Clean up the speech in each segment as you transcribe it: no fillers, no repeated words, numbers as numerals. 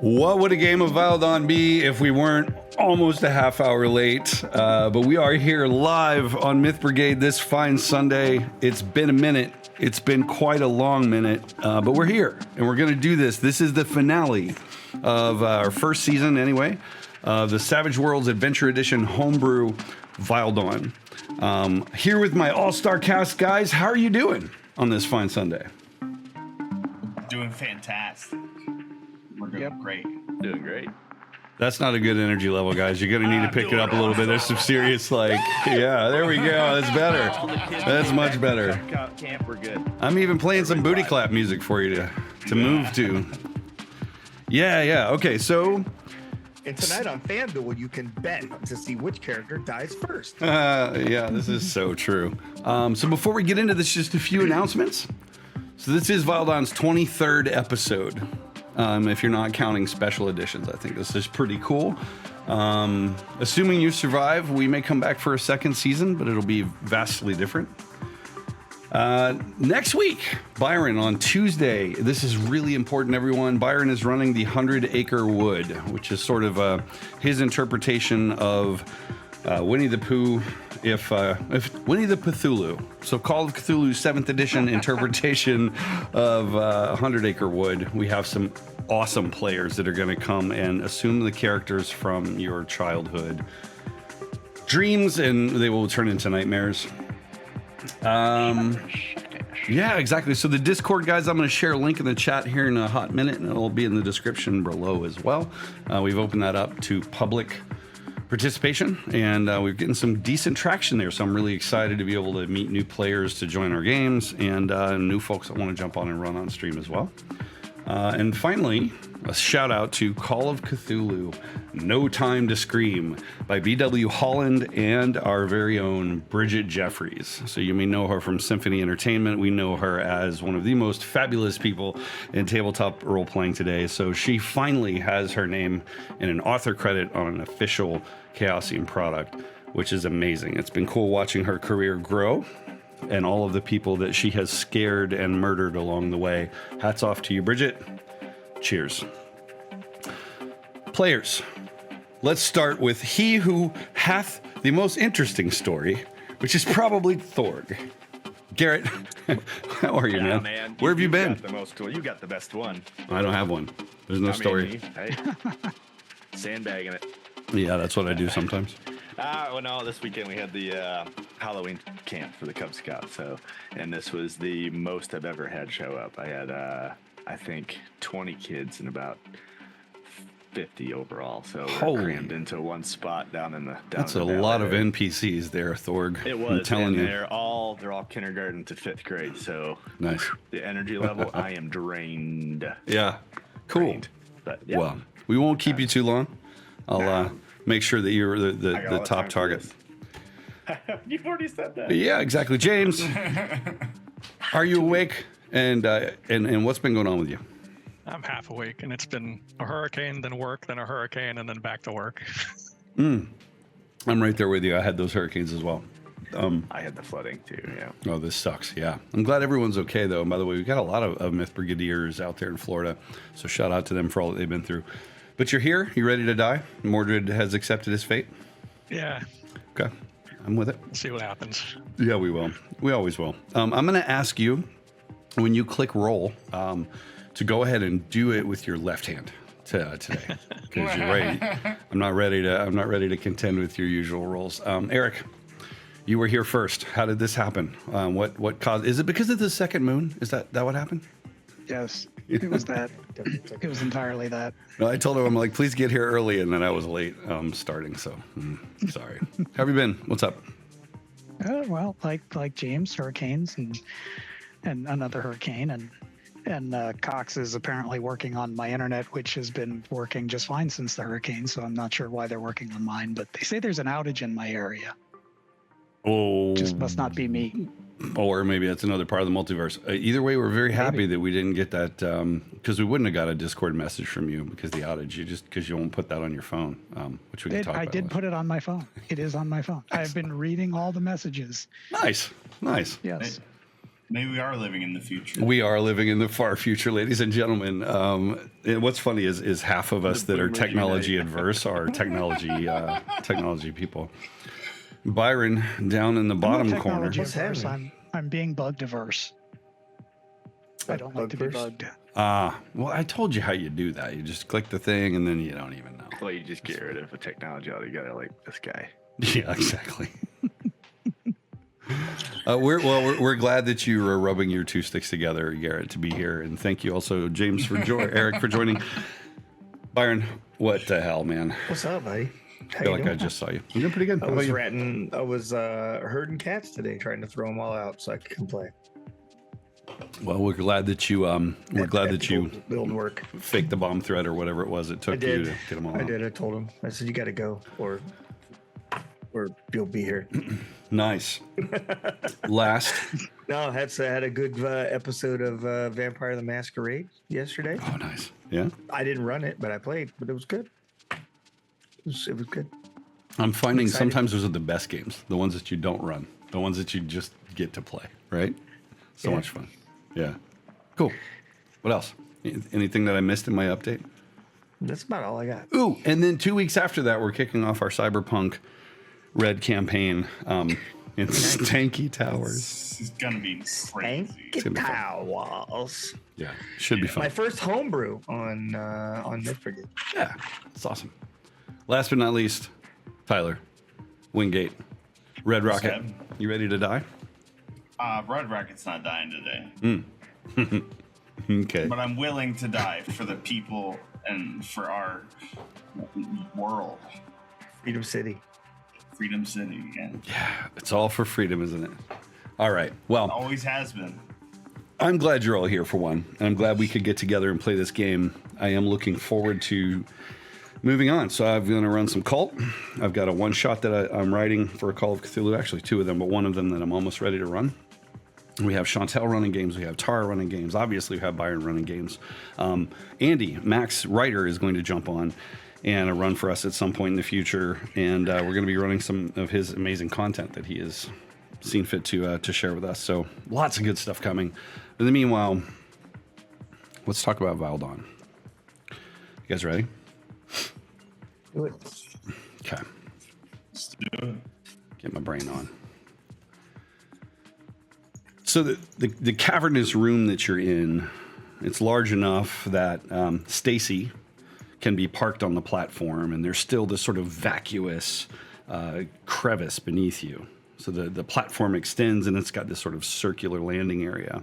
What would a game of Valdon be if we weren't almost a half hour late? But we are here live on Myth Brigade this fine Sunday. It's been a minute. It's been quite a long minute, but we're here and we're going to do this. This is the finale of our first season anyway, of the Savage Worlds Adventure Edition Homebrew Valdon. Here with my all-star cast, guys. How are you doing on this fine Sunday? Doing fantastic. We're doing great. Doing great. That's not a good energy level, guys. You're going to need to pick it up a little bit. There's some serious, yeah, there we go. That's better. That's much better. Camp, we're good. I'm even playing some booty clap music for you to move to. Yeah. Okay, so... And tonight on FanDuel, you can bet to see which character dies first. Yeah, this is so true. So before we get into this, just a few announcements. So this is Valdon's 23rd episode. If you're not counting special editions, I think this is pretty cool. Assuming you survive, we may come back for a second season, but it'll be vastly different. Next week, Byron on Tuesday. This is really important, everyone. Byron is running the 100 Acre Wood, which is sort of his interpretation of Winnie the Pooh, if Winnie the Cthulhu. So Call of Cthulhu 7th edition interpretation of 100 Acre Wood. We have some awesome players that are going to come and assume the characters from your childhood dreams, and they will turn into nightmares. Yeah, exactly. So the Discord, guys, I'm going to share a link in the chat here in a hot minute, and it'll be in the description below as well. We've opened that up to public participation, and we're getting some decent traction there. So I'm really excited to be able to meet new players to join our games, and new folks that want to jump on and run on stream as well. And finally, a shout out to Call of Cthulhu, No Time to Scream by B.W. Holland and our very own Bridget Jeffries. So you may know her from Symphony Entertainment. We know her as one of the most fabulous people in tabletop role-playing today. So she finally has her name in an author credit on an official Chaosium product, which is amazing. It's been cool watching her career grow and all of the people that she has scared and murdered along the way. Hats off to you, Bridget. Cheers. Players, let's start with he who hath the most interesting story, which is probably Thorg. Garrett, how are you, man? Where have you been? Got the most, you got the best one. I don't have one. There's no story. Hey, sandbagging it. Yeah, that's what I do sometimes. Well, no, this weekend we had the Halloween camp for the Cub Scouts. And this was the most I've ever had show up. I had, I think, 20 kids and about 50 overall. So we're crammed into one spot down in the. That's a lot of NPCs there, Thorg. It was. I'm telling you, they're all kindergarten to 5th grade. So nice. The energy level, I am drained. Yeah, cool. Drained. But, yeah. Well, we won't keep you too long. I'll make sure that you're the top target. You've already said that. Yeah, exactly. James, are you awake? And what's been going on with you? I'm half awake, and it's been a hurricane, then work, then a hurricane, and then back to work. I'm right there with you. I had those hurricanes as well. I had the flooding too, yeah. Oh, this sucks, yeah. I'm glad everyone's okay, though. And by the way, we've got a lot of Myth Brigadiers out there in Florida, so shout out to them for all that they've been through. But you're here. You ready to die? Mordred has accepted his fate. Yeah. Okay. I'm with it. See what happens. Yeah, we will. We always will. I'm going to ask you, when you click roll, to go ahead and do it with your left hand today, because you're right. I'm not ready to contend with your usual rolls. Eric, you were here first. How did this happen? What caused? Is it because of the second moon? Is that what happened? Yes, it was that. It was entirely that. No, I told him, I'm like, please get here early, and then I was late starting. So sorry. How have you been? What's up? Well, like James, hurricanes and another hurricane, and Cox is apparently working on my internet, which has been working just fine since the hurricane. So I'm not sure why they're working on mine, but they say there's an outage in my area. Oh, Just must not be me. or maybe that's another part of the multiverse. Either way, we're very happy that we didn't get that, because we wouldn't have got a Discord message from you because the outage. Because you won't put that on your phone, which we can talk about. I did put it on my phone. It is on my phone. I've been reading all the messages. Nice. Yes. Maybe we are living in the future. We are living in the far future, ladies and gentlemen. And what's funny is half of us that are technology adverse are technology people. Byron down in the bottom corner. Technology averse. I'm being bug diverse. I don't like to be bugged. Well, I told you how you do that. You just click the thing and then you don't even know. Well, you just get rid of the technology altogether, like this guy. Yeah, exactly. We're glad that you are rubbing your two sticks together, Garrett, to be here, and thank you also, James, for Eric for joining. Byron, what the hell, man? What's up, buddy? I feel like I just saw you. You're doing pretty good. I was ratting. I was herding cats today, trying to throw them all out so I could come play. Well, we're glad that you build work. faked the bomb threat or whatever it was it took you to get them all out. I did. I told him. I said you got to go, or you'll be here. Nice. Last. No, I had a good episode of Vampire the Masquerade yesterday. Oh, nice. Yeah. I didn't run it, but I played. But it was good. It was good. I'm finding sometimes those are the best games, the ones that you don't run, the ones that you just get to play, right? So much fun. Yeah. Cool. What else? Anything that I missed in my update? That's about all I got. Ooh, and then 2 weeks after that, we're kicking off our Cyberpunk Red campaign in Stanky Towers. It's going to be crazy. Stanky Towers. Yeah, should be fun. My first homebrew on Midford. Yeah, it's awesome. Last but not least, Tyler, Wingate, Red Rocket. You ready to die? Red Rocket's not dying today. Okay. But I'm willing to die for the people and for our world. Freedom City. Freedom City, yeah. Yeah, it's all for freedom, isn't it? All right. Well, always has been. I'm glad you're all here for one. And I'm glad we could get together and play this game. I am looking forward to moving on. So I'm going to run some Cult. I've got a one shot that I'm writing for a Call of Cthulhu. Actually, two of them, but one of them that I'm almost ready to run. We have Chantel running games. We have Tara running games. Obviously, we have Byron running games. Andy, Max Writer, is going to jump on and run for us at some point in the future. And we're going to be running some of his amazing content that he has seen fit to share with us. So lots of good stuff coming. In the meanwhile, let's talk about Valdon. You guys ready? Do it. Okay. Let's do it. Get my brain on. So the cavernous room that you're in, it's large enough that Stacy can be parked on the platform, and there's still this sort of vacuous crevice beneath you. So the platform extends, and it's got this sort of circular landing area.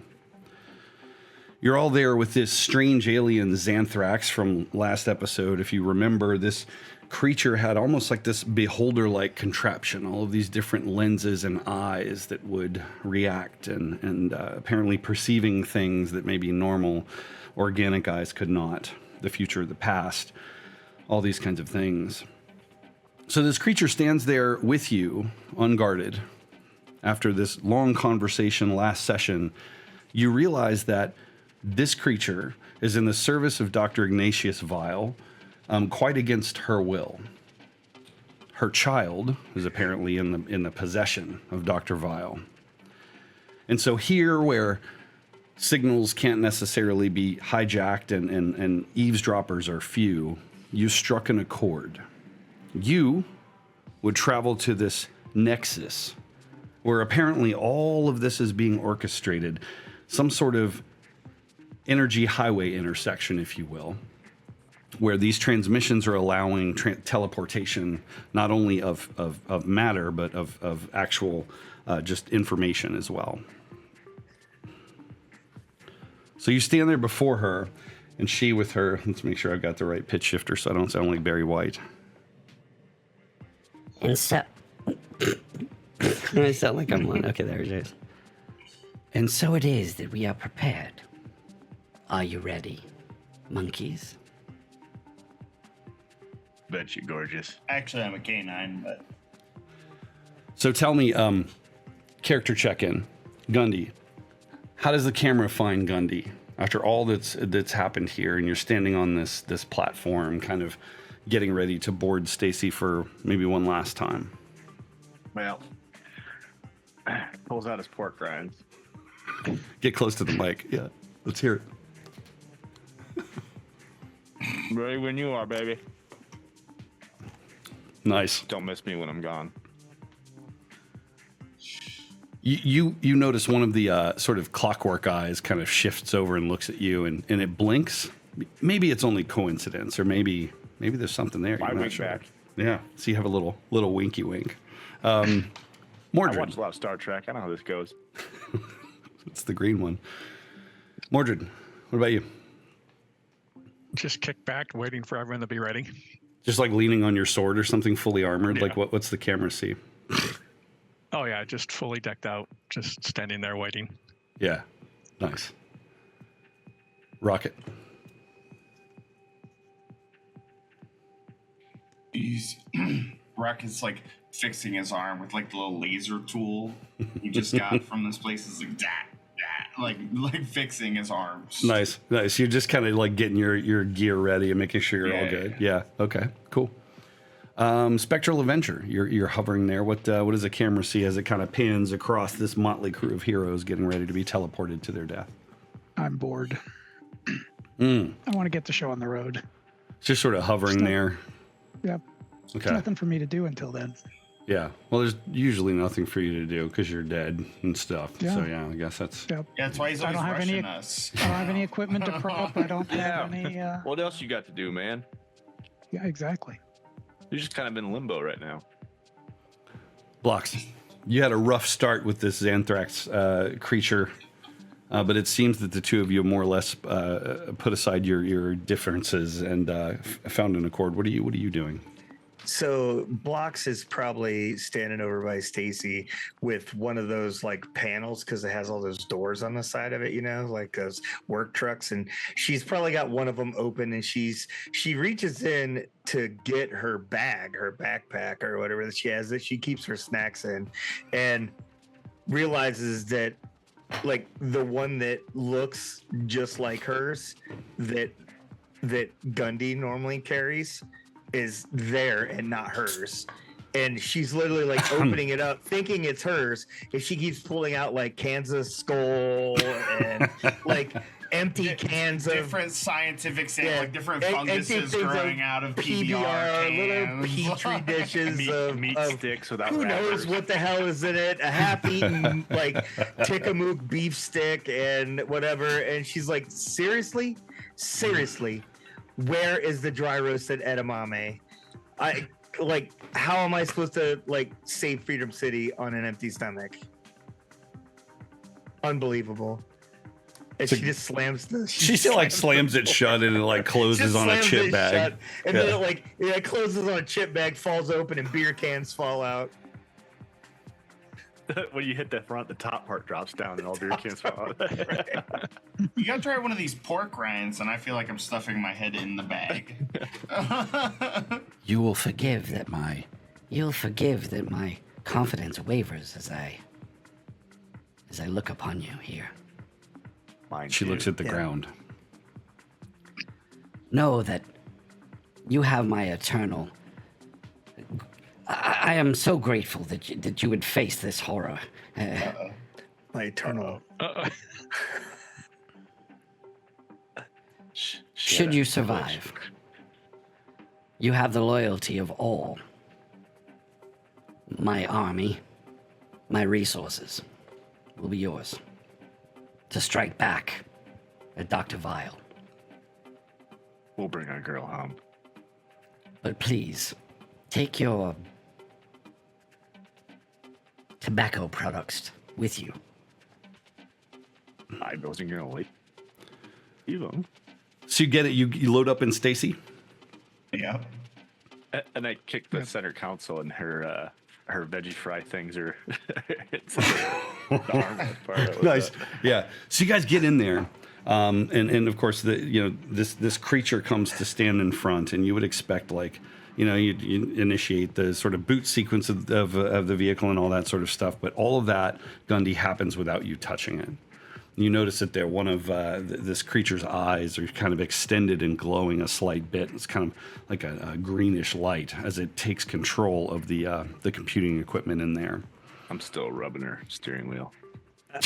You're all there with this strange alien Xanthrax from last episode. If you remember, this creature had almost like this beholder-like contraption, all of these different lenses and eyes that would react and apparently perceiving things that maybe normal organic eyes could not. The future, the past, all these kinds of things. So this creature stands there with you, unguarded. After this long conversation last session, you realize that this creature is in the service of Dr. Ignatius Vial, quite against her will. Her child is apparently in the possession of Dr. Vial. And so here, where signals can't necessarily be hijacked and eavesdroppers are few, you struck an accord. You would travel to this nexus where apparently all of this is being orchestrated, some sort of energy highway intersection, if you will, where these transmissions are allowing teleportation not only of matter, but of actual just information as well. So you stand there before her, and she with her, let's make sure I've got the right pitch shifter so I don't sound like Barry White. And so, I sound like I'm on. Okay, there it is. And so it is that we are prepared. Are you ready, monkeys? Bet you gorgeous. Actually, I'm a canine, but So tell me, character check-in, Gundy. How does the camera find Gundy after all that's happened here, and you're standing on this platform, kind of getting ready to board Stacy for maybe one last time? Well, pulls out his pork rinds. Get close to the mic. Yeah, let's hear it. Ready when you are, baby. Nice. Don't miss me when I'm gone. You notice one of the sort of clockwork eyes kind of shifts over and looks at you, and it blinks. Maybe it's only coincidence, or maybe there's something there. I You're not wink sure. back. Yeah. So you have a little winky wink. I Mordred. watch a lot of Star Trek. I know how this goes. It's the green one. Mordred, what about you? Just kick back, waiting for everyone to be ready. Just like leaning on your sword or something, fully armored. Yeah. Like what's the camera see? Oh yeah, just fully decked out, just standing there waiting. Yeah. Nice. Rocket. he's Rocket's like fixing his arm with like the little laser tool he just got from this place. Is like that, like fixing his arms. Nice. You're just kind of like getting your gear ready and making sure you're all good. Yeah. Okay. Cool. Spectral Avenger. You're hovering there. What does the camera see as it kind of pans across this motley crew of heroes getting ready to be teleported to their death? I'm bored. I want to get the show on the road. Just sort of hovering there. Yep. Okay. There's nothing for me to do until then. Yeah. Well, there's usually nothing for you to do because you're dead and stuff. Yeah. So yeah, I guess that's. Yep. Yeah, that's why he's I always don't have rushing any. us. I don't have any equipment to prop. I don't have any. What else you got to do, man? Yeah, exactly. You're just kind of in limbo right now. Blocks. You had a rough start with this Xanthrax creature, but it seems that the two of you more or less put aside your differences and found an accord. What are you doing? So Blocks is probably standing over by Stacy with one of those like panels because it has all those doors on the side of it, you know, like those work trucks. And she's probably got one of them open, and she reaches in to get her bag, her backpack or whatever that she has that she keeps her snacks in, and realizes that like the one that looks just like hers that Gundy normally carries is there and not hers. And she's literally like opening it up thinking it's hers, and she keeps pulling out like Kansas skull and like empty cans of different scientific samples, like different funguses empty growing out of PBR little cans. petri dishes of sticks without who wrappers. knows what the hell is in it, a half-eaten like Tillamook beef stick and whatever. And she's like, seriously, where is the dry roasted edamame? How am I supposed to like save Freedom City on an empty stomach? Unbelievable. And she just slams the. She still like slams it shut and it like closes on a chip bag. Shut, and then it closes on a chip bag, falls open, and beer cans fall out. When you hit the front, the top part drops down and all beer cans fall out. You gotta try one of these pork rinds, and I feel like I'm stuffing my head in the bag. You will forgive that my confidence wavers as I look upon you here. Mine She too. looks at the ground. Know that you have my eternal. I am so grateful that you would face this horror. My eternal. Should you survive, You have the loyalty of all. My army, my resources will be yours to strike back at Dr. Vile. We'll bring our girl home. But please, take your tobacco products with you. I wasn't gonna leave them. So you get it. You load up in Stacy. Yeah. And I kicked the center console, and her veggie fry things are. It's the harmless part of it. Nice. Yeah. So you guys get in there, and of course this creature comes to stand in front, and you would expect you initiate the sort of boot sequence of the vehicle and all that sort of stuff, but all of that, Gundy, happens without you touching it. You notice that one of this creature's eyes are kind of extended and glowing a slight bit. It's kind of like a greenish light as it takes control of the computing equipment in there. I'm still rubbing her steering wheel.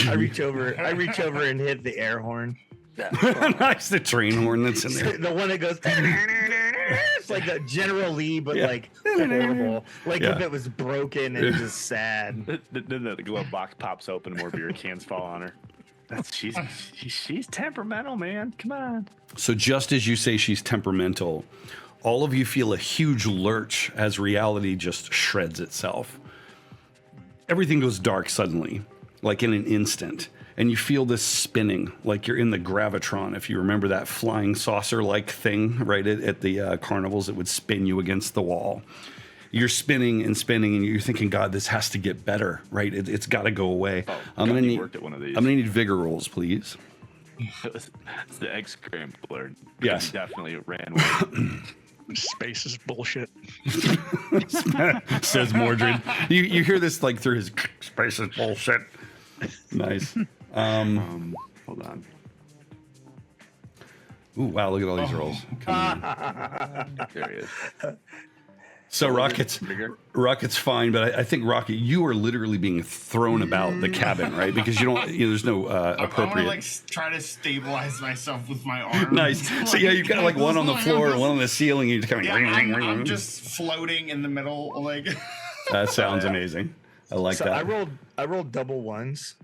I reach over and hit the air horn. Nice, the train horn that's in there. The one that goes. It's like a General Lee, but like horrible. Like if it was broken and just sad. Then the glove box pops open, and more beer cans fall on her. She's temperamental, man. Come on. So just as you say she's temperamental, all of you feel a huge lurch as reality just shreds itself. Everything goes dark suddenly, like in an instant. And you feel this spinning, like you're in the gravitron. If you remember that flying saucer-like thing, right, at the carnivals, it would spin you against the wall. You're spinning and spinning, and you're thinking, God, this has to get better, right? It's got to go away. I'm gonna need vigor rolls, please. It's the egg scrambler. Yes. He definitely ran with Space is bullshit. Says Mordred. You hear this like through his space is bullshit. Nice. Hold on. Ooh, wow, look at all these rolls. There he is. So Rocket's fine, but I think Rocket, you are literally being thrown about the cabin, right? Because there's no appropriate. I want to try to stabilize myself with my arm. Nice. So yeah, you've got like one on the floor and one on the ceiling. You just kind of. I'm just floating in the middle, like. That sounds amazing. I like that. I rolled double ones,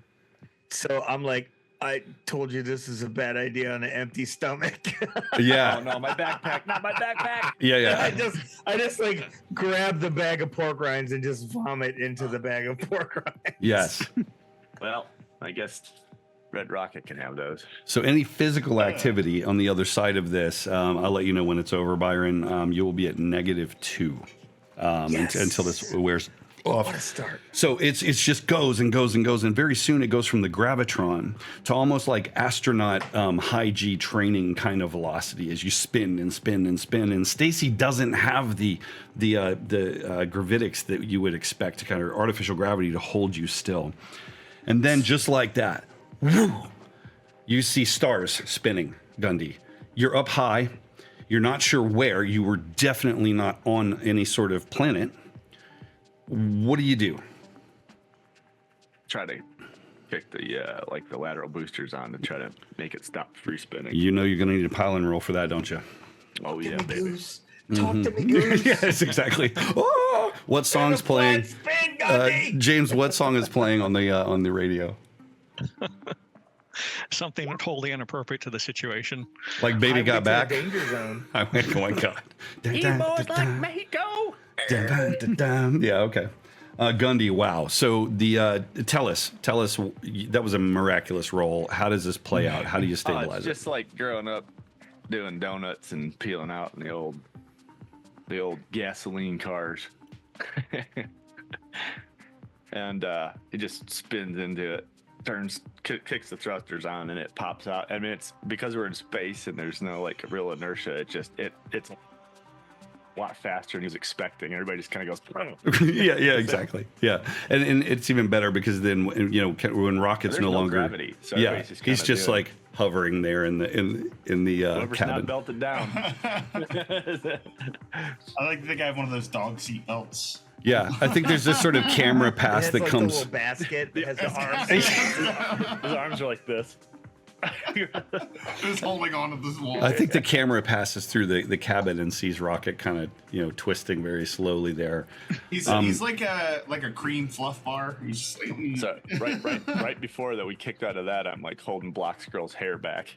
so I'm like, I told you this is a bad idea on an empty stomach. Yeah. Oh no, my backpack, not my backpack. Yeah. I just like grab the bag of pork rinds and just vomit into the bag of pork rinds. Yes. Well, I guess Red Rocket can have those. So any physical activity on the other side of this, I'll let you know when it's over, Byron. You will be at -2 until this wears off. What a start. So it's just goes and goes and goes, and very soon it goes from the gravitron to almost like astronaut high G training kind of velocity as you spin and spin and spin. And Stacy doesn't have the gravitics that you would expect to kind of artificial gravity to hold you still. And then just like that, whoo, you see stars spinning, Gundy. You're up high. You're not sure where. You were definitely not on any sort of planet. What do you do? Try to kick the lateral boosters on to try to make it stop free spinning. You know you're going to need a piloting roll for that, don't you? Oh yeah, baby. Talk to me, Goose. Yes, exactly. Oh, what song's playing? James, what song is playing on the radio? Something wholly inappropriate to the situation. Like Baby Got Back? Danger zone. Oh my God. Emos like Mexico. Yeah, okay. Gundy, wow. So tell us, that was a miraculous roll. How does this play out? How do you stabilize it's just like growing up doing donuts and peeling out in the old gasoline cars. And it just spins into it, kicks the thrusters on, and it pops out. I mean, it's because we're in space and there's no like real inertia. It's a lot faster than he was expecting. Everybody just kind of goes. Yeah, exactly. Yeah, and it's even better because then when Rocket's no longer gravity, so he's just like hovering there in the Whoever's cabin. not belted down. I like to think I have one of those dog seat belts. Yeah, I think there's this sort of camera pass that like comes. The little basket that has the arms. His arms are like this. Just holding on to this wall. I think the camera passes through the cabin and sees Rocket kind of, twisting very slowly there. He's like a cream fluff bar. He's just like, So right before that we kicked out of that, I'm like holding Block's girl's hair back,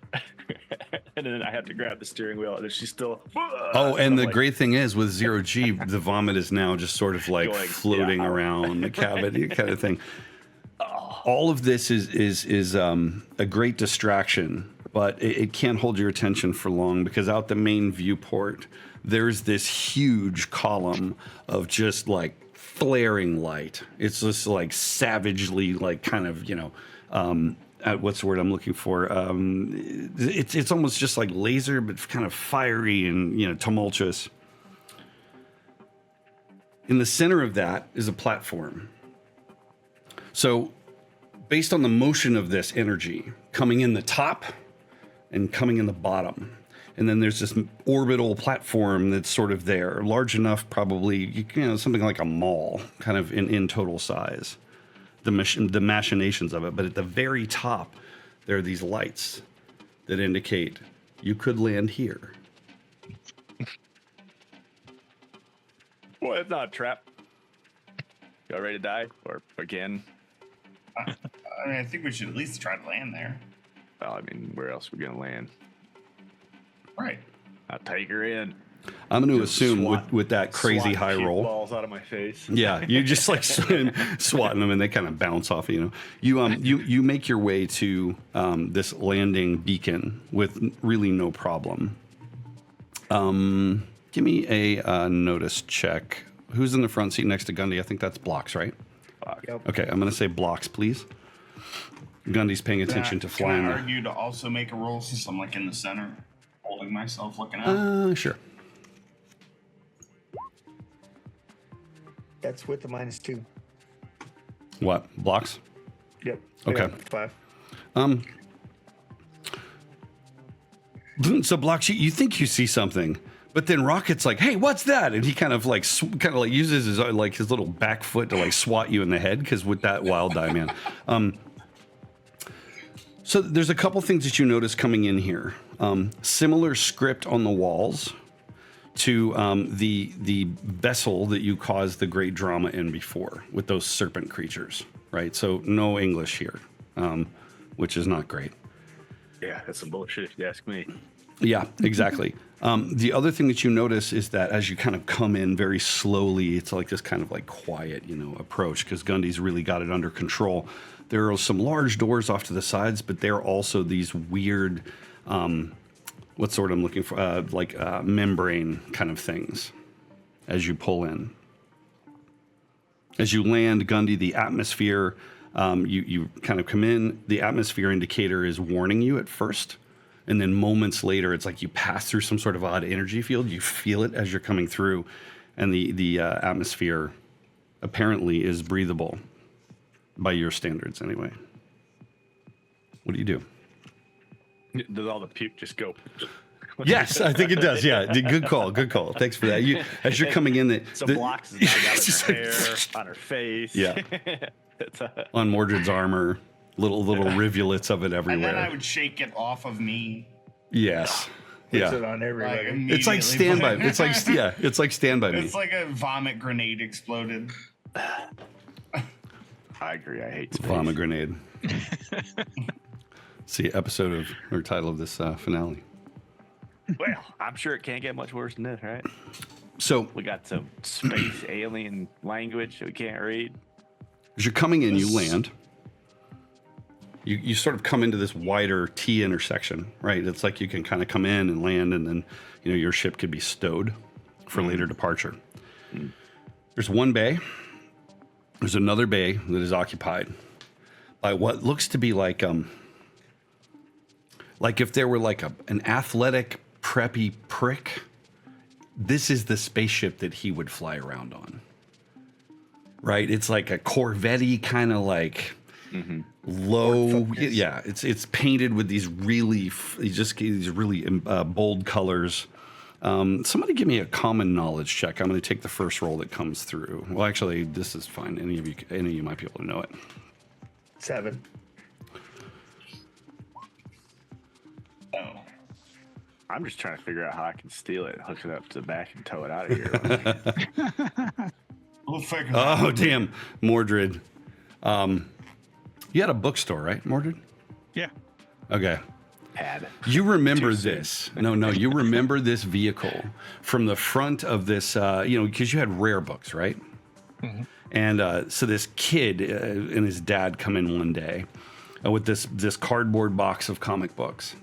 and then I have to grab the steering wheel, and she's still. Oh, and the great thing is with 0G, the vomit is now just sort of like floating around the cabin, kind of thing. All of this is a great distraction, but it can't hold your attention for long because out the main viewport, there's this huge column of just like flaring light. It's just like savagely, like kind of, what's the word I'm looking for? It's almost just like laser, but kind of fiery and, tumultuous. In the center of that is a platform. So based on the motion of this energy coming in the top and coming in the bottom. And then there's this orbital platform that's sort of there, large enough, probably, something like a mall, kind of in total size, the machinations of it. But at the very top, there are these lights that indicate you could land here. Well, it's not a trap. Y'all ready to die? Or again? I think we should at least try to land there. Well, where else are we going to land? Right. I'll take her in. I'm going to assume with that crazy high roll. Balls out of my face. Yeah, you just like swatting them and they kind of bounce off. You make your way to this landing beacon with really no problem. Give me a notice check. Who's in the front seat next to Gundy? I think that's Blocks, right? Yep. Okay, I'm going to say Blocks, please. Gundy's paying attention to flying. Can I argue to also make a roll since I'm like in the center, holding myself, looking out? Sure. That's with the -2. What? Blocks? Yep. Okay. 5. So Blocks, you think you see something, but then Rocket's like, "Hey, what's that?" And he kind of uses his little back foot to like swat you in the head because with that wild die, man. So there's a couple things that you notice coming in here. Similar script on the walls to the vessel that you caused the great drama in before with those serpent creatures, right? So no English here, which is not great. Yeah, that's some bullshit if you ask me. Yeah, exactly. The other thing that you notice is that as you kind of come in very slowly, it's like this kind of like quiet, approach because Gundy's really got it under control. There are some large doors off to the sides, but there are also these weird, what's the word I'm looking for? Membrane kind of things as you pull in. As you land, Gundy, the atmosphere, you kind of come in. The atmosphere indicator is warning you at first. And then moments later, it's like you pass through some sort of odd energy field. You feel it as you're coming through. And the atmosphere apparently is breathable by your standards anyway. What do you do? Does all the puke just go? Yes, I think it does. Yeah, good call. Good call. Thanks for that. As you're coming in, Blocks is out of her hair, on her face. Yeah. On Mordred's armor, little rivulets of it everywhere. And then I would shake it off of me. Yes. Puts it on everybody. It's like Stand By. It's like it's like Stand By Me. It's like a vomit grenade exploded. I agree. I hate space. Vomit grenade. See episode of or title of this finale. Well, I'm sure it can't get much worse than this, right? So we got some space alien language that we can't read. As you're coming in, you land. You sort of come into this wider T intersection, right? It's like you can kind of come in and land, and then your ship could be stowed for later departure. There's one bay. There's another bay that is occupied by what looks to be like if there were like an athletic preppy prick. This is the spaceship that he would fly around on, right? It's like a Corvette-y kind of like low. Yeah, it's painted with these really bold colors. Somebody give me a common knowledge check. I'm going to take the first roll that comes through. Well, actually, this is fine. Any of you might be able to know it. 7. I'm just trying to figure out how I can steal it, hook it up to the back, and tow it out of here. We'll figure it out. Oh, damn. Mordred. You had a bookstore, right, Mordred? Yeah. Okay. Pad. You remember this. No, you remember this vehicle from the front of this, because you had rare books, right? Mm-hmm. And so this kid and his dad come in one day with this cardboard box of comic books.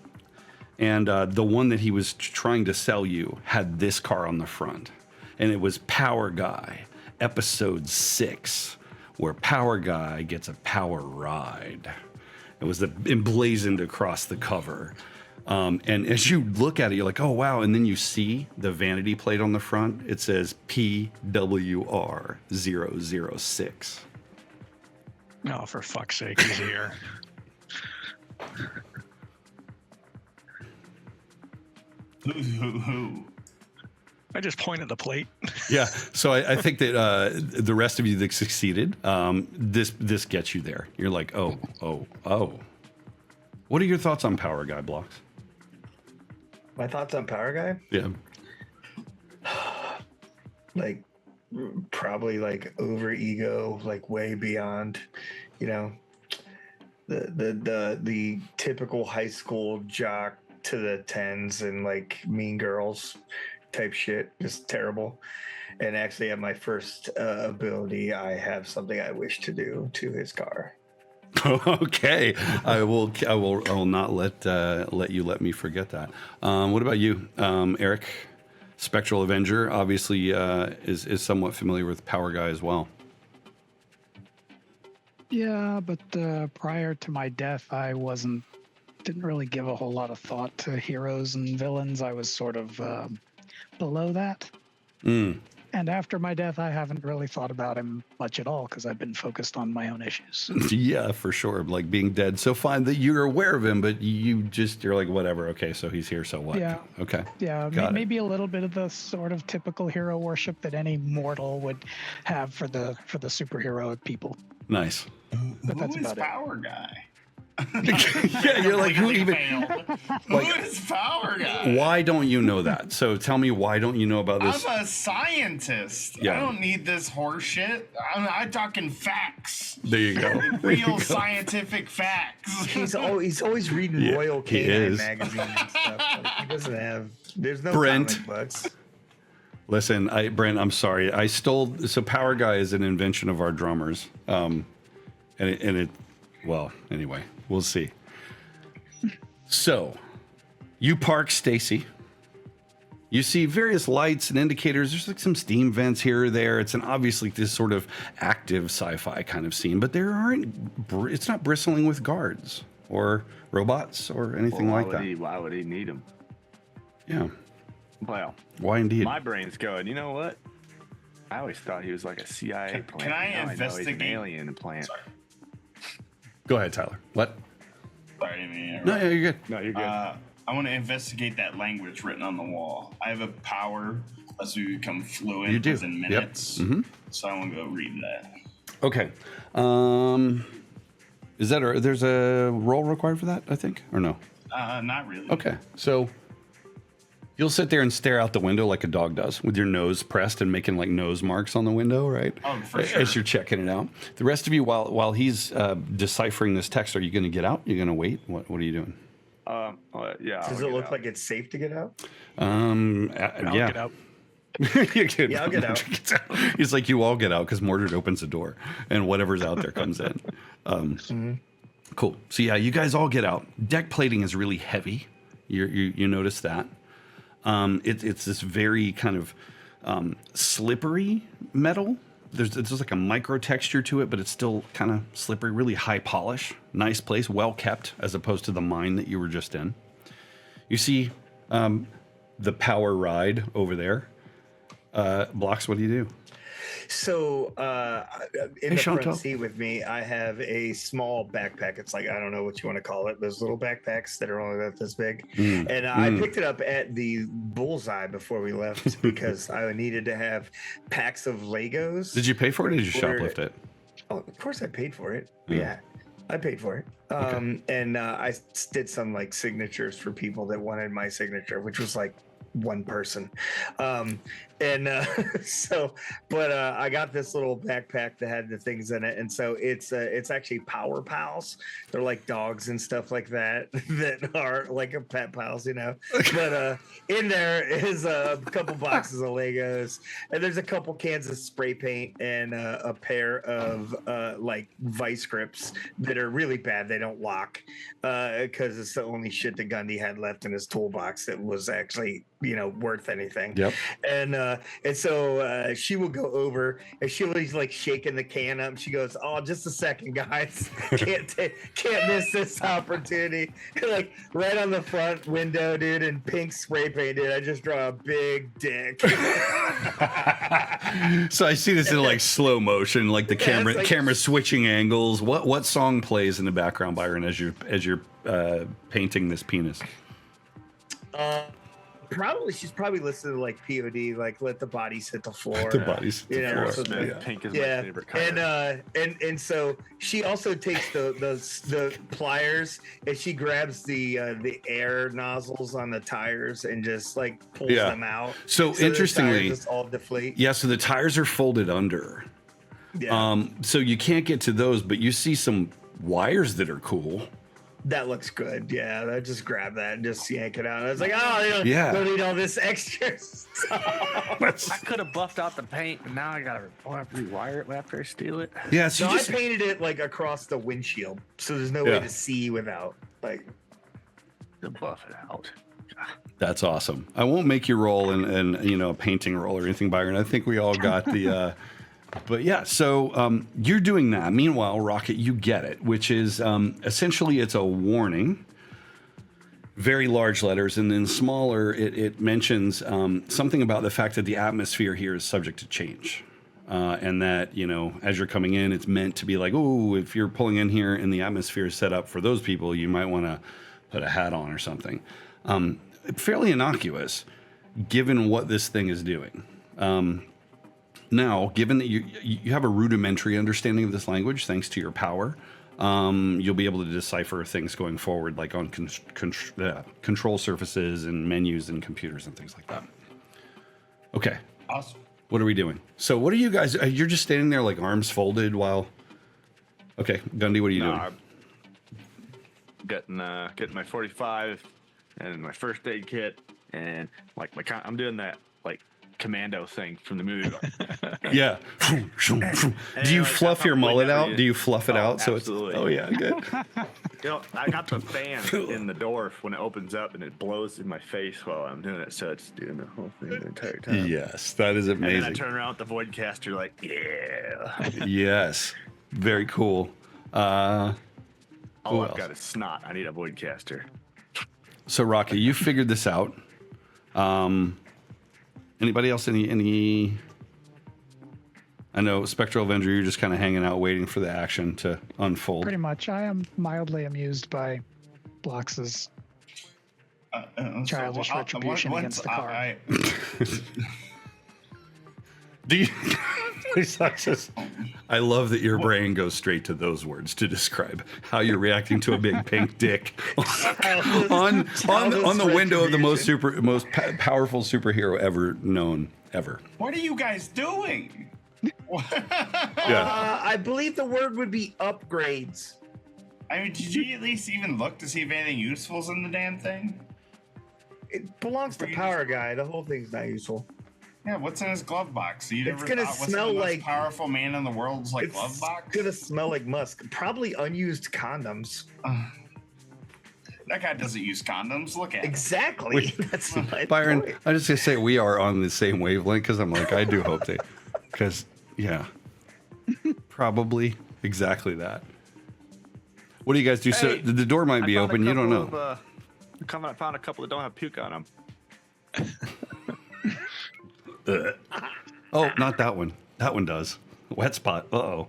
And the one that he was trying to sell you had this car on the front. And it was Power Guy, episode 6, where Power Guy gets a power ride. It was emblazoned across the cover. And as you look at it, you're like, oh, wow. And then you see the vanity plate on the front. It says PWR006. Oh, for fuck's sake, he's here. Who? I just pointed the plate. Yeah. So I think that the rest of you that succeeded, this gets you there. You're like, oh. What are your thoughts on Power Guy, Blocks? My thoughts on Power Guy? Yeah. Like, probably like over ego, like way beyond, the typical high school jock to the tens and like Mean Girls type shit. Just terrible. And actually, at my first ability, I have something I wish to do to his car. Okay, I will not let you let me forget that. What about you, Eric? Spectral Avenger obviously is somewhat familiar with Power Guy as well. Yeah, but prior to my death, I didn't really give a whole lot of thought to heroes and villains. I was sort of below that. And after my death, I haven't really thought about him much at all because I've been focused on my own issues. Yeah, for sure. Like being dead. So fine that you're aware of him, but you're like, whatever. Okay, so he's here. So what? Yeah. Okay. Yeah, Got maybe a little bit of the sort of typical hero worship that any mortal would have for the superheroic people. Nice. But that's Who is about it. Power Guy? Yeah, you're like, who even? Who is Power Guy? Why don't you know that? So tell me, why don't you know about this? I'm a scientist. Yeah. I don't need this horse shit. I'm talking facts. There you go. Real scientific facts. He's always reading Yeah, Royal he Canine is. magazine and stuff. Like, he doesn't have. There's no Brent. comic books. Listen, Brent, I'm sorry. I stole. So Power Guy is an invention of our drummers. Well, anyway, we'll see. So, you park Stacy. You see various lights and indicators. There's like some steam vents here or there. It's obviously this sort of active sci-fi kind of scene, but it's not bristling with guards or robots or anything like that. Why would he need them? Yeah. Well, Why indeed? my brain's going, you know what? I always thought he was like a CIA plant. Can I Now know investigate? he's an alien plant. Sorry. Go ahead, Tyler. What? Sorry, I didn't mean to interrupt. No, yeah, you're good. No, you're good. I want to investigate that language written on the wall. I have a power as we become fluent You do. within Yep. minutes. Mhm. So I want to go read that. Okay. There's a roll required for that, I think, or no? Not really. Okay. So you'll sit there and stare out the window like a dog does with your nose pressed and making like nose marks on the window, right? Oh, for sure. As you're checking it out. The rest of you, while he's deciphering this text, are you going to get out? You're going to wait? What are you doing? Yeah. Does it look like it's safe to get out? I'll Yeah. get out. Yeah, I'll get out. He's like, you all get out because Mordred opens the door and whatever's out there comes in. Cool. So yeah, you guys all get out. Deck plating is really heavy. You notice that. It's this very kind of slippery metal. There's like a micro texture to it, but it's still kind of slippery, really high polish. Nice place, well kept, as opposed to the mine that you were just in. You see the power ride over there. Blocks, what do you do? So in the Chantal. front seat with me, I have a small backpack. It's like, I don't know what you want to call it. Those little backpacks that are only about this big. And I picked it up at the Bullseye before we left because I needed to have packs of Legos. Did you pay for it or did you shoplift it? Oh, of course I paid for it. Mm. Yeah. I paid for it. And I did some like signatures for people that wanted my signature, which was like one person. I got this little backpack that had the things in it. And so it's actually Power Pals. They're like dogs and stuff like that, that are like a pet pals, you know, but in there is a couple boxes of Legos, and there's a couple cans of spray paint and a pair of like vice grips that are really bad. They don't lock because it's the only shit that Gundy had left in his toolbox that was actually, you know, worth anything. Yep. And so she will go over and she was like shaking the can up. She goes, "Oh, just a second, guys. Can't miss this opportunity." Like right on the front window, dude, in pink spray paint, dude. I just draw a big dick. So I see this in like slow motion, like the camera switching angles. What song plays in the background, Byron, as you're painting this penis? She's probably listening to like POD, like Let the Bodies Hit the Floor. The Bodies Hit the Floor. So pink is my favorite color. And so she also takes the pliers and she grabs the air nozzles on the tires and just like pulls them out. So interestingly, just all deflate. Yeah, so the tires are folded under. Yeah. So you can't get to those, but you see some wires that are cool. That looks good. Yeah, I just grab that and just yank it out. I was like, oh, don't need all this extra stuff. I could have buffed out the paint, but now I have to rewire it after I steal it. Yeah, so I painted it like across the windshield, so there's no way to see without like to buff it out. That's awesome. I won't make you roll in you know, a painting roll or anything, Byron. I think we all got the. But yeah, so you're doing that. Meanwhile, Rocket, you get it, which is essentially it's a warning, very large letters, and then smaller, it mentions something about the fact that the atmosphere here is subject to change. And that, you know, as you're coming in, it's meant to be like, oh, if you're pulling in here and the atmosphere is set up for those people, you might want to put a hat on or something. Fairly innocuous, given what this thing is doing. Now, given that you have a rudimentary understanding of this language, thanks to your power, you'll be able to decipher things going forward, like on control surfaces and menus and computers and things like that. Okay. Awesome. What are we doing? So what are you guys, you're just standing there like arms folded while... Okay, Gundy, what are you doing? I'm getting my 45 and my first aid kit, and like I'm doing that like commando thing from the movie. Yeah. Do you fluff your mullet out? Do you fluff it out? Absolutely. So it's, oh yeah, good. You know, I got the fan in the door when it opens up and it blows in my face while I'm doing it, so it's doing the whole thing the entire time. Yes, that is amazing. And then I turn around with the Voidcaster like, yeah. Yes, very cool. All I've got is snot. I need a Voidcaster. So Rocky, you figured this out. Anybody else? Any? I know Spectral Avenger, you're just kind of hanging out, waiting for the action to unfold. Pretty much. I am mildly amused by Blox's childish retribution against the car. Do you? I love that your brain goes straight to those words to describe how you're reacting to a big pink dick on the window of the most powerful superhero ever known ever. What are you guys doing? Yeah, I believe the word would be upgrades. I mean, did you at least even look to see if anything useful is in the damn thing? It belongs to Power Guy. The whole thing's not useful. Yeah, what's in his glove box? So you It's never gonna thought what's smell in the most like- powerful man in the world's like glove box? It's gonna smell like musk. Probably unused condoms. That guy doesn't use condoms. Look at him. Exactly. That's my Byron, point. I just gonna say we are on the same wavelength because I'm like I do hope they, because yeah, probably exactly that. What do you guys do? So Hey, the door might be open. You don't know. I found a couple that don't have puke on them. Oh, not that one. That one does. Wet spot. Uh-oh.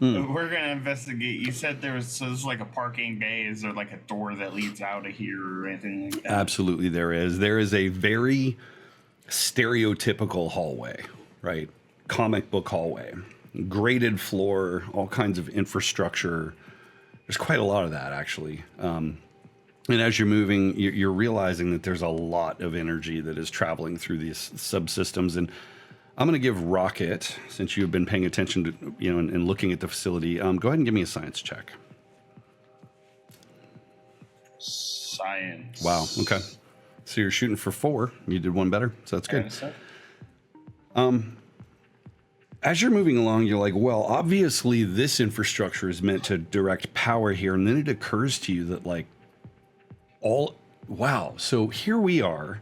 We're gonna investigate. You said there's like a parking bay. Is there like a door that leads out of here or anything like that? Absolutely, there is. There is a very stereotypical hallway, right? Comic book hallway. graded floor, all kinds of infrastructure. There's quite a lot of that, actually. And as you're moving, you're realizing that there's a lot of energy that is traveling through these subsystems. And I'm going to give Rocket, since you've been paying attention to, and looking at the facility, go ahead and give me a science check. Science. Wow. Okay. So you're shooting for 4. You did 1 better. So that's good. As you're moving along, you're like, well, obviously this infrastructure is meant to direct power here. And then it occurs to you that so here we are,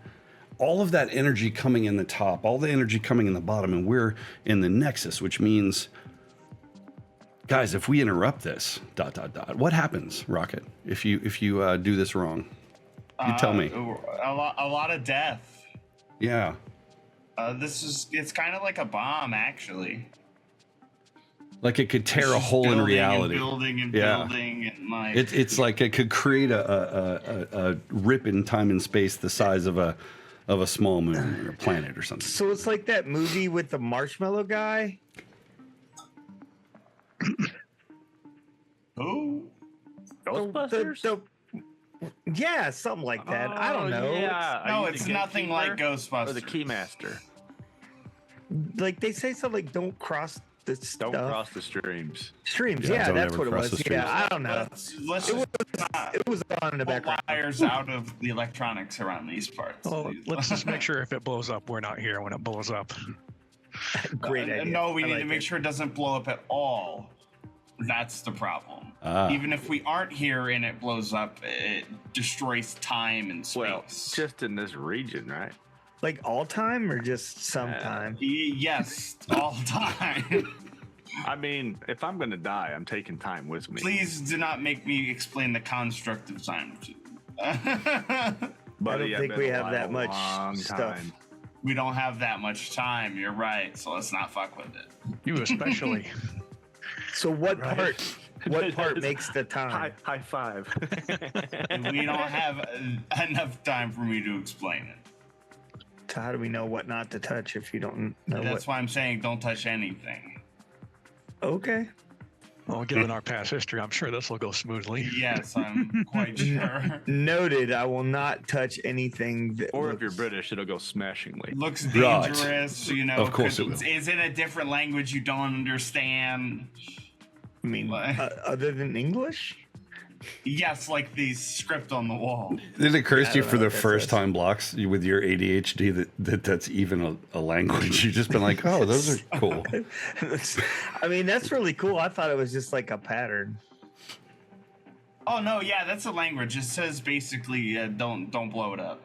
all of that energy coming in the top, all the energy coming in the bottom, and we're in the nexus, which means, guys, if we interrupt this, ... what happens, Rocket, if you do this wrong? You tell me. A lot of death. Yeah. It's kind of like a bomb, actually. Like it could tear a hole in reality. Building and building, and like it's like it could create a rip in time and space the size of a small moon or a planet or something. So it's like that movie with the marshmallow guy. Who? Ghostbusters? Yeah, something like that. I don't know. Yeah. No, it's nothing like Ghostbusters. Or the Keymaster. Like they say something like don't cross the stuff. Don't cross the streams. Streams. Yeah, Yeah, don't that's ever what it cross was. the streams. Yeah, I don't know. Let's It was on in the pull background. wires out of the electronics around these parts. Well, let's just make sure if it blows up, we're not here when it blows up. Great idea. No, we I need like to make it. sure it doesn't blow up at all. That's the problem. Even if we aren't here and it blows up, it destroys time and space. Well, just in this region, right? Like all time or just sometime? Yes, all time. I mean, if I'm going to die, I'm taking time with me. Please do not make me explain the construct of time to you. Buddy, I don't I've think been we have alive that a much long stuff. time. We don't have that much time. You're right. So let's not fuck with it. You especially. So what part? What part makes the time? High five. We don't have enough time for me to explain it. So how do we know what not to touch if you don't know That's what? why I'm saying don't touch anything. Okay. Well, given our past history, I'm sure this will go smoothly. Yes, I'm quite sure. Noted. I will not touch anything. That Or if looks- you're British, it'll go smashingly. Looks Right. dangerous, you know. Of course it will. Is it a different language you don't understand? I mean, What? other than English. Yes, like the script on the wall. It occurs I to you don't for know the what that first says. time, Blocks, with your ADHD, that's even a language. You've just been like, oh, those are cool. I mean, that's really cool. I thought it was just like a pattern. Oh no, yeah, that's a language. It says basically don't blow it up.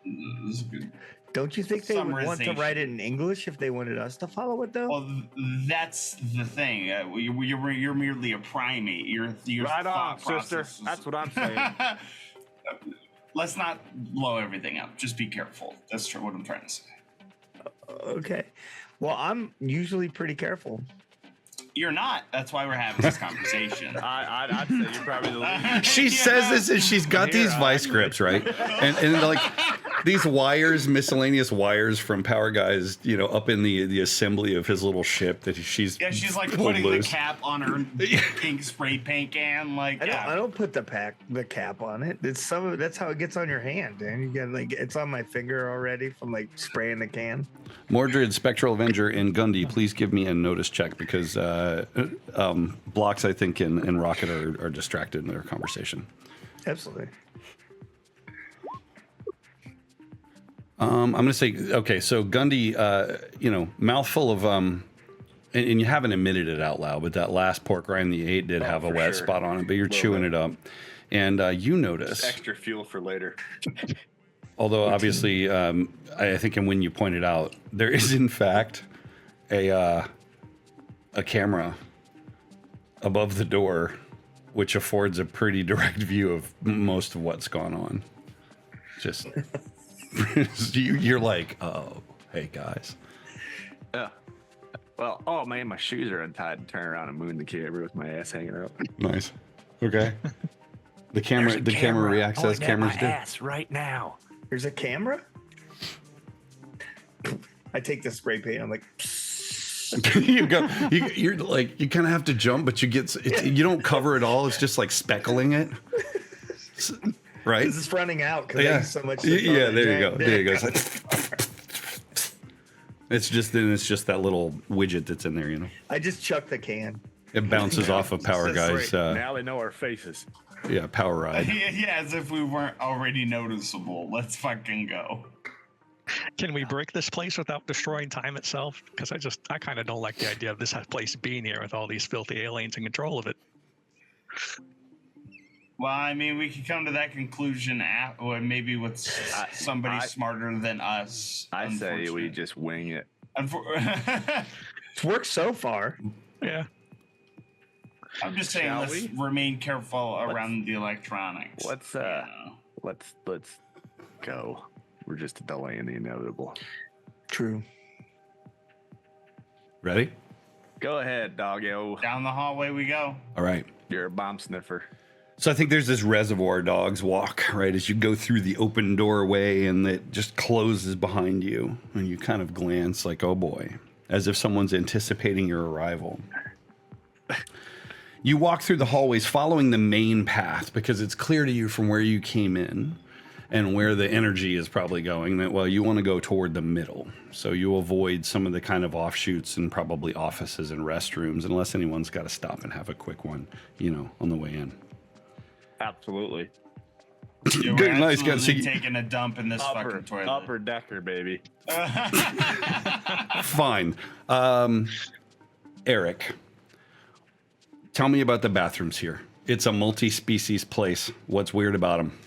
This is good. Don't you think they would want to Summarization. write it in English if they wanted us to follow it though? Well, that's the thing. You're merely a primate. Your Right on, thought sister. process is- That's what I'm saying. Let's not blow everything up. Just be careful. That's what I'm trying to say. Okay. Well, I'm usually pretty careful. You're not. That's why we're having this conversation. I'd say you're probably the least. She says this and she's got these vice grips, right? And like these wires, miscellaneous wires from Power Guys, up in the assembly of his little ship that she's She's like pulled putting the loose. cap on her pink spray paint can. Like, I don't put the cap on it. It's some of that's how it gets on your hand, and you get like it's on my finger already from like spraying the can. Mordred, Spectral Avenger, and Gundy, please give me a notice check because Blocks, I think, and Rocket are distracted in their conversation. Absolutely. I'm going to say, okay, so Gundy, mouthful of, and you haven't admitted it out loud, but that last pork rind that you ate did have a for wet sure. spot on it, but you're chewing it up. And you notice, Extra fuel for later. although obviously, I think, and when you pointed out, there is in fact a camera above the door, which affords a pretty direct view of most of what's gone on. Just you're like, oh, hey guys. Yeah. Well, oh man, my shoes are untied and turn around and moon the camera with my ass hanging out. Nice. Okay. The camera reacts as cameras do. Ass right now. There's a camera. I take the spray paint. I'm like, You're like, you kind of have to jump, but you don't cover it all. It's just like speckling it. Right? This is running out because I use so much. Yeah, there you go. There you go. It's just that little widget that's in there, you know. I just chuck the can. It bounces off of Power Guy's. Now they know our faces. Yeah, Power Ride. Yeah, as if we weren't already noticeable. Let's fucking go. Can we break this place without destroying time itself? Because I kind of don't like the idea of this place being here with all these filthy aliens in control of it. Well, I mean, we could come to that conclusion or maybe with somebody smarter than us. I say we just wing it. It's worked so far. Yeah. I'm just saying, let's remain careful around the electronics. Let's go. We're just delaying the inevitable. True. Ready? Go ahead, doggo. Down the hallway we go. All right. You're a bomb sniffer. So I think there's this reservoir dogs walk, right, as you go through the open doorway, and it just closes behind you, and you kind of glance like, oh boy, as if someone's anticipating your arrival. You walk through the hallways following the main path because it's clear to you from where you came in and where the energy is probably going that, well, you want to go toward the middle. So you avoid some of the kind of offshoots and probably offices and restrooms, unless anyone's got to stop and have a quick one, you know, on the way in. Absolutely. Yeah, Good, we're nice. absolutely taking a dump in this fucking toilet. Upper decker, baby. Fine. Eric, tell me about the bathrooms here. It's a multi-species place. What's weird about them?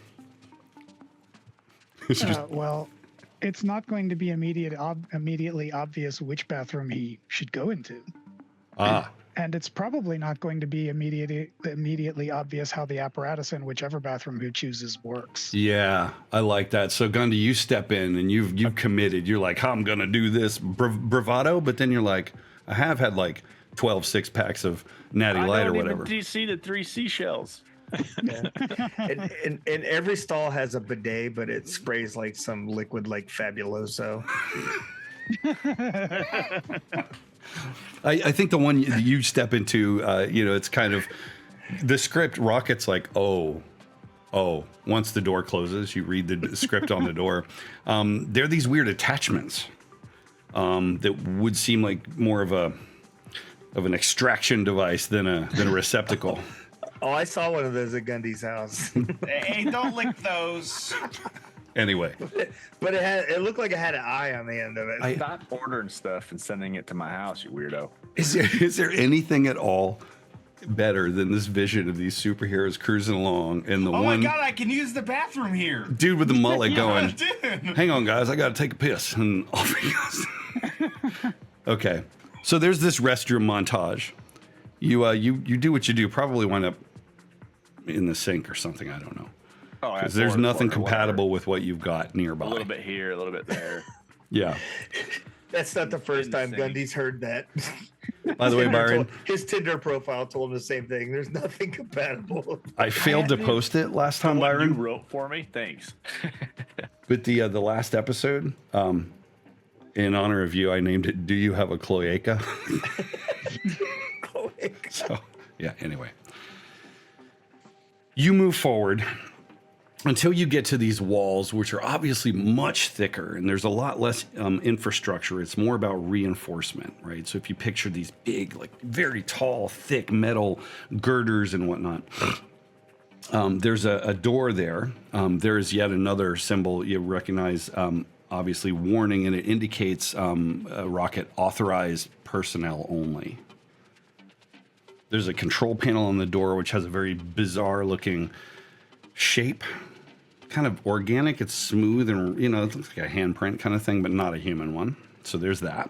Well, it's not going to be immediately obvious which bathroom he should go into. And it's probably not going to be immediately obvious how the apparatus in whichever bathroom he chooses works. Yeah, I like that. So, Gundy, you step in and you've committed. You're like, I'm going to do this bravado, but then you're like, I have had like 12 six-packs of Natty Light or whatever. Do you see the 3 seashells? Yeah. and every stall has a bidet, but it sprays like some liquid like Fabuloso. I think the one you step into, it's kind of the script. Rocket's like, oh. Once the door closes, you read the script on the door. There are these weird attachments that would seem like more of an extraction device than a receptacle. Oh, I saw one of those at Gundy's house. Hey, don't lick those. Anyway, but it looked like it had an eye on the end of it. Stop ordering stuff and sending it to my house, you weirdo. is there anything at all better than this vision of these superheroes cruising along and the Oh one my god, I can use the bathroom here. dude with the mullet going, Dude. hang on guys, I gotta take a piss, and off he goes. Okay, so there's this restroom montage. You do what you do, probably wind up in the sink or something, I don't know. Oh, Because there's nothing compatible with what you've got nearby. A little bit here, a little bit there. Yeah. That's not the first time Insane. Gundy's heard that. By the way, Byron, his Tinder profile told him the same thing. There's nothing compatible. I failed to post it last time, You Byron. wrote for me? Thanks. But the last episode, in honor of you, I named it "Do You Have a Cloaca?" So, yeah. Anyway, you move forward until you get to these walls, which are obviously much thicker, and there's a lot less infrastructure. It's more about reinforcement, right? So if you picture these big, like very tall, thick metal girders and whatnot, there's a door there. There is yet another symbol you recognize, obviously warning, and it indicates rocket authorized personnel only. There's a control panel on the door, which has a very bizarre looking shape. Kind of organic, it's smooth, and it looks like a handprint kind of thing, but not a human one. So there's that.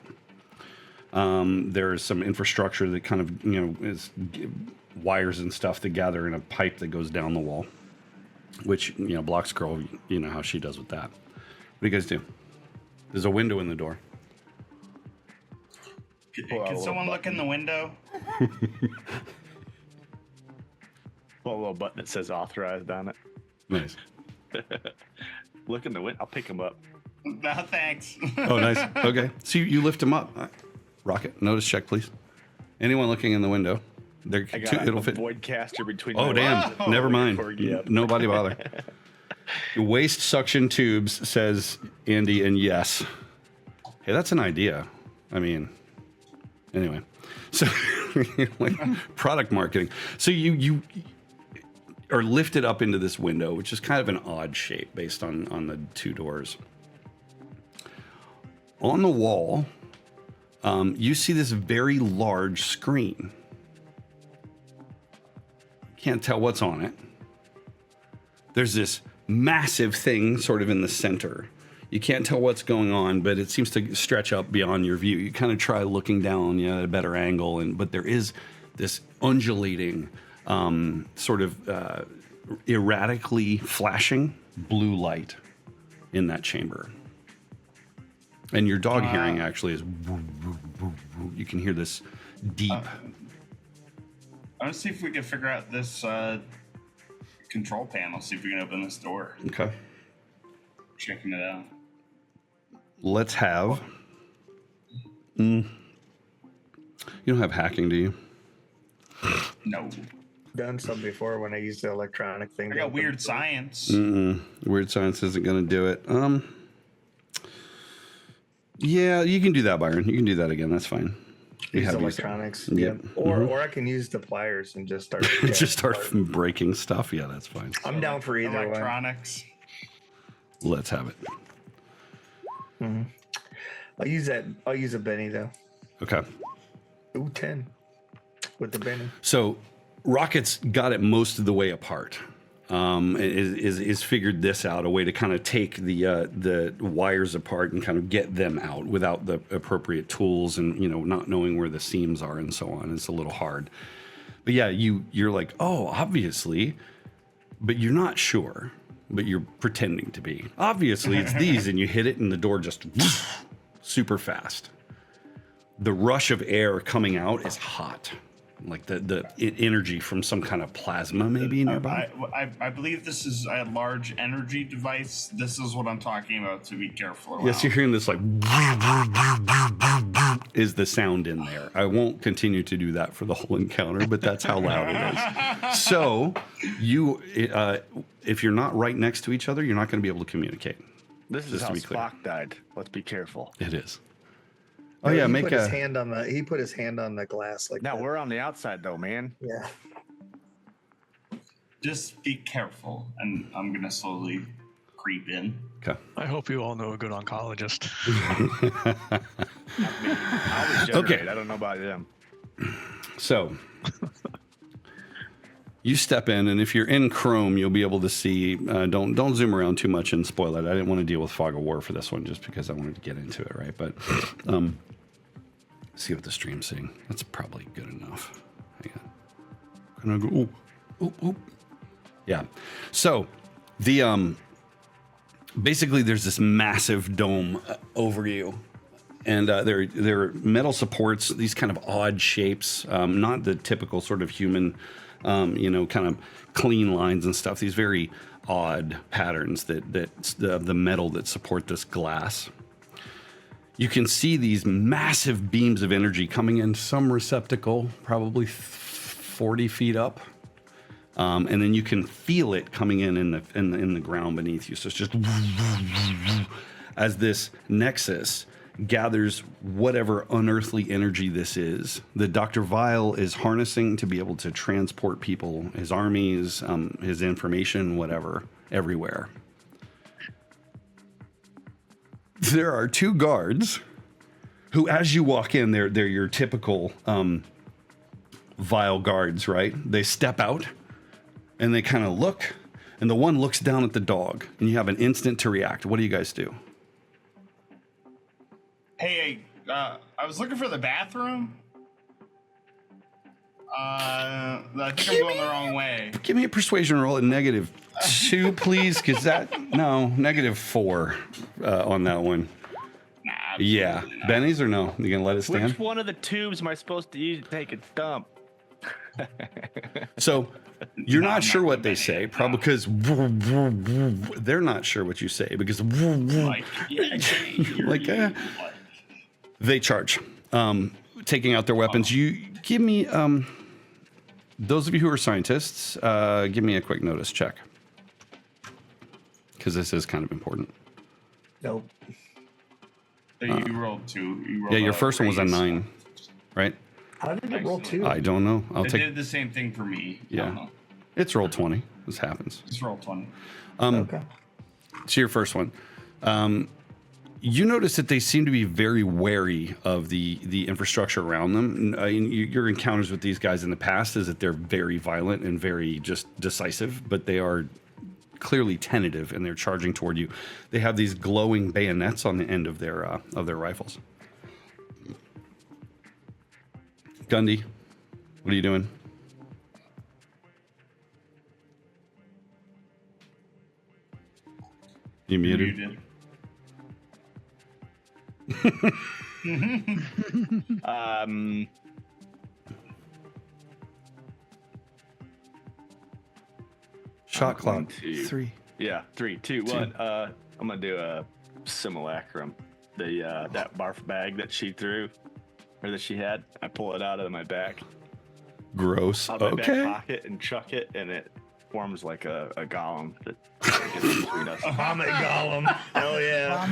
There's some infrastructure that kind of, is wires and stuff that gather in a pipe that goes down the wall, which, Block's girl, you know how she does with that. What do you guys do? There's a window in the door. Can someone look in the window? Pull a little button that says authorized on it. Nice. Look in the window. I'll pick him up. No, thanks. Oh, nice. Okay. So you lift him up. Rocket, notice check, please. Anyone looking in the window? I got It'll a fit. void caster between. Oh, my damn. legs. Never mind. Forget. Nobody bother. Waste suction tubes, says Andy, and yes. Hey, that's an idea. I mean, anyway. So, like, product marketing. So you are lifted up into this window, which is kind of an odd shape based on the two doors. On the wall, you see this very large screen. Can't tell what's on it. There's this massive thing sort of in the center. You can't tell what's going on, but it seems to stretch up beyond your view. You kind of try looking down, at a better angle, but there is this undulating, sort of erratically flashing blue light in that chamber. And your dog hearing actually is, you can hear this deep. I want to see if we can figure out this control panel, see if we can open this door. Okay. Checking it out. Let's have. You don't have hacking, do you? No. Done some before when I used the electronic thing. I got weird science. Weird science isn't going to do it. Yeah, you can do that, Byron. You can do that again. That's fine. Use electronics. Yep. Or I can use the pliers and just start. Just start breaking stuff. Yeah, that's fine. I'm down for either one. Electronics. Let's have it. I'll use that. I'll use a Benny though. Okay. Ooh, 10 with the Benny. So Rocket's got it most of the way apart. Is figured this out, a way to kind of take the wires apart and kind of get them out without the appropriate tools and not knowing where the seams are and so on. It's a little hard. But yeah, you're like, oh, obviously, but you're not sure, but you're pretending to be. Obviously, it's these, and you hit it, and the door just super fast. The rush of air coming out is hot. Like the energy from some kind of plasma maybe nearby. I believe this is a large energy device. This is what I'm talking about, so be careful around. Yes, you're hearing this like is the sound in there. I won't continue to do that for the whole encounter, but that's how loud it is. So you, if you're not right next to each other, you're not going to be able to communicate. This is Just how to be clear. Spock died. Let's be careful. It is. Oh yeah, He put his hand on the glass like Now that. we're on the outside though, man. Yeah. Just be careful, and I'm gonna slowly creep in. Okay. I hope you all know a good oncologist. I was generate. I don't know about them. So you step in, and if you're in Chrome, you'll be able to see. Don't zoom around too much and spoil it. I didn't want to deal with Fog of War for this one, just because I wanted to get into it, right? But see what the stream's seeing. That's probably good enough. Hang on. Can I go? Oh. Yeah. So the basically there's this massive dome over you. And there are metal supports, these kind of odd shapes, not the typical sort of human, kind of clean lines and stuff. These very odd patterns that the metal that support this glass. You can see these massive beams of energy coming in some receptacle, probably 40 feet up. And then you can feel it coming in the ground beneath you. So it's just as this nexus gathers whatever unearthly energy this is that Dr. Vile is harnessing to be able to transport people, his armies, his information, whatever, everywhere. There are two guards who, as you walk in, they're your typical Vile guards, right? They step out and they kind of look, and the one looks down at the dog, and you have an instant to react. What do you guys do? Hey, I was looking for the bathroom. I think I'm going the wrong way. Give me a persuasion roll at -2, please, because -4 on that one. Nah, Yeah. absolutely not. Benny's or no? You gonna let it stand? Which one of the tubes am I supposed to use to take a dump? So you're No, not I'm sure not what they Benny. say, probably because they're not sure what you say because Like, yeah, like they charge. taking out their weapons. You give me, those of you who are scientists, give me a quick notice check. Because this is kind of important. Nope. So you rolled 2. You rolled Yeah, your first one was a raise. 9, right? How did it roll 2? I don't know. I'll It take. did the same thing for me. I Yeah. don't know. It's roll 20. This happens. Just roll 20. Okay. So your first one. You notice that they seem to be very wary of the infrastructure around them. Your encounters with these guys in the past is that they're very violent and very just decisive, but they are clearly tentative and they're charging toward you. They have these glowing bayonets on the end of their rifles. Gundy, what are you doing? You muted? Shot clock. 1, 2. 3. Yeah, 3, 2, 1. I'm gonna do a simulacrum. The that barf bag that she threw, or that she had, I pull it out of my back, Gross. out of my Okay. back pocket, and chuck it, and it forms like a golem that gets between us. Vomit golem. Hell yeah.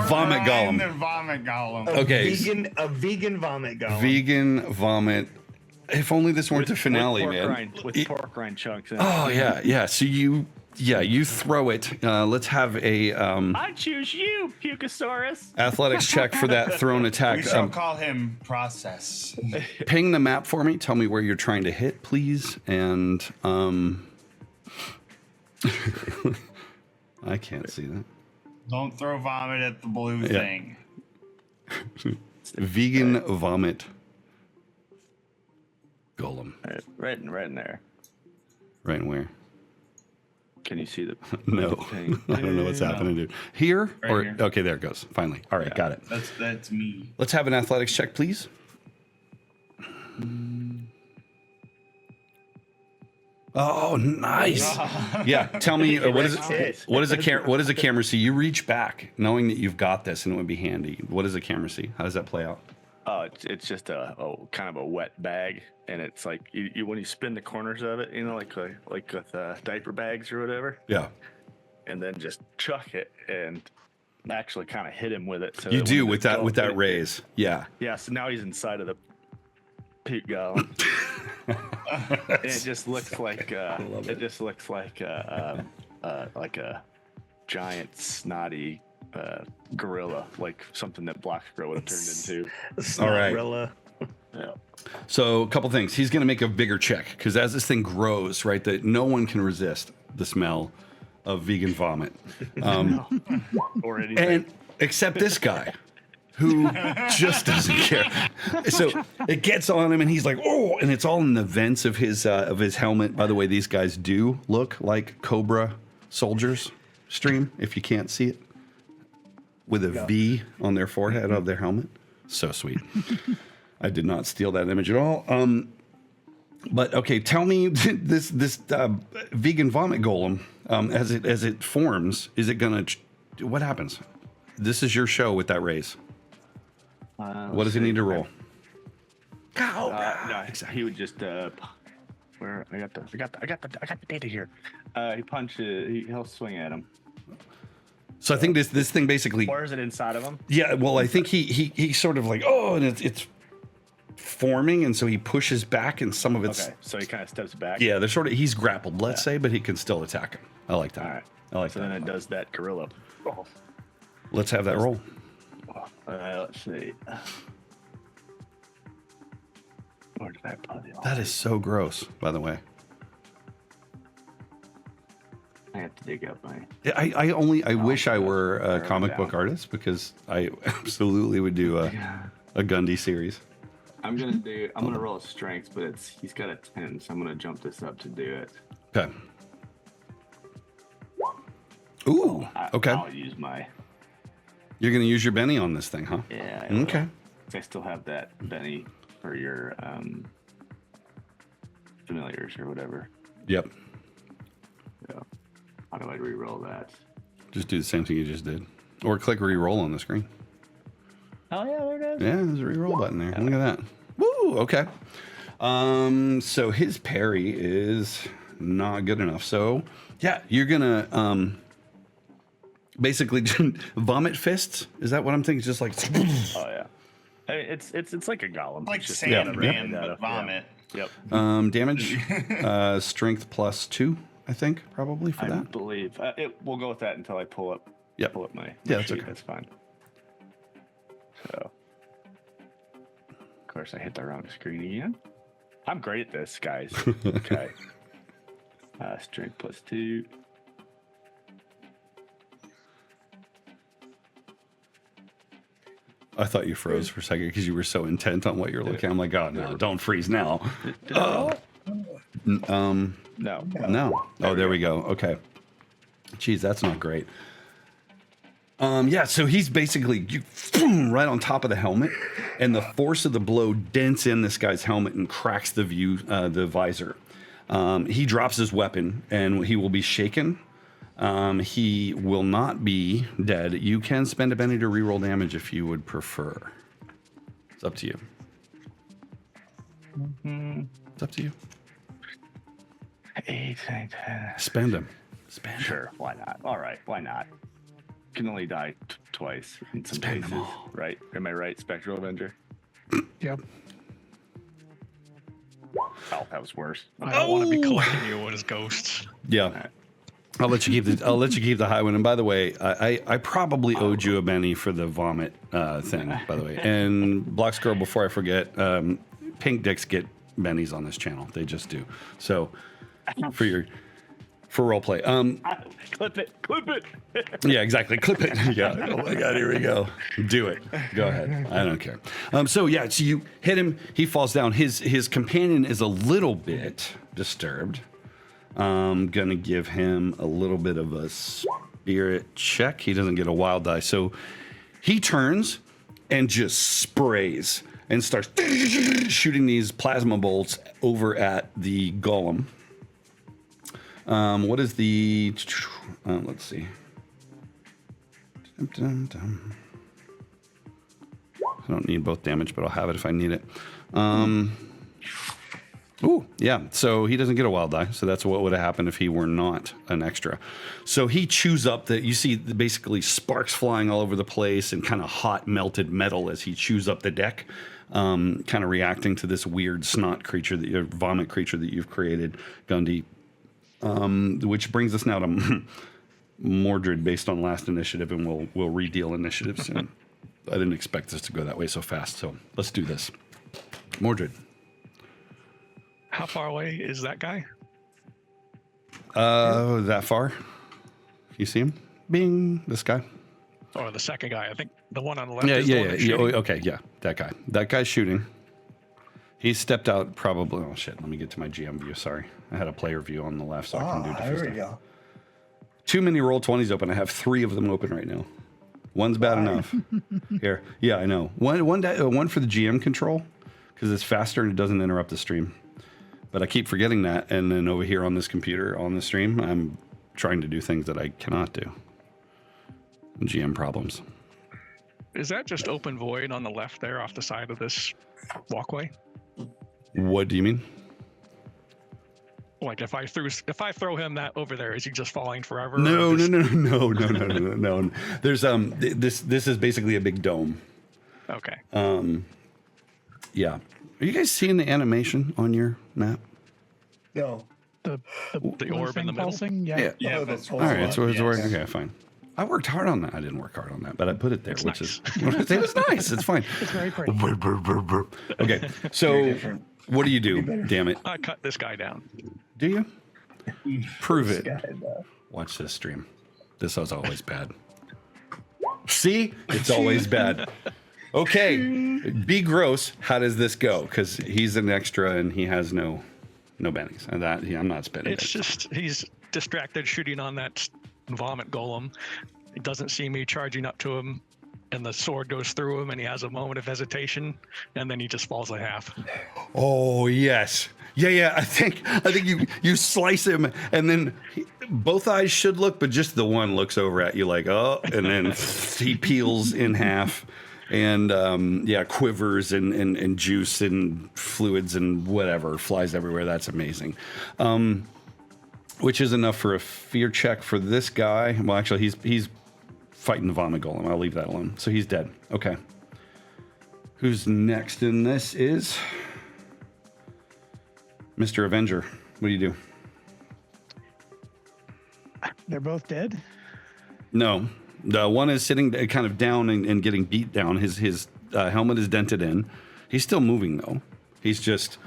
Vomit golem. The vomit golem. Okay. A vegan vomit golem. Vegan vomit. If only this weren't the finale, with pork man. rind, with pork rind chunks in it. Oh yeah. So you throw it. Let's have a I choose you, Pucosaurus. athletics check for that thrown attack. We shall call him Process. Ping the map for me. Tell me where you're trying to hit, please. And I can't see that. Don't throw vomit at the blue thing. Vegan vomit golem. Right in there. Right where? Can you see the No, thing? I don't know what's happening, dude. Here Right or here. okay, there it goes. Finally. All right, got it. That's me. Let's have an athletics check, please. Oh, nice. Yeah, tell me what is it? What does a camera see? You reach back, knowing that you've got this, and it would be handy. What does a camera see? How does that play out? Oh, it's just a kind of a wet bag, and it's like you when you spin the corners of it, like with diaper bags or whatever, Yeah, and then just chuck it and actually kind of hit him with it. So you that do when with it that goes- with that raise. Yeah, Yeah, so now he's inside of the puke golem. And it just looks like like a giant snotty gorilla, like something that Block Girl would have turned into. All right. Snottrilla. Yeah. So a couple things. He's going to make a bigger check because as this thing grows, right, that no one can resist the smell of vegan vomit, Or anything. and except this guy. Who just doesn't care. So it gets on him, and he's like, "Oh!" And it's all in the vents of his helmet. By the way, these guys do look like Cobra soldiers. Stream, if you can't see it, with a V on their forehead of their helmet. So sweet. I did not steal that image at all. But okay, tell me this vegan vomit golem as it forms, is it gonna? What happens? This is your show with that raise. What does he need to roll? No, he would just where I got the data here. He punches. He'll swing at him. So I think this thing basically. Or is it inside of him? Yeah, well, I think he sort of like and it's forming, and so he pushes back, and some of it's. Okay, so he kind of steps back. Yeah, they're sort of he's grappled, let's say, but he can still attack him. I like that. All right. I like So that. then it does that gorilla. Oh. Let's have that roll. Let's see. Where did I put it? That is so gross, by the way. I have to dig up my. I wish I were a Narrow comic down. book artist because I absolutely would do a Gundy series. I'm gonna roll a strength, but he's got a 10, so I'm gonna jump this up to do it. Okay. Ooh. Okay. I'll use my. You're gonna use your Benny on this thing, huh? Yeah. Okay. I still have that Benny for your familiars or whatever. Yep. So how do I re-roll that? Just do the same thing you just did, or click re-roll on the screen. Oh yeah, there it is. Yeah, there's a reroll button there. Look at that. Woo! Okay. So his parry is not good enough. So yeah, you're gonna basically vomit fists. Is that what I'm thinking? Just like Oh yeah. I mean, it's like a golem. Like It's just Sandman, yeah. but vomit. Yep. damage, strength +2, I think, probably for I that. believe we'll go with that until I pull up. Yep. Pull up my Yeah, that's sheet. okay. That's fine. So, of course, I hit the wrong screen again. I'm great at this, guys. Okay. Strength +2. I thought you froze for a second because you were so intent on what you're looking at. I'm like, oh, no, don't freeze now. Did I roll it? No. No. Oh, there we go. Okay. Geez, that's not great. Yeah, so he's basically right on top of the helmet, and the force of the blow dents in this guy's helmet and cracks the the visor. He drops his weapon, and he will be shaken. He will not be dead. You can spend a penny to reroll damage if you would prefer. It's up to you. It's up to you. 8, 9, 10. Spend them. Spend 'em. Sure, why not? All right, why not? Can only die twice in some Spend cases, them all. right? Am I right, Spectral Avenger? Yep. Oh, that was worse. I don't want to be collecting you as ghosts. Yeah. I'll let you keep the high one. And by the way, I probably owed you a penny for the vomit thing, by the way. And Block Squirrel, before I forget, pink dicks get bennies on this channel. They just do. So for role play. Clip it. Yeah, exactly. Clip it. Yeah. Oh my God, here we go. Do it. Go ahead. I don't care. So you hit him. He falls down. His companion is a little bit disturbed. Gonna give him a little bit of a spirit check. He doesn't get a wild die. So he turns and just sprays and starts shooting these plasma bolts over at the golem. What is the... let's see. I don't need both damage, but I'll have it if I need it. Ooh, yeah. So he doesn't get a wild die. So that's what would have happened if he were not an extra. So he chews up you see basically sparks flying all over the place and kind of hot melted metal as he chews up the deck, kind of reacting to this weird snot creature, vomit creature that you've created, Gundy. Which brings us now to Mordred based on last initiative, and we'll redeal initiatives soon. I didn't expect this to go that way so fast, so let's do this. Mordred. How far away is that guy? That far? You see him? Bing, this guy. Or the second guy? I think the one on the left Yeah, is the one that's shooting. okay, yeah, that guy. That guy's shooting. He stepped out probably. Oh shit! Let me get to my GM view. Sorry, I had a player view on the left, so I can do different there we stuff. go. Too many roll 20s open. I have 3 of them open right now. One's bad enough. Here, yeah, I know. One for the GM control because it's faster and it doesn't interrupt the stream. But I keep forgetting that, and then over here on this computer on the stream, I'm trying to do things that I cannot do. GM problems. Is that just open void on the left there off the side of this walkway? What do you mean? Like if I throw him that over there, is he just falling forever? No. Or just- No. There's this is basically a big dome. Okay. Yeah. Are you guys seeing the animation on your map? No. The The orb in the middle? pulsing? Yeah. Yeah, Oh, that's All right, so it's yes. working. Okay, fine. I worked hard on that. I didn't work hard on that, but I put it there, It's which nice. is it was nice. It's fine. It's very pretty. Okay, so what do you do? Damn it. I cut this guy down. Do you? Prove it. Watch this stream. This was always bad. See? It's always bad. Okay. Be gross. How does this go? Because he's an extra and he has no bennies. And I'm not spending It's it. just he's distracted shooting on that vomit golem. He doesn't see me charging up to him, and the sword goes through him, and he has a moment of hesitation, and then he just falls in half. Oh yes. Yeah. I think you slice him and then both eyes should look, but just the one looks over at you like, oh, and then he peels in half. and yeah, quivers and juice and fluids and whatever flies everywhere. That's amazing. Which is enough for a fear check for this guy. Well, actually, he's fighting the vomit golem. I'll leave that alone. So he's dead. Okay. Who's next in this is Mr. Avenger. What do you do? They're both dead. No, the one is sitting kind of down and getting beat down. His helmet is dented in. He's still moving though. He's just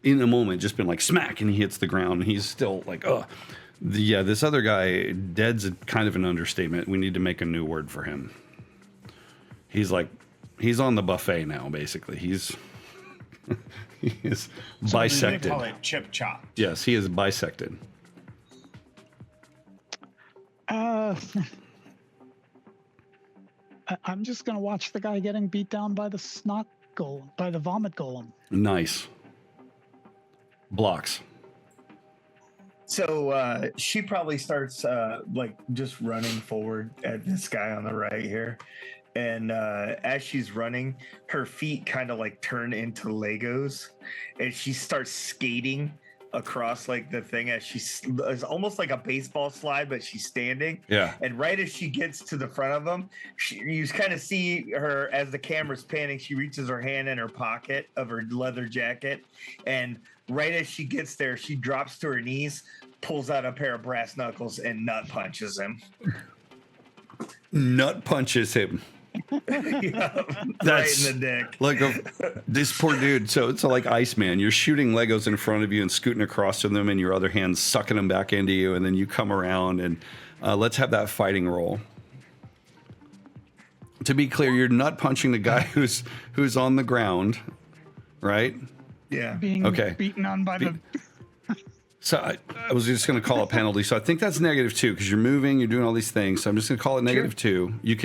in a moment just been like smack, and he hits the ground. He's still like, oh, yeah. This other guy, dead's kind of an understatement. We need to make a new word for him. He's on the buffet now. Basically, he is bisected. They call it chip chop. Yes, he is bisected. I'm just gonna watch the guy getting beat down by the snot golem, by the vomit golem. Nice. Blocks. So she probably starts like just running forward at this guy on the right here. And as she's running, her feet kind of like turn into Legos, and she starts skating across like the thing as she's almost like a baseball slide, but she's standing. Yeah. And right as she gets to the front of them, you kind of see her as the camera's panning. She reaches her hand in her pocket of her leather jacket, and right as she gets there, she drops to her knees, pulls out a pair of brass knuckles, and nut punches him. Nut punches him. Yeah, That's right in the dick. like this poor dude. So it's like Iceman. You're shooting Legos in front of you and scooting across to them, and your other hand's sucking them back into you, and then you come around and let's have that fighting roll. To be clear, you're nut punching the guy who's on the ground, right? Yeah. Being Okay. beaten on by the. So I was just going to call a penalty. So I think that's -2 because you're moving, you're doing all these things. So I'm just going to call it -2. You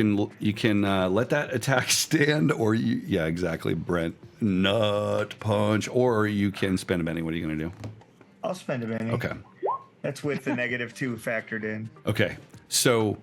can let that attack stand, or yeah, exactly, Brent. Nut punch, or you can spend a penny. What are you going to do? I'll spend a penny. Okay. That's with the -2 factored in. Okay. So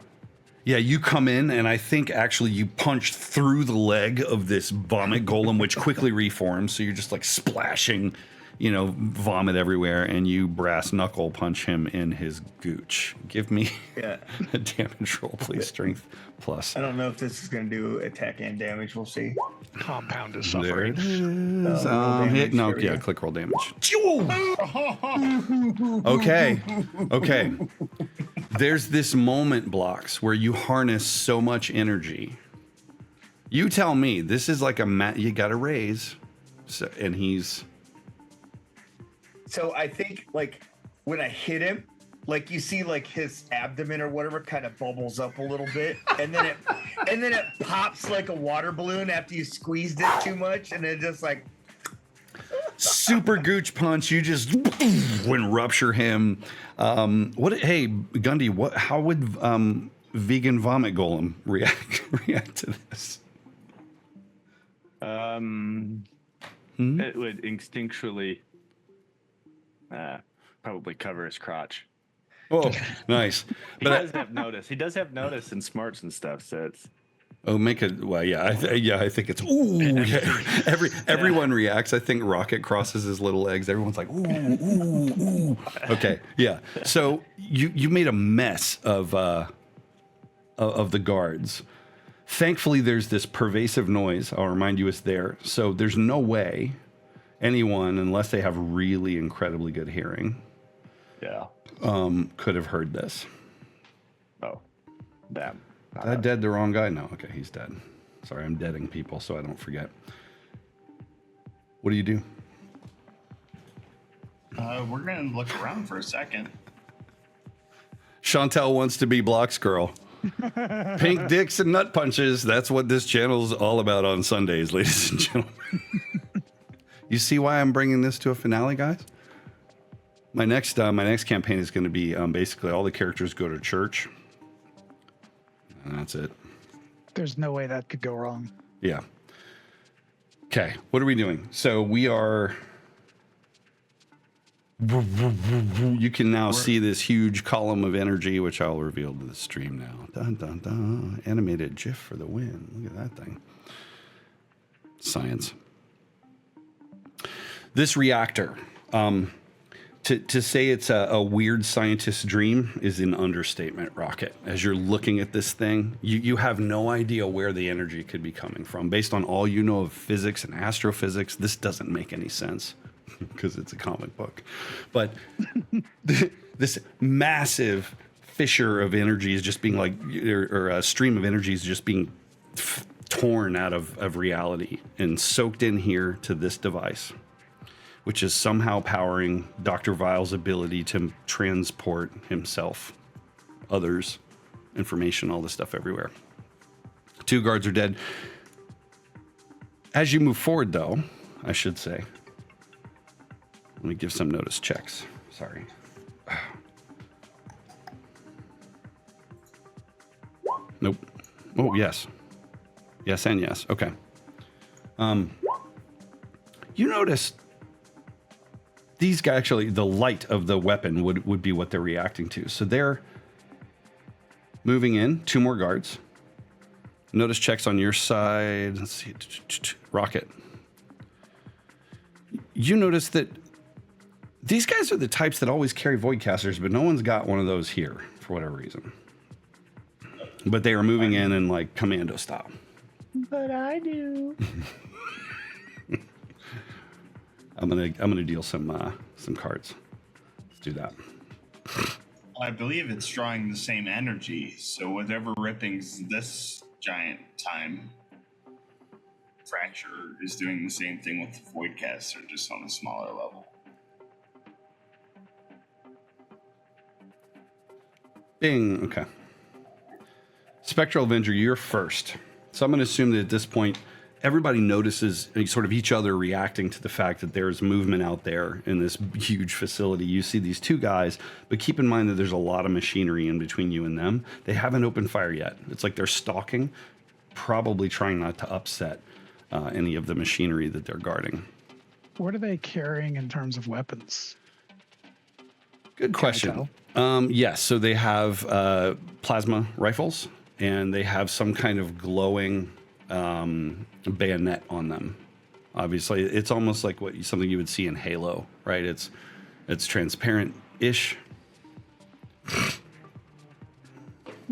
yeah, you come in, and I think actually you punch through the leg of this vomit golem, which quickly reforms. So you're just like splashing, vomit everywhere, and you brass knuckle punch him in his gooch. Give me a damage roll, please. Strength plus. I don't know if this is going to do attack and damage. We'll see. Compound is There suffering. it is. Damage. No, There we yeah, go. click roll damage. Okay. There's this moment, Blocks, where you harness so much energy. You tell me, this is like you got to raise, and he's. So I think like when I hit him, like you see like his abdomen or whatever kind of bubbles up a little bit, and then it pops like a water balloon after you squeezed it too much, and it just like Super gooch punch. You just when rupture him. Hey, Gundy, how would vegan vomit golem react to this? It would instinctually probably cover his crotch. Oh, nice. He does have notice. He does have notice and smarts and stuff. So it's. Oh, make it. Well, yeah, I think it's ooh. Yeah. Everyone reacts. I think Rocket crosses his little legs. Everyone's like ooh, ooh, ooh. Okay, yeah. So you made a mess of the guards. Thankfully, there's this pervasive noise. I'll remind you, it's there. So there's no way anyone, unless they have really incredibly good hearing, could have heard this. Oh, damn. Did I dead the wrong guy? No. Okay, he's dead. Sorry, I'm deading people so I don't forget. What do you do? We're going to look around for a second. Chantel wants to be Block's girl. Pink dicks and nut punches. That's what this channel's all about on Sundays, ladies and gentlemen. You see why I'm bringing this to a finale, guys? My next campaign is going to be basically all the characters go to church. And that's it. There's no way that could go wrong. Yeah. Okay, what are we doing? So we are You can now see this huge column of energy, which I'll reveal to the stream now. Dun, dun, dun. Animated GIF for the win. Look at that thing. Science. This reactor, to say it's a weird scientist's dream is an understatement, Rocket. As you're looking at this thing, you have no idea where the energy could be coming from. Based on all you know of physics and astrophysics, this doesn't make any sense because it's a comic book. But this massive fissure of energy is just being like, or a stream of energy is just being torn out of reality and soaked in here to this device, which is somehow powering Dr. Vile's ability to transport himself, others, information, all this stuff everywhere. 2 guards are dead. As you move forward, though, I should say, let me give some notice checks. Sorry. Nope. Oh, yes. Yes and yes. Okay. You notice these guys, actually, the light of the weapon would be what they're reacting to. So they're moving in. 2 more guards. Notice checks on your side. Let's see. Rocket. You notice that these guys are the types that always carry voidcasters, but no one's got one of those here for whatever reason. But they are moving in like commando style. But I do. I'm gonna deal some cards. Let's do that. I believe it's drawing the same energy, so whatever rippings this giant time, Fracture is doing the same thing with the Voidcaster, just on a smaller level. Bing. Okay. Spectral Avenger, you're first. So I'm going to assume that at this point, everybody notices sort of each other reacting to the fact that there's movement out there in this huge facility. You see these 2 guys, but keep in mind that there's a lot of machinery in between you and them. They haven't opened fire yet. It's like they're stalking, probably trying not to upset any of the machinery that they're guarding. What are they carrying in terms of weapons? Good question. Yes, so they have plasma rifles, and they have some kind of glowing bayonet on them. Obviously, it's almost like something you would see in Halo, right? It's transparent-ish.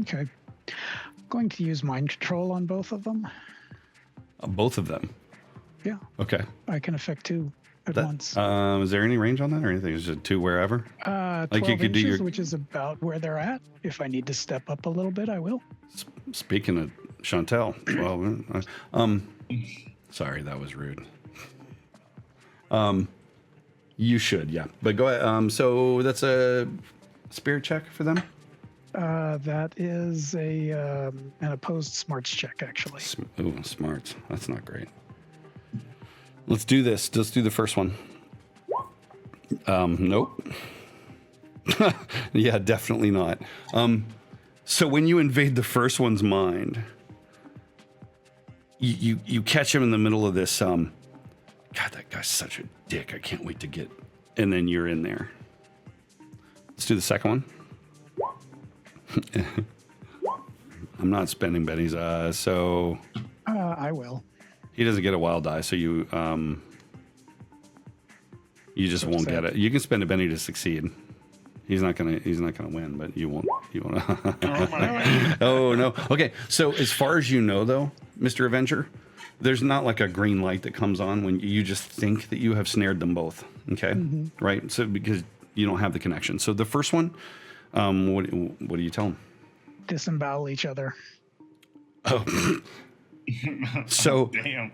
Okay. I'm going to use mind control on both of them. Both of them? Yeah. Okay. I can affect 2 at once. Is there any range on that or anything? Is it 2 wherever? 12 like you could do inches, your... which is about where they're at. If I need to step up a little bit, I will. Speaking of Chantel, 12. Sorry, that was rude. You should, yeah. But go ahead. So that's a spirit check for them? That is an opposed smarts check, actually. Ooh, smarts. That's not great. Let's do this. Let's do the first one. Nope. Yeah, definitely not. So when you invade the first one's mind, you catch him in the middle of this. God, that guy's such a dick. I can't wait to get. And then you're in there. Let's do the second one. I'm not spending bennies. So I will. he doesn't get a wild die. So you just won't get it. You can spend a Benny to succeed. He's not gonna win, but you won't. Oh no. Okay. So as far as you know, though, Mr. Avenger, there's not like a green light that comes on when you just think that you have snared them both. Okay. Mm-hmm. Right. So because you don't have the connection. So the first one, what do you tell them? Disembowel each other. Oh. So. Damn.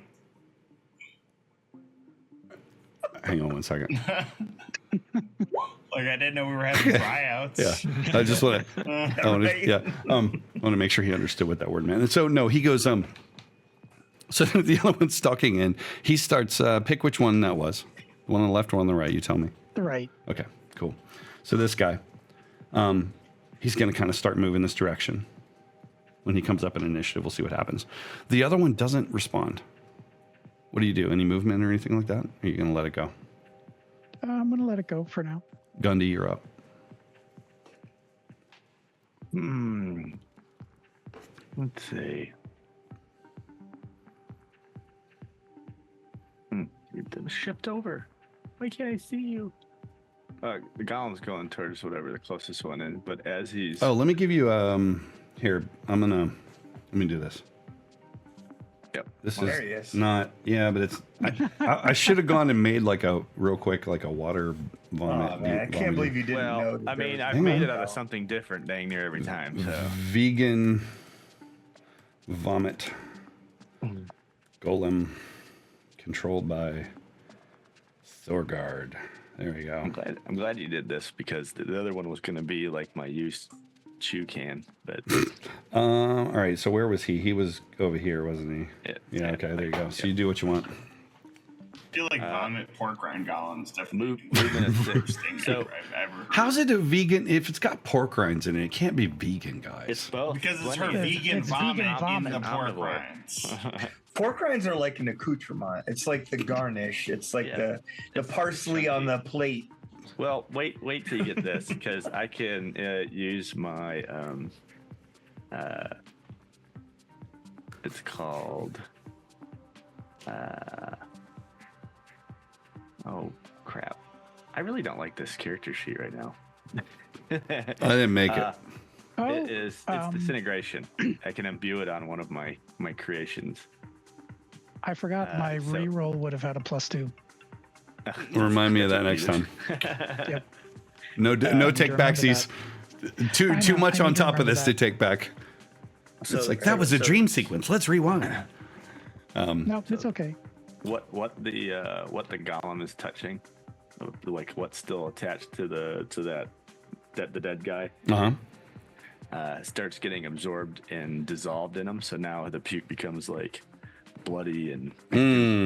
Hang on one second. Like I didn't know we were having tryouts. Yeah, I just want to. I want to make sure he understood what that word meant. And so no, he goes. So the other one's stalking in. He starts. Pick which one that was. The one on the left or on the right. You tell me. The right. Okay, cool. So this guy, he's going to kind of start moving this direction. When he comes up in initiative, we'll see what happens. The other one doesn't respond. What do you do? Any movement or anything like that? Or are you going to let it go? I'm gonna let it go for now. Gundy, you're up. Let's see. You're shift over. Why can't I see you? The golem's going towards whatever the closest one is, but as he's Oh, let me give you here. Let me do this. Yep. This There he is is. not. Yeah, but it's. I should have gone and made like a real quick like a water vomit. Oh, man, I can't believe you didn't know. well, that I there mean, was- I've Hang made on. it out of something different dang near every time. So Vegan vomit golem controlled by Thorgard. There we go. I'm glad you did this because the other one was going to be like my used chew can, but All right. So where was he? He was over here, wasn't he? Yeah. Okay. There you go. So you do what you want. I feel like vomit pork rind golems definitely movement of the worst six. thing So I've ever heard. How's it a vegan if it's got pork rinds in it? It can't be vegan, guys. it's both Because it's her blended. vegan It's vomit, vegan vomit. in the pork Omnivore. rinds. Pork rinds are like an accoutrement. It's like the garnish. It's like Yeah. the parsley on the plate. Well, wait till you get this because I can use my it's called oh crap. I really don't like this character sheet right now. I didn't make it. Oh, It's disintegration. I can imbue it on one of my creations. I forgot my so- reroll would have had a +2. Remind me of that That's next what time. Yep. No, no take remember backsies. Too I too know, much I on need to top of remember this to that. take back. So- It's like that was a so- dream sequence. Let's rewind. No, it's okay. What the golem is touching, like what's still attached to the dead guy, starts getting absorbed and dissolved in him. So now the puke becomes like bloody and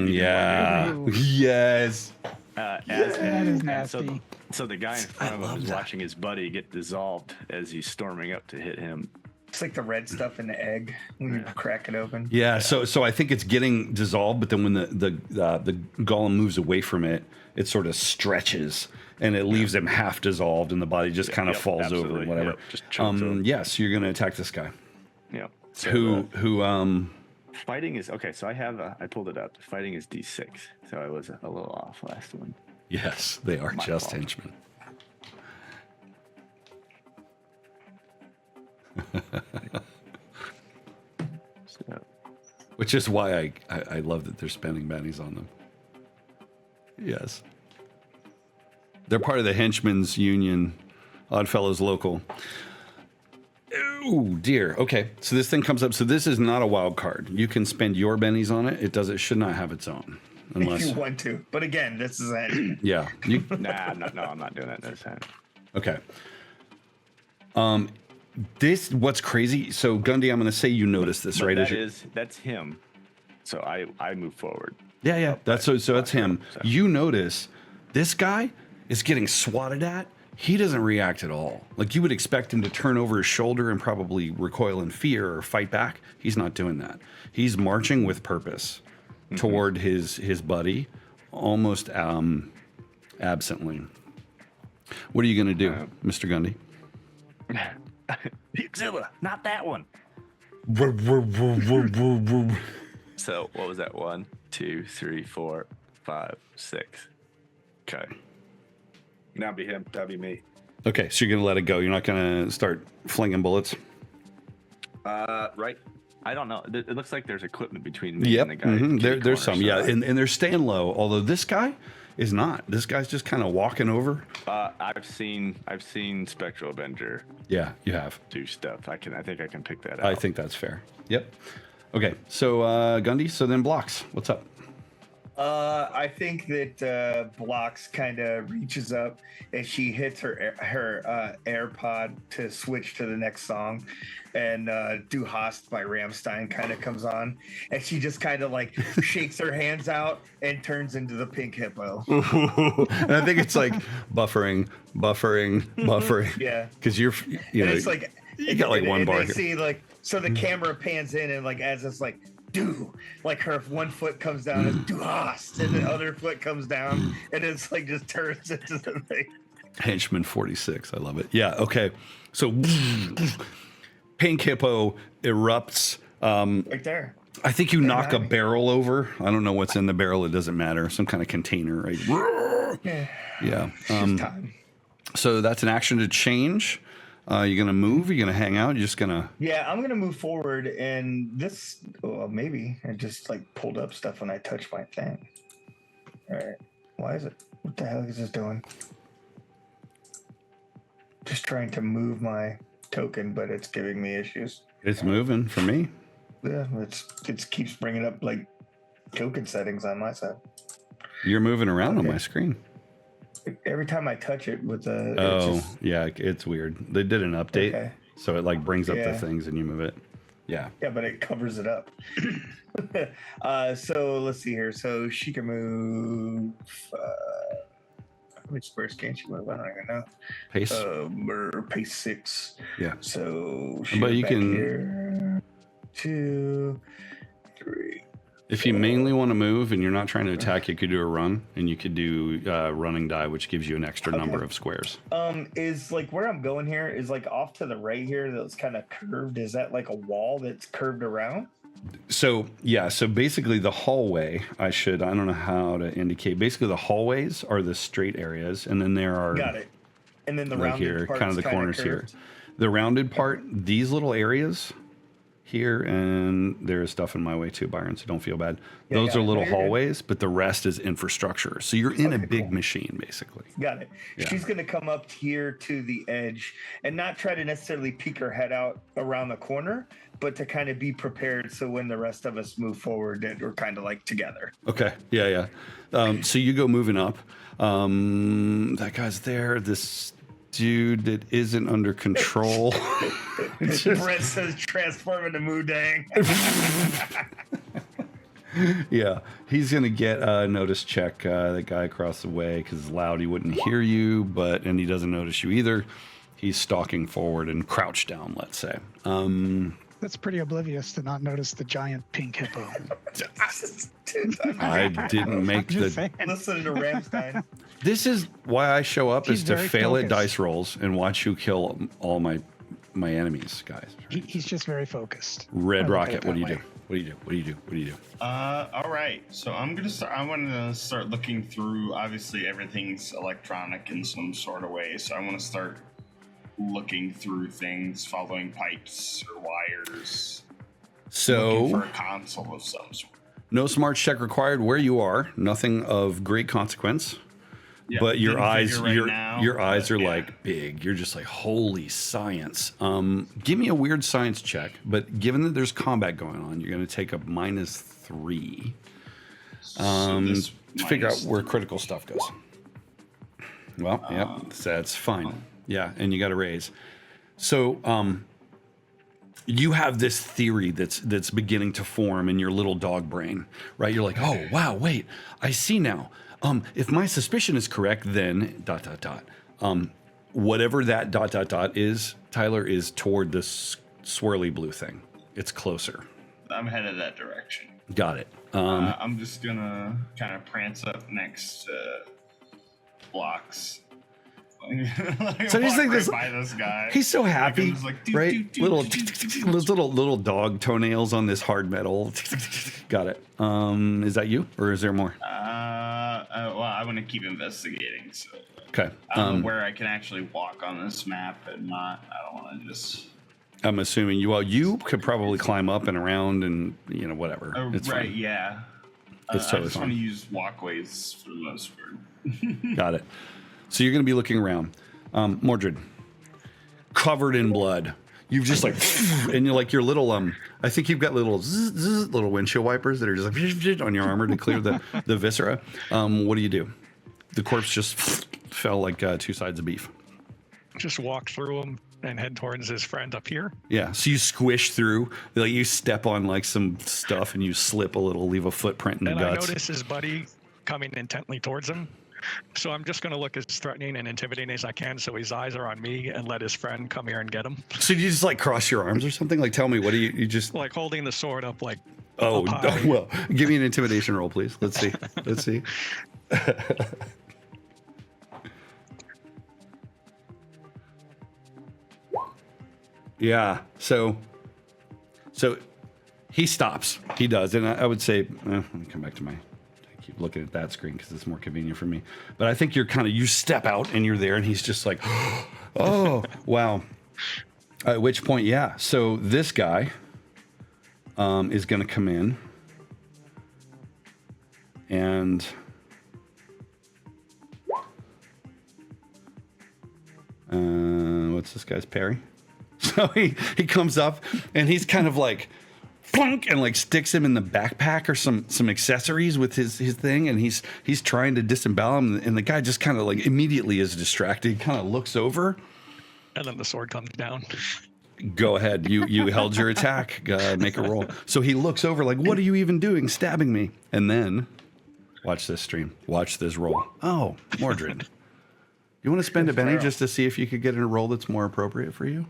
Yeah. Ooh. Yes. That is So, nasty. so the guy in front of him is watching his buddy get dissolved as he's storming up to hit him. It's like the red stuff in the egg when you crack it open. Yeah. So I think it's getting dissolved, but then when the golem moves away from it, it sort of stretches and it leaves him half dissolved, and the body just kind of Yep, falls over absolutely. and whatever. Yep, just chokes him. Yes, you're gonna attack this guy. Yeah. So, Who fighting is okay. So I pulled it up. Fighting is D6. So I was a little off last one. yes, they are My just fault. henchmen. So, Which is why I love that they're spending bounties on them. Yes. They're part of the Henchmen's Union, Oddfellows Local. Oh dear. Okay, so this thing comes up. So this is not a wild card. You can spend your bennies on it. It should not have its own, If unless you want to. But again, this is it. yeah. You, nah, I'm not doing that this time. okay. This what's crazy. So Gundy, I'm going to say you noticed this, But right? that's him. So I move forward. Yeah. That's so that's him. So- You notice this guy is getting swatted at. He doesn't react at all. Like you would expect him to turn over his shoulder and probably recoil in fear or fight back. He's not doing that. He's marching with purpose toward his buddy, almost absently. What are you going to do, Mr. Gundy? Zilla, not that one. So what was that? 1, 2, 3, 4, 5, 6. Okay. Now be him. That'll be me. Okay, so you're going to let it go. You're not going to start flinging bullets. Right. I don't know. It looks like there's equipment between me and the guy. in the There's some, corner, yeah, so- and they're staying low. Although this guy is not. This guy's just kind of walking over. I've seen Spectral Avenger Yeah, you have. do stuff. I think I can pick that out. I think that's fair. Yep. Okay, so Gundy. So then blocks. What's up? I think that Blocks kind of reaches up and she hits her AirPod to switch to the next song, and Du Hast by Rammstein kind of comes on, and she just kind of like shakes her hands out and turns into the pink hippo. And I think it's like buffering. Yeah, Because you and know, it's like you got like one and bar they here. see like so the camera pans in and like as it's like do, like her one foot comes down and do hast, and the other foot comes down, and it's like just turns into the thing. Henchman 46. I love it. Yeah. Okay. So Payne Hippo erupts. Right there. I think you knock a behind me. barrel over. I don't know what's in the barrel. It doesn't matter. Some kind of container, right? Yeah. Yeah. It's just time. So that's an action to change. You're going to move? You're going to hang out? You're just going to... Yeah, I'm gonna move forward, and this maybe I just like pulled up stuff when I touched my thing. All right, why is it? What the hell is this doing? Just trying to move my token, but it's giving me issues. It's moving for me. Yeah, it keeps bringing up like token settings on my side. You're moving around on Okay. my screen. Every time I touch it with the Oh, yeah, it's weird. They did an update, Okay. so it like brings up the Yeah. things and you move it. Yeah. Yeah, but it covers it up. So let's see here. So she can move. Which squares can she move? I don't even know. Pace. Pace 6. Yeah. So But you back can- here. 2, 3. If you mainly want to move and you're not trying to attack, you could do a run, and you could do running die, which gives you an extra number of squares. Is like where I'm going here is like off to the right here that's kind of curved. Is that like a wall that's curved around? So yeah, so basically the hallway, I don't know how to indicate. Basically the hallways are the straight areas, and then there are Got it. And then the like rounded here, part's kind of the kinda corners here. curved. The rounded part, these little areas here, and there is stuff in my way too, Byron, so don't feel bad. Yeah, Those got are it. No, little you're good. hallways, but the rest is infrastructure. So you're in a Okay, big cool. machine, basically. Got it. Yeah. She's going to come up here to the edge and not try to necessarily peek her head out around the corner, but to kind of be prepared so when the rest of us move forward, that we're kind of like together. Okay. Yeah, yeah. So you go moving up. That guy's there. This dude that isn't under control. Brett says transform into Moodang. Yeah, he's gonna get a notice check. That guy across the way, because it's loud, he wouldn't hear you, and he doesn't notice you either. He's stalking forward and crouched down, let's say. That's pretty oblivious to not notice the giant pink hippo. I didn't make Just the. saying. Listen to Ramstein. This is why I show up, He's is to very fail at focused. dice rolls and watch you kill all my enemies, guys. He's just very focused. Red I look at Rocket, it what do you that do? way. What do you do? What do you do? What do you do? All right. So I'm gonna start. I want to start looking through. Obviously, everything's electronic in some sort of way. So I want to start looking through things, following pipes or wires. Looking for So, a console of some sort. no smarts check required where you are. Nothing of great consequence. Yeah, But your didn't eyes, figure right now, your eyes but are yeah. like big. You're just like, holy science. Give me a weird science check. But given that there's combat going on, you're going to take a -3 So this to figure out minus where critical stuff goes. Well, yep, that's fine. Yeah, and you got to raise. So, you have this theory that's beginning to form in your little dog brain, right? You're like, oh wow, wait, I see now. If my suspicion is correct, then ... whatever that ... is, Tyler, is toward this swirly blue thing. It's closer. I'm headed that direction. Got it. I'm just gonna kind of prance up next to blocks. Like, So you walk think this- by this guy. He's so Like, I'm happy, just like, right? doo, Little doo, doo, doo, doo. those little dog toenails on this hard metal. Got it. Is that you, or is there more? Well, I want to keep investigating, so Okay. I don't know where I can actually walk on this map and not. I don't want to just. I'm assuming you could probably climb up and around and whatever. It's right? fine. Yeah. It's totally I just fine. want to use walkways for the most part. Got it. So you're going to be looking around. Mordred, covered in blood. You've just like, and you're like your little, I think you've got little, little windshield wipers that are just like on your armor to clear the viscera. What do? The corpse just fell like 2 sides of beef. Just walk through him and head towards his friend up here. Yeah. So you squish through, like you step on like some stuff and you slip a little, leave a footprint in the And I guts. notice his buddy coming intently towards him. So I'm just going to look as threatening and intimidating as I can, so his eyes are on me, and let his friend come here and get him. So you just like cross your arms or something? Like, tell me, what do you just? Like holding the sword up, like. Oh, up high. well, give me an intimidation roll, please. Let's see. Let's see. Yeah. So he stops. He does, and I would say, let me come back to I keep looking at that screen because it's more convenient for me. But I think you step out and you're there, and he's just like, oh, wow. At which point, yeah. So this guy is going to come in, and what's this guy's parry? So he comes up, and he's kind of like plunk, and like sticks him in the backpack or some accessories with his thing, and he's trying to disembowel him, and the guy just kind of like immediately is distracted, kind of looks over, and then the sword comes down. Go ahead, you held your attack. Make a roll. So he looks over like, what are you even doing, stabbing me? And then watch this stream, watch this roll. Oh, Mordred, you want to spend a Benny just to see if you could get in a roll that's more appropriate for you?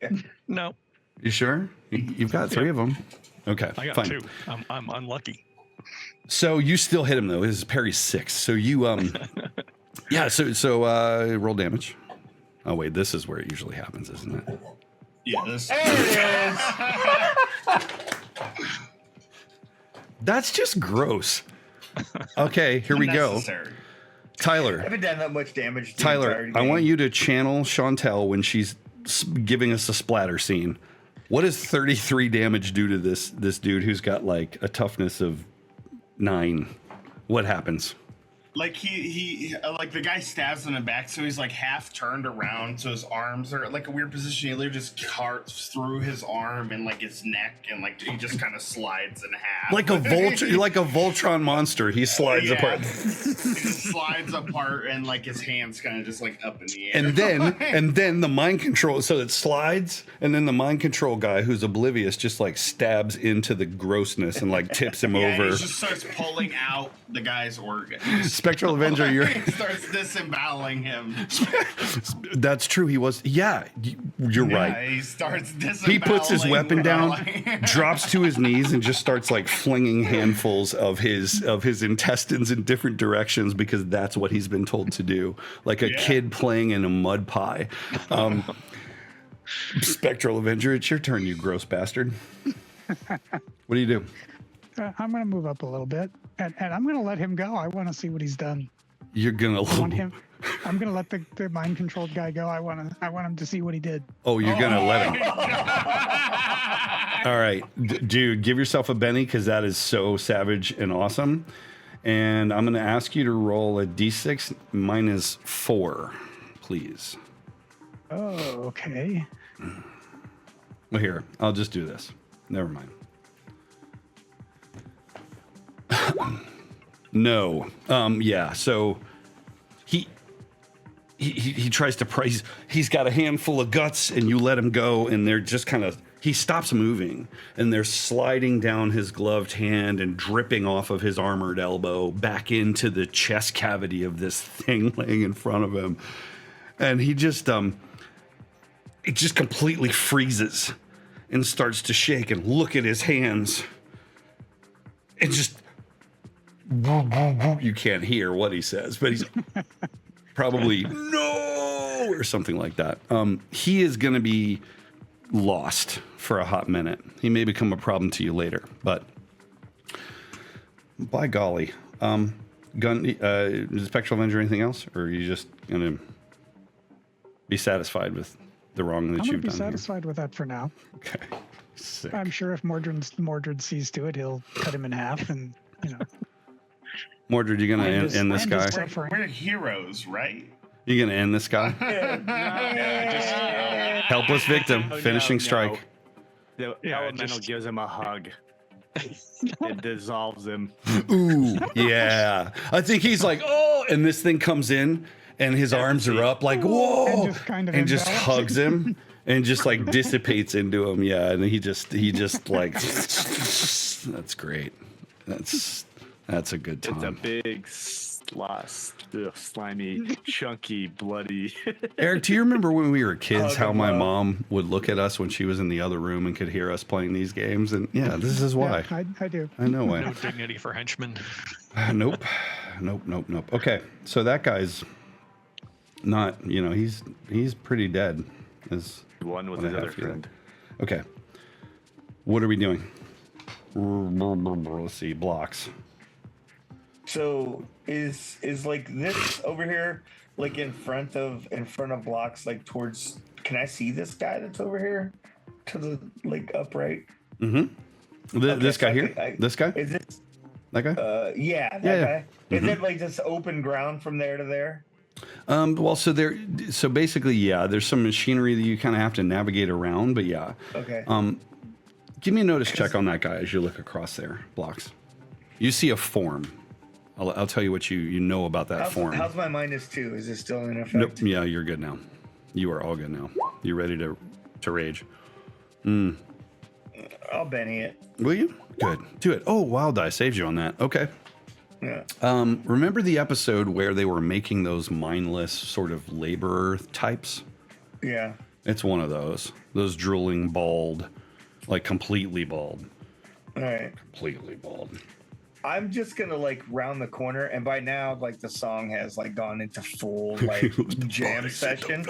Yeah. No. You sure? You've got 3 of them. Okay, I got fine. 2. I'm unlucky. So you still hit him though. His parry's 6. So you yeah. So roll damage. Oh wait, this is where it usually happens, isn't it? Yeah, this. There it is. That's just gross. Okay, here we go. Unnecessary. I Tyler. haven't done that much damage. Tyler, I want you to channel Chantel when she's giving us a splatter scene. What does 33 damage do to this dude who's got like a toughness of 9? What happens? Like he like the guy stabs him in the back, so he's like half turned around, so his arms are like a weird position. He literally just carts through his arm and like his neck, and like he just kind of slides in half. Like a Voltron monster, he slides apart. He just slides apart, and like his hands kind of just like up in the air. And then the mind control, so it slides, and then the mind control guy who's oblivious just like stabs into the grossness and like tips him yeah, over. he just starts pulling out the guy's organ. Spectral Avenger, He starts disemboweling him. That's true. He was. Yeah, you're Yeah, right. he starts disemboweling. He puts his weapon down, like- drops to his knees, and just starts like flinging handfuls of his intestines in different directions because that's what he's been told to do, like a kid playing in a mud pie. Spectral Avenger, it's your turn, you gross bastard. What do you do? I'm going to move up a little bit, and I'm going to let him go. I want to see what he's done. You're gonna. I want him. I'm going to let the mind controlled guy go. I want him to see what he did. Oh, you're gonna let him. All right, dude, give yourself a Benny because that is so savage and awesome. And I'm gonna ask you to roll a d6 minus 4, please. Oh, okay. Well, here, I'll just do this. Never mind. No. Yeah. So he tries to price. He's got a handful of guts, and you let him go, and they're just kind of. He stops moving, and they're sliding down his gloved hand and dripping off of his armored elbow back into the chest cavity of this thing laying in front of him, and he just it just completely freezes and starts to shake and look at his hands, and just. You can't hear what he says, but he's probably no or something like that. He is going to be lost for a hot minute. He may become a problem to you later, but by golly, Spectral Avenger, anything else, or are you just going to be satisfied with the wrong that I'm going you've to be done? satisfied with that for now. Okay. Sick. I'm sure if Mordred sees to it, he'll cut him in half, and Mordred, you gonna end this guy? We're heroes, right? You gonna end this guy? Helpless victim, finishing strike. The elemental gives him a hug. It dissolves him. Ooh, yeah. I think he's like, oh, and this thing comes in, and his arms are up, like, whoa, and just hugs him, and just like dissipates into him. Yeah, and he just like, that's great. That's a good time. It's a big slimy, chunky, bloody. Eric, do you remember when we were kids Oh, how good my love. mom would look at us when she was in the other room and could hear us playing these games? And yeah, this is why. Yeah, I do. I know why. No dignity for henchmen. Nope. Nope. Okay, so that guy's not, he's pretty dead. Is One with what I his have other for you. friend. Okay. What are we doing? Let's see, blocks. So is like this over here, like in front of blocks, like towards? Can I see this guy that's over here, to the like upright? Mm-hmm. Okay, This guy so here? This guy? Is this? That guy? Yeah, that Yeah. guy. Is it like just open ground from there to there? Well, so basically, yeah, there's some machinery that you kind of have to navigate around, but yeah. Okay. Give me a notice check on that guy as you look across there, blocks. You see a form. I'll tell you what you know about that form. How's my -2? Is it still in effect? Nope. Yeah, you're good now. You are all good now. You ready to rage? I'll Benny it. Will you? Good. Do it. Oh, wild die saved you on that. Okay. Yeah. Remember the episode where they were making those mindless sort of laborer types? Yeah. It's one of those. Those drooling, bald, like completely bald. All right. Completely bald. I'm just gonna like round the corner, and by now, like the song has like gone into full like jam session,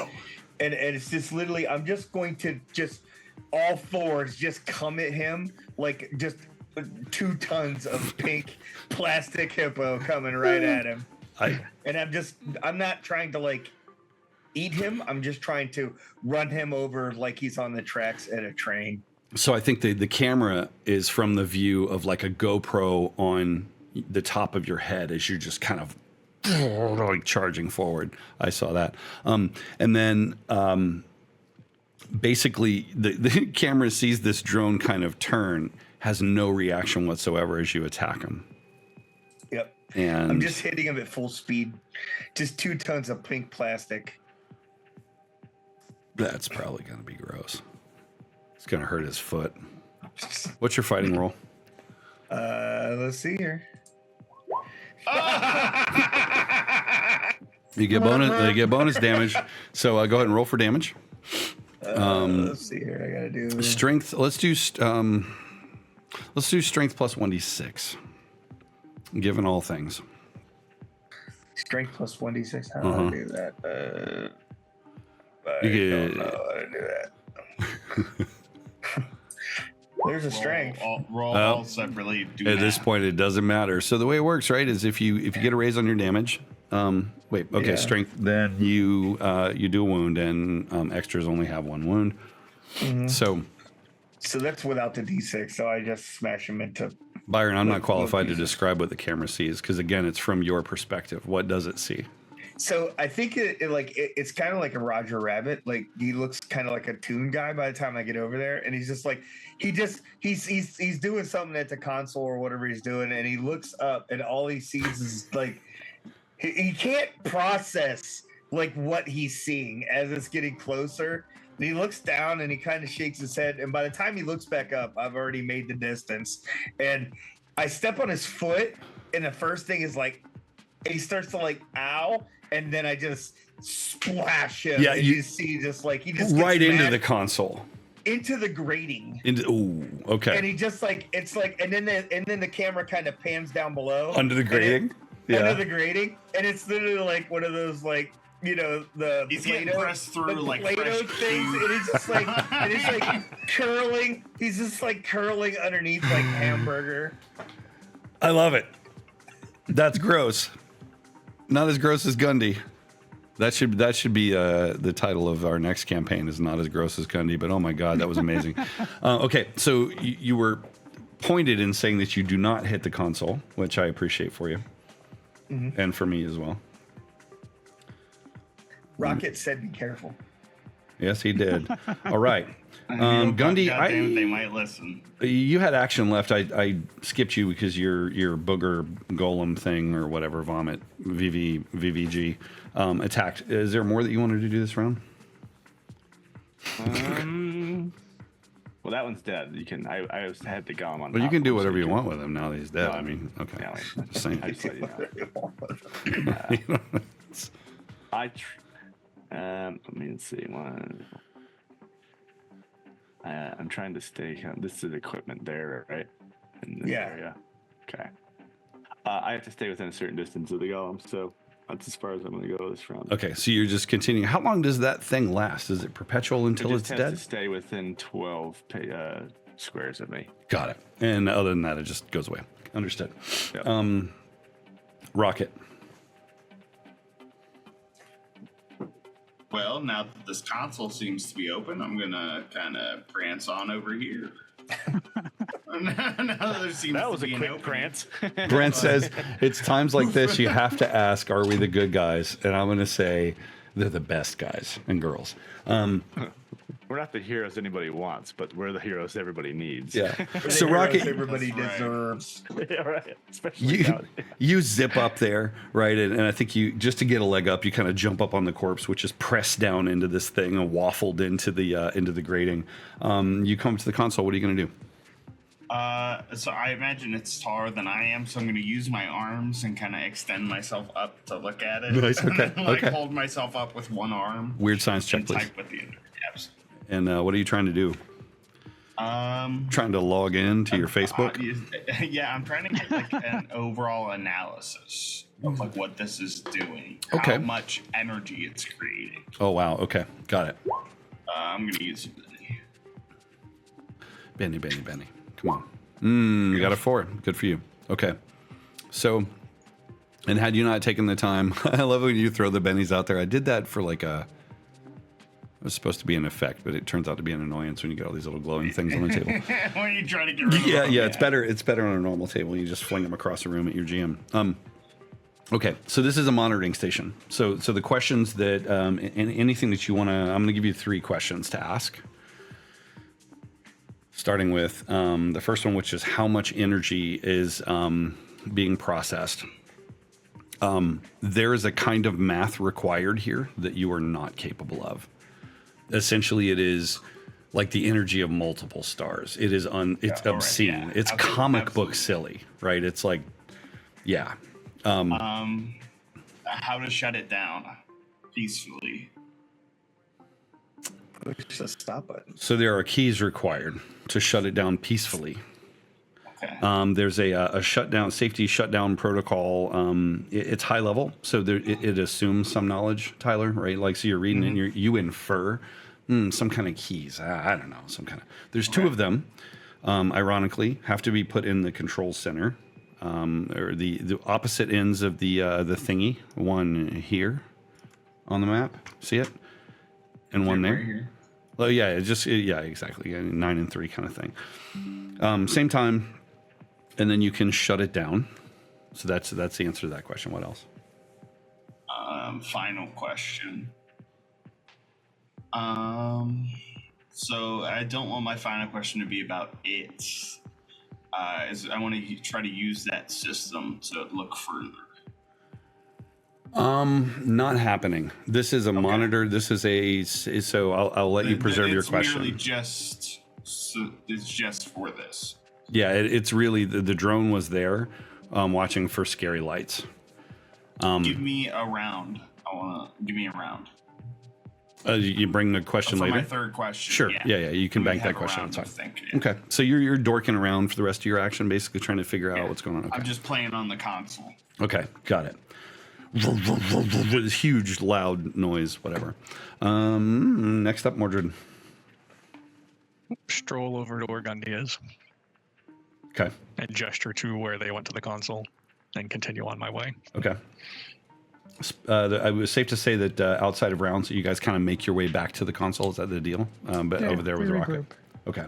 and it's just literally, I'm just going to just all fours just come at him like just 2 tons of pink plastic hippo coming right at him, and I'm not trying to like eat him. I'm just trying to run him over like he's on the tracks at a train. So I think the camera is from the view of like a GoPro on the top of your head as you're just kind of like charging forward. I saw that. And then basically the camera sees this drone kind of turn, has no reaction whatsoever as you attack him. Yep. And I'm just hitting him at full speed. Just 2 tons of pink plastic. that's probably going to be gross. It's going to hurt his foot. What's your fighting roll? Let's see here. You get bonus damage. So go ahead and roll for damage. Let's see here. I gotta do Strength. Let's do strength plus 1d6. Given all things. strength plus 1d6. How do I do that? I You don't get- know how to do that. There's a strength. Roll all separately. Do At this math. point, it doesn't matter. So the way it works, right, is if you get a raise on your damage, Yeah. strength, then you do a wound, and extras only have 1 wound. So So that's without the d6. So I just smash him into. Byron, I'm not qualified to pieces. describe what the camera sees because again, it's from your perspective. What does it see? So I think it's kind of like a Roger Rabbit. Like he looks kind of like a toon guy by the time I get over there, and he's just like he's doing something at the console or whatever he's doing, and he looks up, and all he sees is like he can't process like what he's seeing as it's getting closer. And he looks down and he kind of shakes his head, and by the time he looks back up, I've already made the distance, and I step on his foot, and the first thing is like he starts to like ow. And then I just splash him. Yeah, and you see just like he just Right gets into mad the console. into the grating. Okay. And he just like it's like and then the camera kind of pans down below Under the grating. under the grating, and it's literally like one of those like the He's getting Play-Doh- pressed through the like Play-Doh fresh things, food. and he's just like and he's like curling. He's just like curling underneath like hamburger. I love it. That's gross. Not as gross as Gundy. That should be the title of our next campaign is not as gross as Gundy, but oh my God, that was amazing. Okay, so you were pointed in saying that you do not hit the console, which I appreciate for you. And for me as well. Rocket said, "Be careful." Yes, he did. All right. God Gundy, damn it, they might listen. you had action left. I skipped you because your booger golem thing or whatever, vomit, VVG, attacked. Is there more that you wanted to do this round? Well, that one's dead. You can. I had the golem on. But you top can do of him, so whatever you can- want with him now that he's dead. No, I mean, okay. Yeah, wait. Just saying. I just let you know. Let me see one. I'm trying to stay. This is equipment there, right? In this area. Okay. I have to stay within a certain distance of the golem, so that's as far as I'm going to go this round. Okay, so you're just continuing. How long does that thing last? Is it perpetual until it it's just has dead? to stay within 12 squares of me. Got it. And other than that, it just goes away. Understood. Yep. Rocket. Well, now that this console seems to be open, I'm gonna kind of prance on over here. Now there seems That to was a be an quick opening. prance. Brent says, it's times like this you have to ask, are we the good guys? And I'm going to say they're the best guys and girls. We're not the heroes anybody wants, but we're the heroes everybody needs. Yeah. The So heroes Rocket, everybody That's right. deserves. Yeah, right. Especially now. you zip up there, right? And I think you, just to get a leg up, you kind of jump up on the corpse, which is pressed down into this thing and waffled into the grating. You come to the console. What are you going to do? So I imagine it's taller than I am, so I'm going to use my arms and kind of extend myself up to look at it. Nice, okay, And then, okay. hold myself up with one arm. Weird science check, And please. type with the other. Yes. And what are you trying to do? Trying to log in to your Facebook? Yeah, I'm trying to get like an overall analysis of like what this is doing. Okay. How much energy it's creating. Oh, wow. Okay. Got it. I'm going to use Benny. Come on. You got a 4. Good for you. Okay. So, and had you not taken the time, I love when you throw the bennies out there. I did that for like it was supposed to be an effect, but it turns out to be an annoyance when you get all these little glowing things on the table. when you try to get rid of them. Yeah, it's better. It's better on a normal table. You just fling them across the room at your GM. Okay, so this is a monitoring station. So the questions that anything that you want to, I'm going to give you 3 questions to ask. Starting with the first one, which is how much energy is being processed. There is a kind of math required here that you are not capable of. Essentially, it is like the energy of multiple stars. It is it's obscene. Right, yeah. It's Okay, comic book absolutely. silly, right? It's like, yeah. How to shut it down peacefully. Push the stop button. So there are keys required to shut it down peacefully. Okay. There's a shutdown, safety shutdown protocol. It's high level, so it assumes some knowledge, Tyler, right? Like, so you're reading it and you infer some kind of keys. I don't know, some kind of. There's 2 of them, ironically, have to be put in the control center, or the opposite ends of the thingy. One here on the map, see it, and one there. Right here. Well, yeah, exactly. 9 and 3 kind of thing. Same time, and then you can shut it down. So that's the answer to that question. What else? Final question. So I don't want my final question to be about it. I want to try to use that system to look further. Not happening. This is a monitor. This is so I'll let you preserve your question. It's just for this. Yeah, it's really the drone was there, watching for scary lights. Give me a round. Give me a round. You bring the question For later. my third question. Sure. Yeah. You can bank that question. That's fine. Okay. So you're dorking around for the rest of your action, basically trying to figure out what's going on. Okay. I'm just playing on the console. Okay, got it. This huge, loud noise, whatever. Next up, Mordred. Stroll over to where Gundy is Okay, and gesture to where they went to the console and continue on my way. okay. It was safe to say that outside of rounds, you guys kind of make your way back to the console. Is that the deal? But Yeah, over there was we Rocket. regroup. Okay.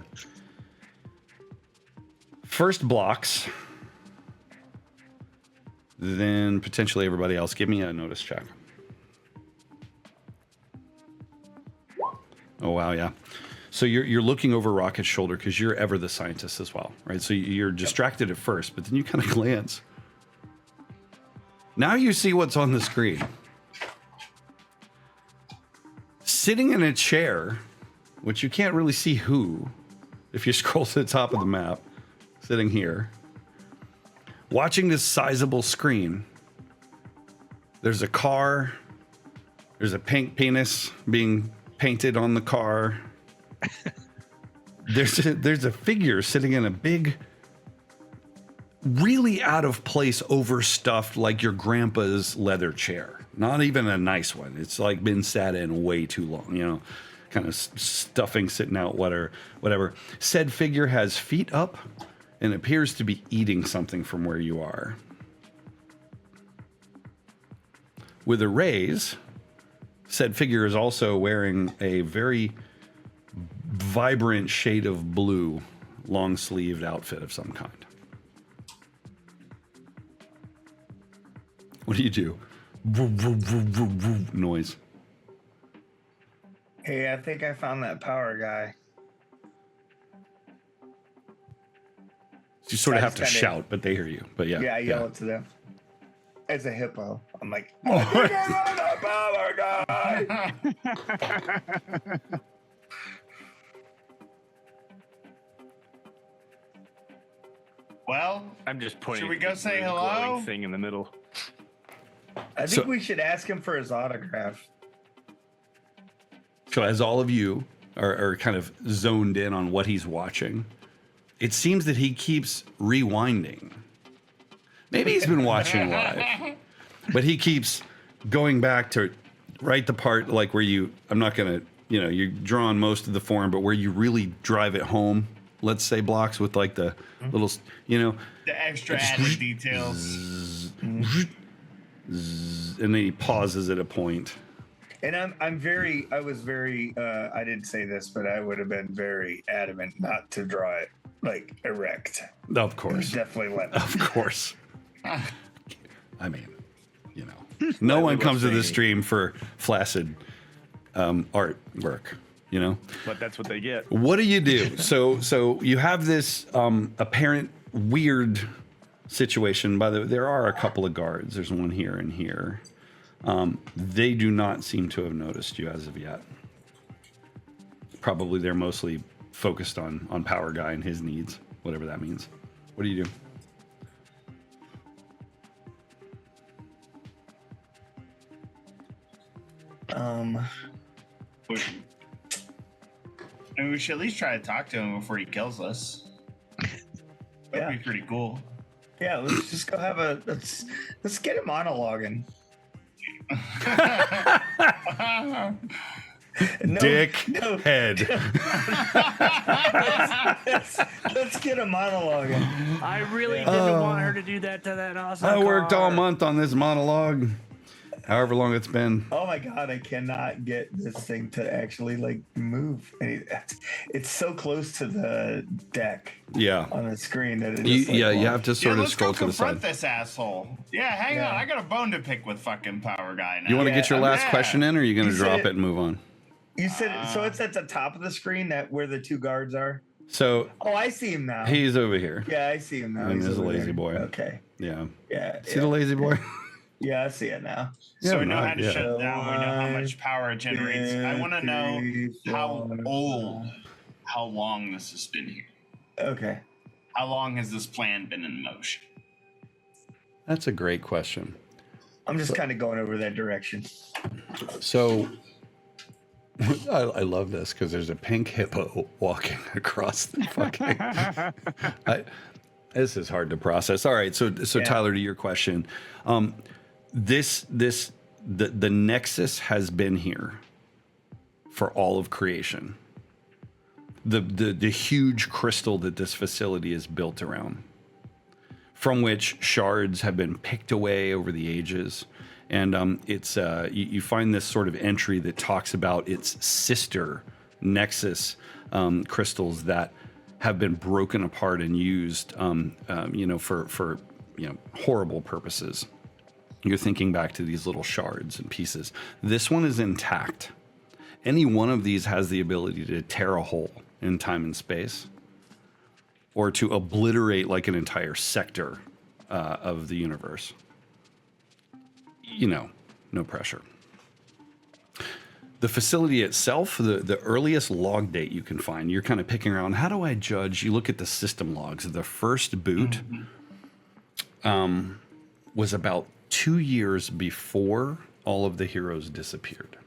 First blocks. Then potentially everybody else. Give me a notice check. Oh, wow, yeah. So you're looking over Rocket's shoulder because you're ever the scientist as well, right? So you're distracted at first, but then you kind of glance. Now you see what's on the screen. Sitting in a chair, which you can't really see who, if you scroll to the top of the map, sitting here, watching this sizable screen, there's a car, there's a pink penis being painted on the car. There's a figure sitting in a big, really out of place, overstuffed, like your grandpa's leather chair. Not even a nice one. It's like been sat in way too long, you know, kind of stuffing sitting out, whatever. Said figure has feet up and appears to be eating something from where you are. With a raise, said figure is also wearing a very vibrant shade of blue, long-sleeved outfit of some kind. What do you do? Noise. Hey, I think I found that power guy. You sort of I have to just kinda- shout, but they hear you. But yeah. Yeah, I yell it to them. As a hippo, I'm like, I think I found the power guy. Well, I'm just pointing. Should we at go the say blue hello? glowing thing in the middle. I think we should ask him for his autograph. So as all of you are kind of zoned in on what he's watching, it seems that he keeps rewinding. Maybe he's been watching live, but he keeps going back to right the part like where I'm not going to, you're drawing most of the form, but where you really drive it home, let's say blocks with like the little, the extra added details. and then he pauses at a point. And I was very, I didn't say this, but I would have been very adamant not to draw it like erect. Of course. Definitely let me. Of course. I mean, no one comes to the stream for flaccid artwork, But that's what they get. What do you do? So you have this apparent weird situation. By the way, there are a couple of guards. There's one here and here. They do not seem to have noticed you as of yet. Probably they're mostly focused on Power Guy and his needs, whatever that means. What do you do? Maybe we should at least try to talk to him before he kills us. That'd be pretty cool. Yeah, let's just go have let's get a monologuing. Head. Let's get a monologuing. I really didn't want her to do that to that awesome I worked car. all month on this monologue, however long it's been. Oh my god, I cannot get this thing to actually like move. It's so close to the deck. Yeah. On the screen that it You have to sort of scroll to the side. Let's go confront this asshole. Yeah, hang on. I got a bone to pick with fucking Power Guy now. You want to get your last question in, or are you going to drop it and move on? You said so. It's at the top of the screen that where the two guards are. So. Oh, I see him now. He's over here. Yeah, I see him now. And He's there's a over lazy there. boy. Okay. Yeah. Yeah. See the lazy boy? Yeah, I see it now. So we know how to shut it down. We know how much power it generates. I want to know how long this has been here. Okay. How long has this plan been in motion? That's a great question. I'm just kind of going over that direction. So I love this because there's a pink hippo walking across the fucking. This is hard to process. All right, so Tyler, to your question, the Nexus has been here for all of creation. The huge crystal that this facility is built around, from which shards have been picked away over the ages. And it's you find this sort of entry that talks about its sister Nexus crystals that have been broken apart and used, for horrible purposes. You're thinking back to these little shards and pieces. This one is intact. Any one of these has the ability to tear a hole in time and space, or to obliterate like an entire sector of the universe. No pressure. the facility itself, the earliest log date you can find, you're kind of picking around. How do I judge? You look at the system logs. The first boot was about 2 years before all of the heroes disappeared.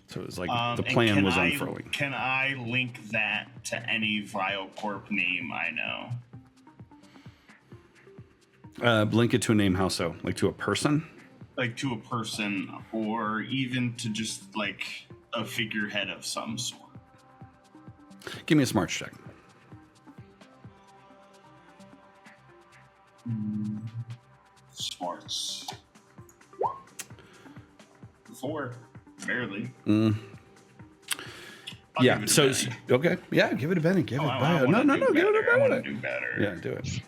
So it was like the plan was unfurling. Can I link that to any Viocorp name I know? Link it to a name, how so? Like to a person? Like to a person, or even to just like a figurehead of some sort. Give me a smarts check. Smarts. 4. Barely. Yeah. So okay. Yeah. Give it a Benny. Give it. No. Give it a Benny. I want to do better. Yeah. Do it.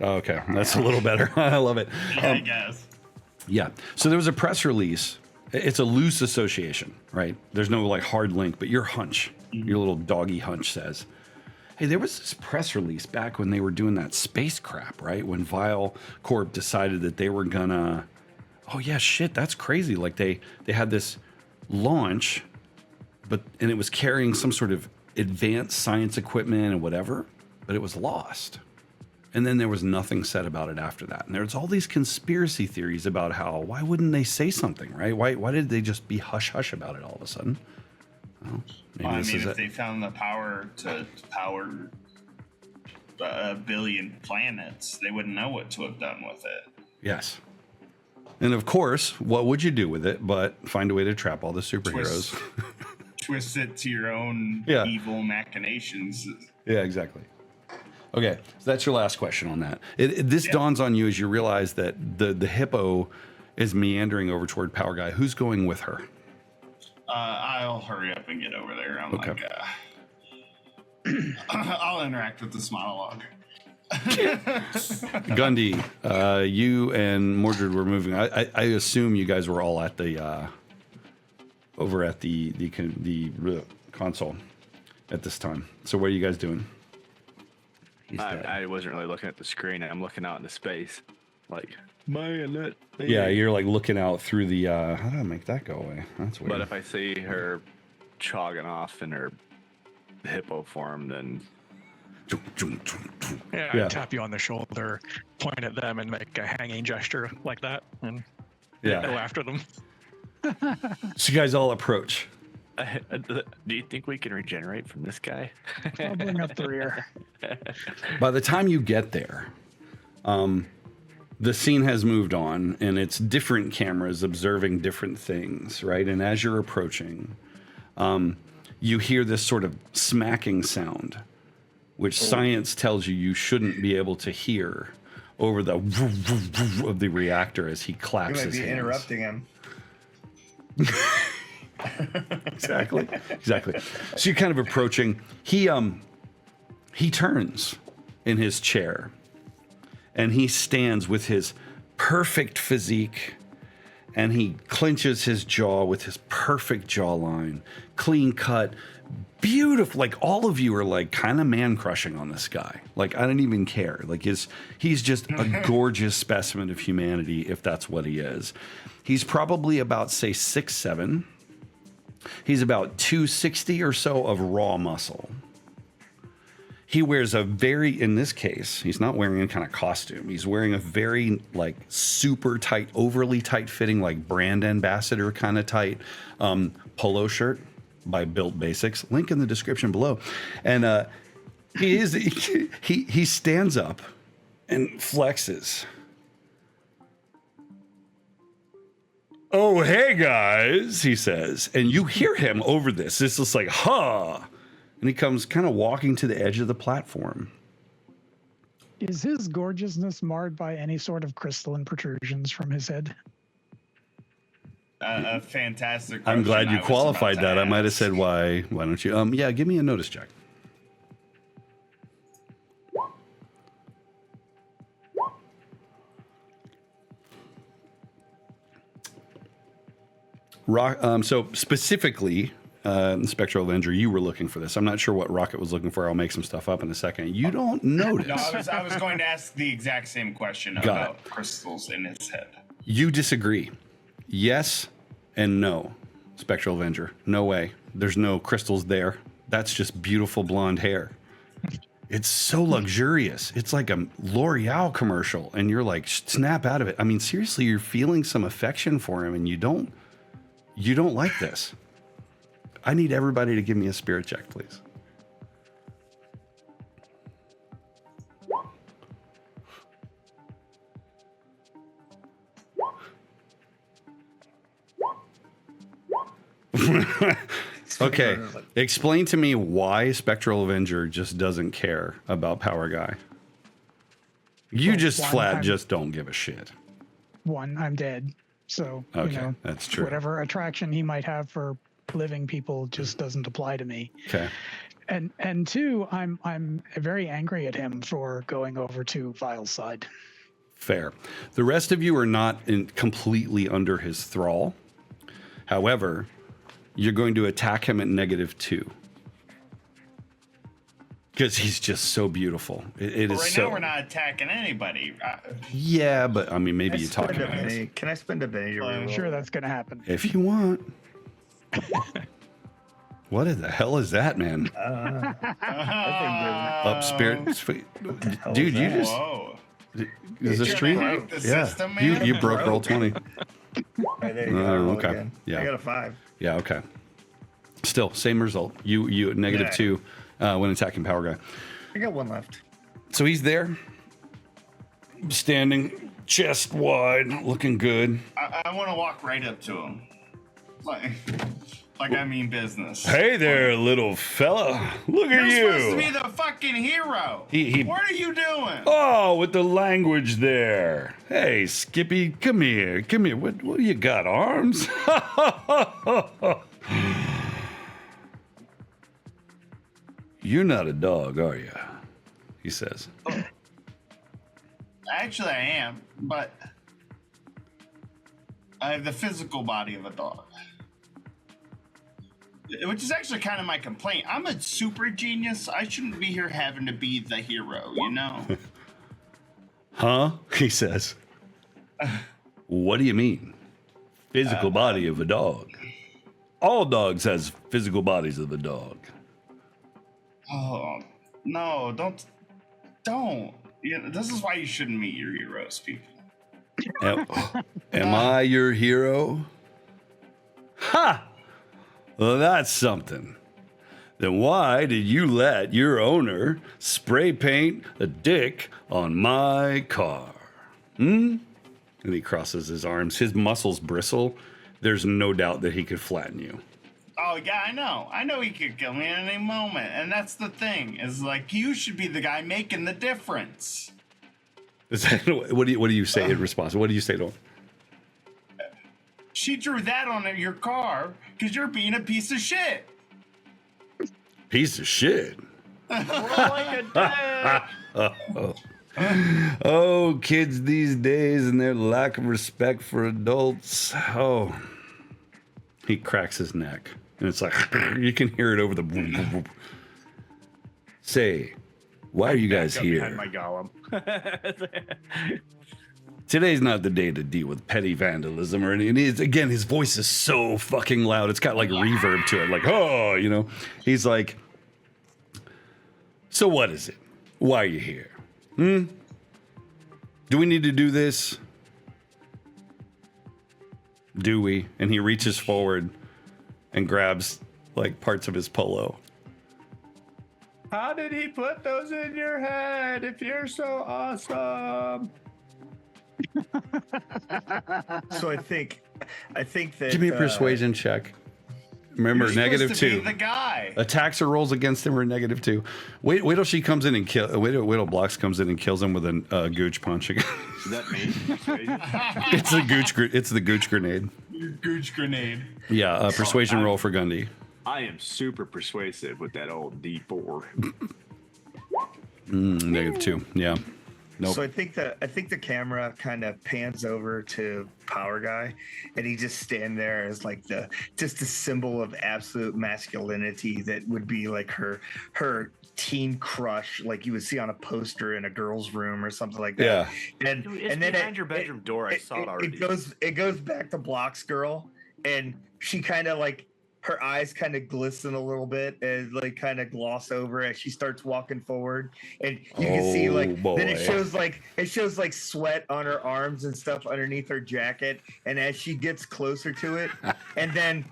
Okay. That's a little better. I love it. I guess. Yeah. So there was a press release. It's a loose association, right? There's no like hard link, but your hunch, your little doggy hunch says, hey, there was this press release back when they were doing that space crap, right? When Vile Corp decided that they were gonna, oh yeah, shit, that's crazy. Like they had this launch, and it was carrying some sort of advanced science equipment and whatever, but it was lost. And then there was nothing said about it after that. And there's all these conspiracy theories about why wouldn't they say something, right? Why did they just be hush-hush about it all of a sudden? Well, if they found the power to power a billion planets, they wouldn't know what to have done with it. Yes. And of course, what would you do with it but find a way to trap all the superheroes? Twist it to your own evil machinations. Yeah, exactly. Okay, so that's your last question on that. This dawns on you as you realize that the hippo is meandering over toward Power Guy. Who's going with her? I'll hurry up and get over there. I'll interact with this monologue. Gundy, you and Mordred were moving. I assume you guys were all at the over at the console at this time. So what are you guys doing? I wasn't really looking at the screen. I'm looking out into space. Like, man, that thing. Yeah, you're like looking out through the. How did I make that go away? That's weird. But if I see her chogging off in her hippo form, then. Yeah, I'd tap you on the shoulder, point at them, and make a hanging gesture like that, and go after them. So you guys all approach. Do you think we can regenerate from this guy? I'll bring up the rear. By the time you get there, the scene has moved on, and it's different cameras observing different things, right? And as you're approaching, you hear this sort of smacking sound, which science tells you shouldn't be able to hear over the of the reactor as he claps his hands. You might be interrupting him. Exactly. So you're kind of approaching. He turns in his chair, and he stands with his perfect physique, and he clenches his jaw with his perfect jawline, clean cut, beautiful. Like all of you are like kind of man crushing on this guy. Like I don't even care. Like he's just a gorgeous specimen of humanity, if that's what he is. He's probably about say 6'7". He's about 260 or so of raw muscle. He wears in this case, he's not wearing any kind of costume. He's wearing a very like super tight, overly tight fitting, like brand ambassador kind of tight polo shirt by Built Basics. Link in the description below. And he stands up and flexes. Oh, hey guys, he says, and you hear him over this. It's just like, huh. And he comes kind of walking to the edge of the platform. Is his gorgeousness marred by any sort of crystalline protrusions from his head? A fantastic question. I'm glad you qualified that. I might have said, why don't you? Yeah, give me a notice check. So specifically, Spectral Avenger, you were looking for this. I'm not sure what Rocket was looking for. I'll make some stuff up in a second. You don't notice. No, I was going to ask the exact same question about crystals in his head. You disagree. Yes and no, Spectral Avenger. No way. There's no crystals there. That's just beautiful blonde hair. It's so luxurious. It's like a L'Oreal commercial, and you're like, snap out of it. I mean, seriously, you're feeling some affection for him, and you don't like this. I need everybody to give me a spirit check, please. Okay, explain to me why Spectral Avenger just doesn't care about Power Guy. You just just don't give a shit. One, I'm dead. So, okay, that's true. Whatever attraction he might have for living people just doesn't apply to me. Okay. And two, I'm very angry at him for going over to Vile's side. Fair. The rest of you are not completely under his thrall. However, you're going to attack him at -2. Because he's just so beautiful. It is right so. Now we're not attacking anybody. Yeah, but I mean, maybe you talk about it. Can I spend a penny? I'm sure that's going to happen. If you want. What the hell is that, man? Up spirit. Dude, you just. Whoa. Is this stream? Yeah. System, You broke roll 20. Right, there you go. Okay. Again. Yeah. I got a 5. Yeah, okay. Still, same result. You at -2 when attacking Power Guy. I got 1 left. So he's there, standing chest wide, looking good. I want to walk right up to him. Like I mean business. Hey there, little fella. Look at You're supposed to you. be the fucking hero. What are you doing? Oh, with the language there. Hey, Skippy, come here. Come here. What do you got, arms? You're not a dog, are you? He says. Actually, I am, but I have the physical body of a dog. Which is actually kind of my complaint. I'm a super genius. I shouldn't be here having to be the hero, you know? Huh? He says. What do you mean? Physical body of a dog. All dogs has physical bodies of a dog. Oh, no, don't. You know, this is why you shouldn't meet your heroes, people. Am I your hero? Ha! Well, that's something. Then why did you let your owner spray paint a dick on my car? And he crosses his arms. His muscles bristle. There's no doubt that he could flatten you. Oh, yeah, I know. I know he could kill me at any moment. And that's the thing, is like, you should be the guy making the difference. Is that, what do you say in response? What do you say to him? She drew that on your car because you're being a piece of shit. Piece of shit. Like a Oh, kids these days and their lack of respect for adults. Oh. He cracks his neck. And it's like, you can hear it over the boom, boom, boom. Say, why are you guys here? My golem. Today's not the day to deal with petty vandalism or anything. Again, his voice is so fucking loud. It's got like reverb to it. Like, oh, you know. He's like, so what is it? Why are you here? Do we need to do this? Do we? And he reaches forward and grabs like parts of his polo. How did he put those in your head if you're so awesome? So I think that. Give me a persuasion check. Remember, You're supposed to -2. be the guy. Attacks or rolls against him are -2. Wait till she comes in and kill. Wait till Blocks comes in and kills him with a gooch punch. Is that me? It's the gooch. It's the gooch grenade. Gooch grenade. Yeah, persuasion roll for Gundy. I am super persuasive with that old D4. -2. Yeah. Nope. So I think the camera kind of pans over to Power Guy, and he just stand there as like just a symbol of absolute masculinity that would be like her teen crush, like you would see on a poster in a girl's room or something like that. Yeah. And Dude, it's and then behind your bedroom door. I saw it already. It goes back to Block's girl, and she kind of like her eyes kind of glisten a little bit and like kind of gloss over as she starts walking forward, and you can see like then it shows like sweat on her arms and stuff underneath her jacket, and as she gets closer to it, and then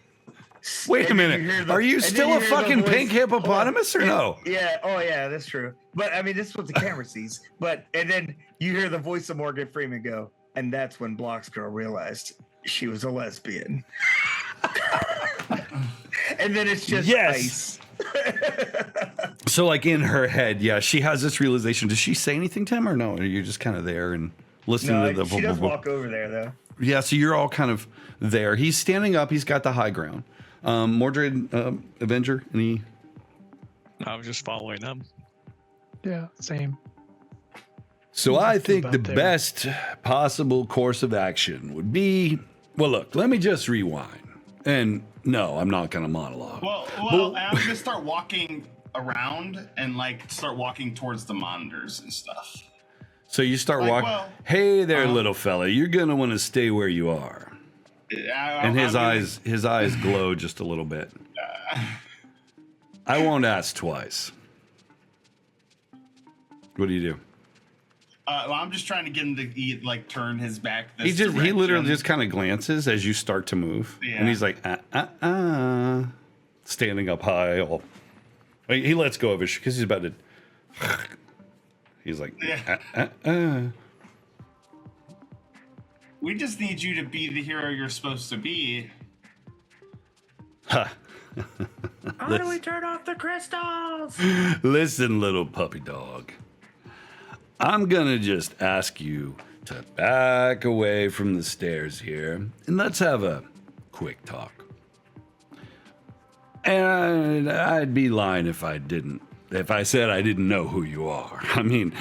wait a minute, are you still a fucking pink hippopotamus or no? Yeah, oh yeah, that's true. But I mean, this is what the camera sees. But and then you hear the voice of Morgan Freeman go, and that's when Block's girl realized she was a lesbian. And then it's just ice. So like in her head, yeah, she has this realization. Does she say anything to him or no? Or you're just kind of there and listening to the she does walk over there though. Yeah, so you're all kind of there. He's standing up, he's got the high ground. Mordred, Avenger, any? I was just following them. Yeah, same. So I think the about there. best possible course of action would be, well, look, let me just rewind. And no, I'm not going to monologue. Well, I'm going to start walking around and like start walking towards the monitors and stuff. So you start walking. Hey there, little fella. You're going to want to stay where you are. And his eyes glow just a little bit. I won't ask twice. What do you do? I'm just trying to get him to like turn his back. He literally just kind of glances as you start to move, and he's like, standing up high. He lets go of it because he's about to. He's like, We just need you to be the hero you're supposed to be. Ha. How do we turn off the crystals? Listen, little puppy dog. I'm gonna just ask you to back away from the stairs here, and let's have a quick talk. And I'd be lying if I said I didn't know who you are. I mean,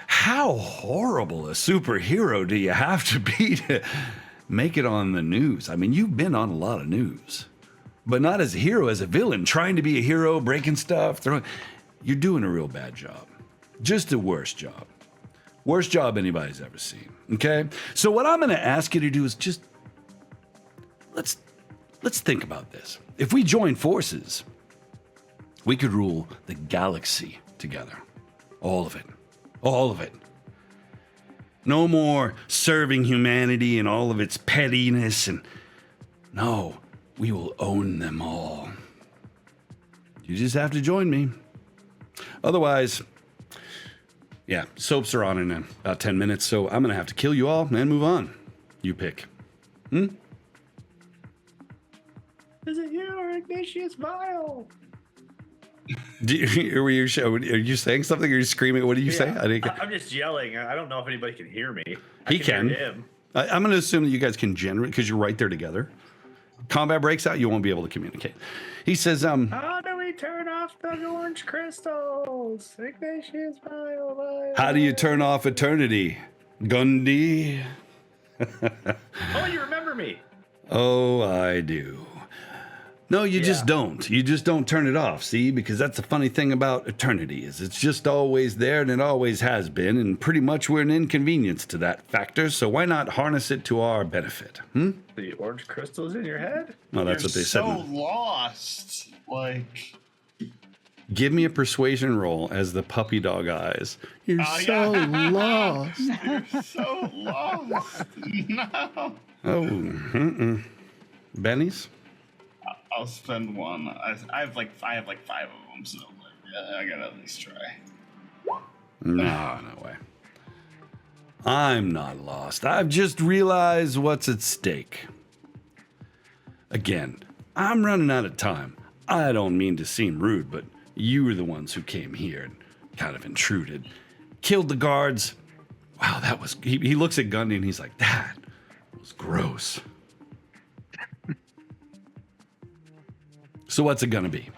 how horrible a superhero do you have to be to make it on the news? I mean, you've been on a lot of news, but not as a hero, as a villain, trying to be a hero, breaking stuff. You're doing a real bad job. Just the worst job. Worst job anybody's ever seen. Okay? So what I'm going to ask you to do is just let's think about this. If we join forces, we could rule the galaxy together. All of it. All of it. No more serving humanity and all of its pettiness, and no, we will own them all. You just have to join me. Otherwise, yeah, soaps are on in about 10 minutes, so I'm going to have to kill you all and move on. You pick. Is it you or Ignatius Vile? Are you saying something? Are you screaming? What do you say? I'm just yelling. I don't know if anybody can hear me. He can. Hear him. I'm going to assume that you guys can generate, because you're right there together. Combat breaks out, you won't be able to communicate. He says, How do we turn off the orange crystals? Ignatius Vile. how do you turn off eternity? Gundy? Oh, you remember me. Oh, I do. No, you just don't. You just don't turn it off, see? Because that's the funny thing about eternity is it's just always there, and it always has been, and pretty much we're an inconvenience to that factor, so why not harness it to our benefit? The orange crystals in your head? Well, that's what they said. So lost. Like, give me a persuasion roll as the puppy dog eyes. You're so lost. You're so lost. No. Oh, Benny's? I'll spend one. I have like 5 of them, so I gotta at least try. No way. I'm not lost. I've just realized what's at stake. Again, I'm running out of time. I don't mean to seem rude, but you were the ones who came here and kind of intruded. Killed the guards. Wow, that was... He looks at Gundy and he's like, that was gross. So what's it gonna be?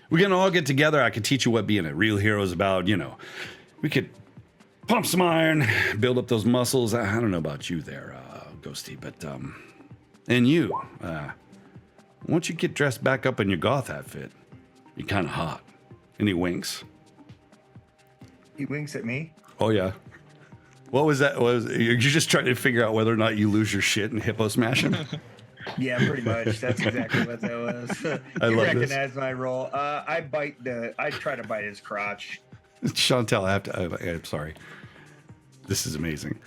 We're gonna all get together. I can teach you what being a real hero is about. You know, we could pump some iron, build up those muscles. I don't know about you there, Ghosty, but and you, once you get dressed back up in your goth outfit, you're kind of hot. And he winks. He winks at me. Oh yeah. What was that? You're just trying to figure out whether or not you lose your shit in hippo smashing? Yeah, pretty much. That's exactly what that was. I You love recognize my role. I try to bite his crotch. Chantel, I'm sorry. This is amazing.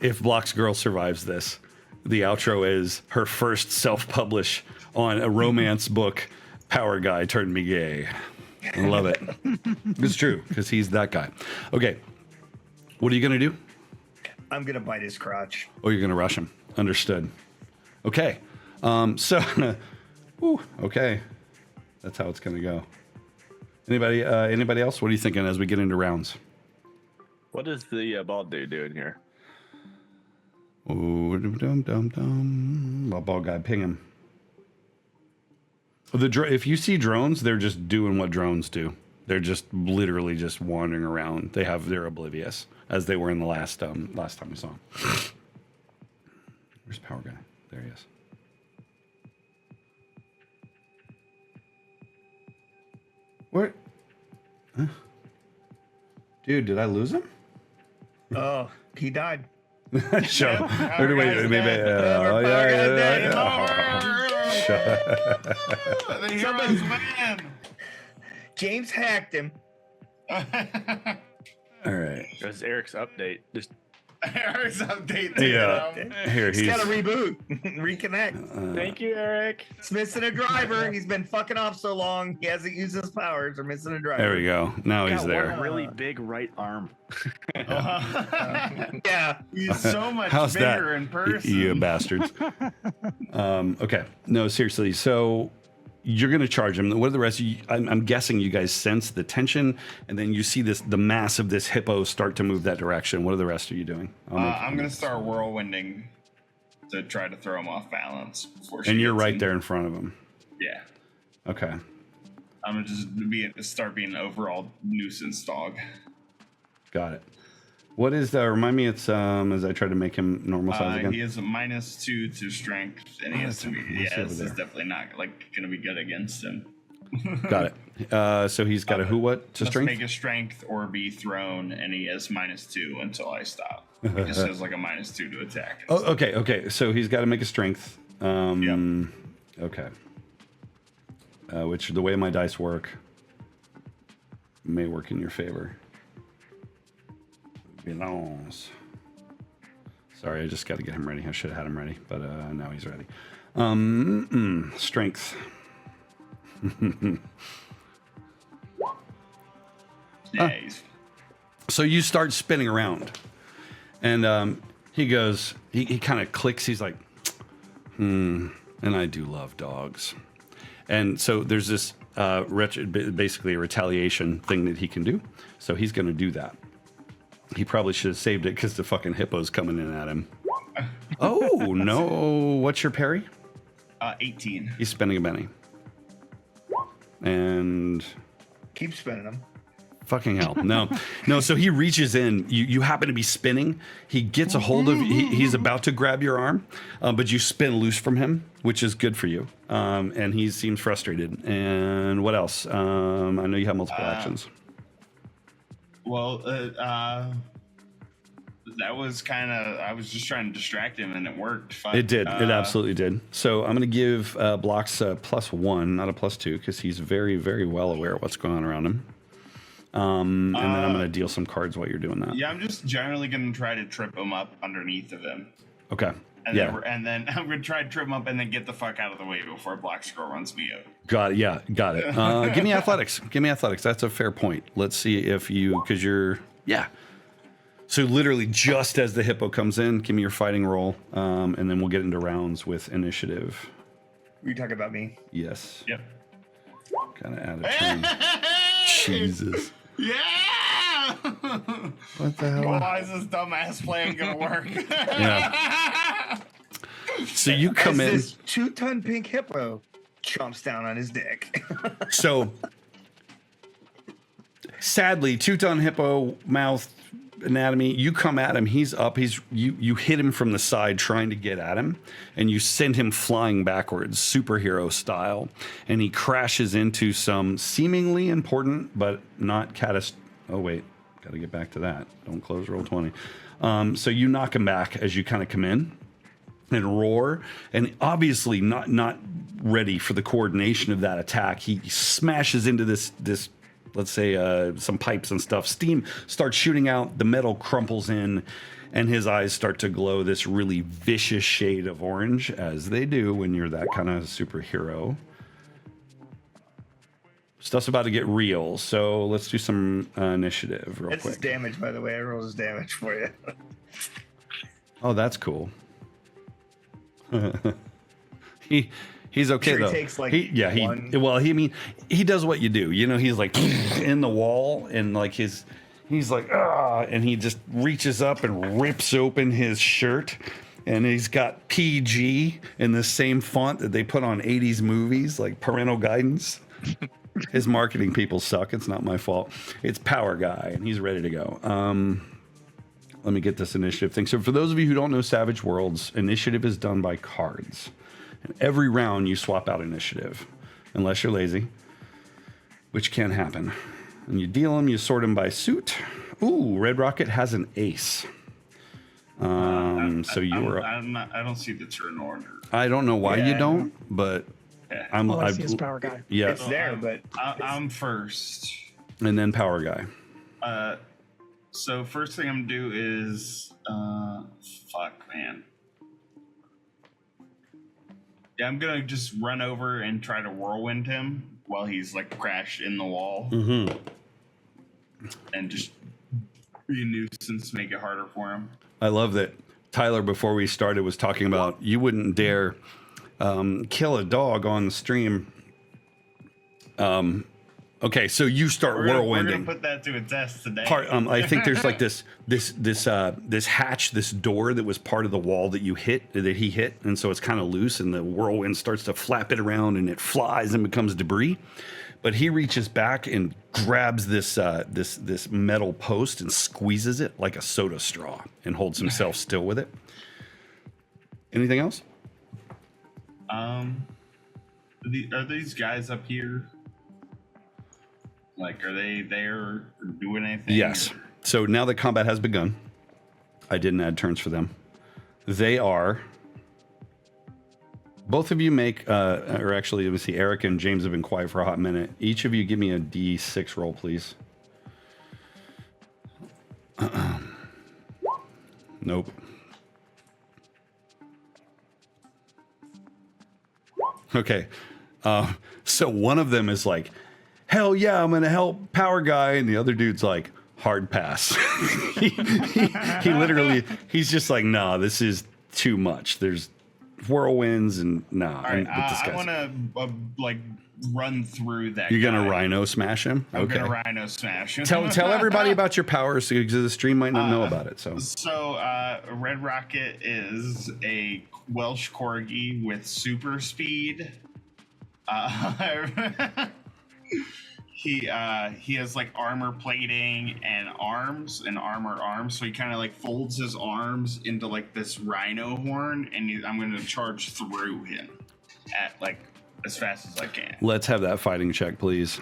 If Block's Girl survives this, the outro is her first self-publish on a romance book. Power guy turned me gay. I love it. It's true, because he's that guy. Okay. What are you going to do? I'm going to bite his crotch. Oh, you're going to rush him. Understood. Okay. Okay. That's how it's going to go. Anybody else? What are you thinking as we get into rounds? What is the bald dude doing here? Oh, bald guy, ping him. If you see drones, they're just doing what drones do. They're just literally just wandering around. They're oblivious, as they were in the last time we saw him. Where's Power Guy? There he is. Where? Huh? Dude, did I lose him? Oh, he died. Show. Power Guy's dead. The heroes win. James hacked him. All right. That's Eric's update. Just Eric's update. Yeah. Here He's he's. got to reboot, reconnect. thank you, Eric. He's missing a driver. He's been fucking off so long. He hasn't used his powers. Or missing a driver. There we go. Now he's Got there. one really big right arm. Yeah. He's so much How's that? bigger in person. You bastards. Okay. No, seriously. So you're going to charge him. What are the rest of you? I'm guessing you guys sense the tension, and then you see the mass of this hippo start to move that direction. What are the rest of you doing? I'm going to start whirlwinding to try to throw him off balance. And you're right there in front of him. Yeah. Okay. I'm going to just start being an overall nuisance dog. Got it. What is that? Remind me, it's as I try to make him normal size again. He has a -2 to strength, and he has to be. Let's see Yeah, over this there. is definitely not going to be good against him. Got it. So he's got a what to Must strength? make a strength or be thrown, and he has -2 until I stop. It just has like a -2 to attack. Oh, okay. So he's got to make a strength. Okay. Which the way my dice work may work in your favor. Belongs. Sorry, I just got to get him ready. I should have had him ready, but now he's ready. Strength. Nice. So you start spinning around, and he goes. He kind of clicks. He's like, and I do love dogs. And so there's this basically a retaliation thing that he can do. So he's going to do that. He probably should have saved it because the fucking hippo's coming in at him. Oh, no. What's your parry? 18. He's spending a Benny. And Keep spinning them. fucking hell. No. So he reaches in. You happen to be spinning. He gets a hold of he's about to grab your arm, but you spin loose from him, which is good for you. And he seems frustrated. And what else? I know you have multiple actions. Well, that was I was just trying to distract him, and it worked. It did. It absolutely did. So I'm going to give Blocks a +1, not a +2, because he's very, very well aware of what's going on around him. And then I'm going to deal some cards while you're doing that. Yeah, I'm just generally going to try to trip him up underneath of him. Okay. And yeah. then I'm going to try to trip him up and then get the fuck out of the way before Black Scroll runs me out. Got it. Yeah, got it. Give me athletics. That's a fair point. Let's see if because you're, yeah. So literally just as the hippo comes in, give me your fighting roll, and then we'll get into rounds with initiative. Were you talking about me? Yes. Yep. Kind of out of turn. Jesus. Yeah! What the hell? Why is this dumbass plan going to work? Yeah. So you come in. This 2-ton pink hippo chomps down on his dick. So sadly, 2-ton hippo mouth anatomy. You come at him. He's up. You hit him from the side trying to get at him, and you send him flying backwards, superhero style, and he crashes into some seemingly important but not catastrophic. Oh wait, got to get back to that. Don't close roll 20. So you knock him back as you kind of come in and roar, and obviously not ready for the coordination of that attack. He smashes into this let's say some pipes and stuff. Steam starts shooting out, the metal crumples in, and his eyes start to glow this really vicious shade of orange, as they do when you're that kind of superhero. Stuff's about to get real, so let's do some initiative real It's quick. his damage, by the way. I rolled his damage for you. Oh, that's cool. He's okay Sure, he though. takes, like, He does what you do. You know, he's like in the wall, and like he's like and he just reaches up and rips open his shirt, and he's got PG in the same font that they put on 80s movies, like parental guidance. His marketing people suck. It's not my fault. It's Power Guy, and he's ready to go. Let me get this initiative thing. So for those of you who don't know Savage Worlds, initiative is done by cards. And every round you swap out initiative, unless you're lazy, which can happen. And you deal them, you sort them by suit. Ooh, Red Rocket has an ace. So you're up. I don't see the turn order. I don't know why you don't, but All I see is Power Guy. Yeah. It's there, but I'm first. And then Power Guy. So first thing I'm gonna do is fuck, man. Yeah, I'm gonna just run over and try to whirlwind him while he's like crashed in the wall, and just be a nuisance, make it harder for him. I love that Tyler, before we started, was talking about you wouldn't dare kill a dog on the stream. Okay, so you start whirlwinding. We're gonna put that to a test today. I think there's like this hatch, this door that was part of the wall that he hit, and so it's kind of loose, and the whirlwind starts to flap it around, and it flies and becomes debris. But he reaches back and grabs this metal post and squeezes it like a soda straw and holds himself still with it. Anything else? Are these guys up here? Like, are they there doing anything? Yes. So now that combat has begun, I didn't add turns for them. They are. Both of you make, or actually, let me see. Eric and James have been quiet for a hot minute. Each of you give me a D6 roll, please. Nope. Okay. So one of them is like, hell yeah, I'm going to help Power Guy. And the other dude's like, hard pass. he literally, he's just like, nah, this is too much. There's whirlwinds and nah. All right, I want to like run through that. You're guy. going to rhino smash him? I'm Okay. going to rhino smash him. Tell everybody about your powers because the stream might not know about it. So Red Rocket is a Welsh Corgi with super speed. He has like armor plating and arms and armor arms, so he kind of like folds his arms into like this rhino horn, and I'm going to charge through him at like as fast as I can. Let's have that fighting check, please.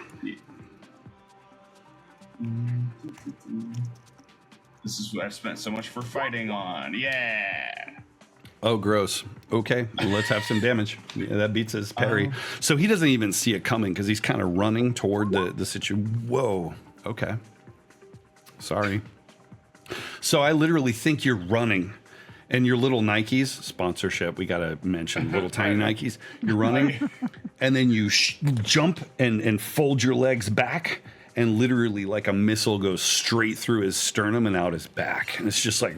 This is what I've spent so much for fighting on. Yeah. Oh, gross. Okay, well, let's have some damage. Yeah, that beats his parry. So he doesn't even see it coming because he's kind of running toward the situation. Whoa. Okay. Sorry. So I literally think you're running, and your little Nikes, sponsorship, we got to mention, little tiny Nikes, you're running, and then you jump and fold your legs back, and literally like a missile goes straight through his sternum and out his back. And it's just like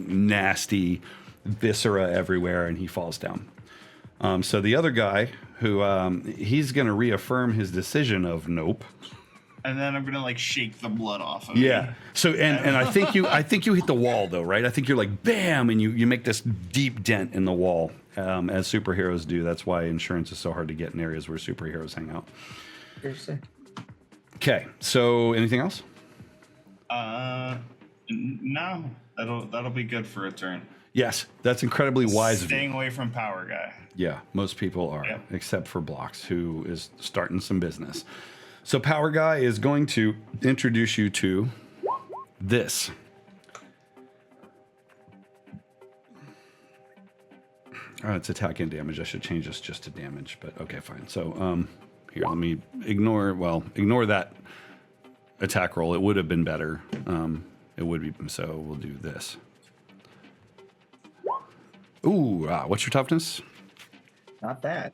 nasty viscera everywhere, and he falls down. So the other guy, who he's going to reaffirm his decision of nope. And then I'm gonna like shake the blood off of Yeah. me. So and I think you hit the wall though, right? I think you're like bam, and you make this deep dent in the wall, as superheroes do. That's why insurance is so hard to get in areas where superheroes hang out. Okay. So anything else? No, that'll be good for a turn. Yes, that's incredibly wise of you. Staying away from power guy. Yeah, most people are, Yep. except for Blocks, who is starting some business. So Power Guy is going to introduce you to this. It's attack and damage. I should change this just to damage, but okay, fine. So here, let me ignore that attack roll. It would have been better. It would be, so we'll do this. Ooh, what's your toughness? Not that.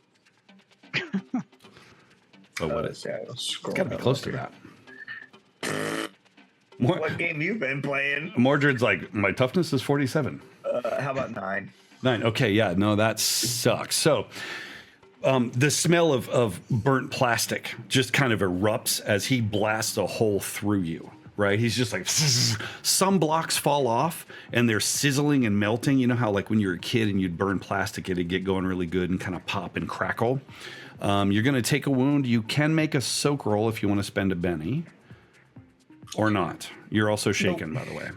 Oh, what is it? It's got to be close to that. What game you been playing? Mordred's like, my toughness is 47. How about 9? 9. Okay, yeah, no, that sucks. So the smell of burnt plastic just kind of erupts as he blasts a hole through you, right? He's just like, some blocks fall off and they're sizzling and melting. You know how like when you were a kid and you'd burn plastic, it'd get going really good and kind of pop and crackle. You're going to take a wound. You can make a soak roll if you want to spend a Benny. Or not. You're also shaken, by the way.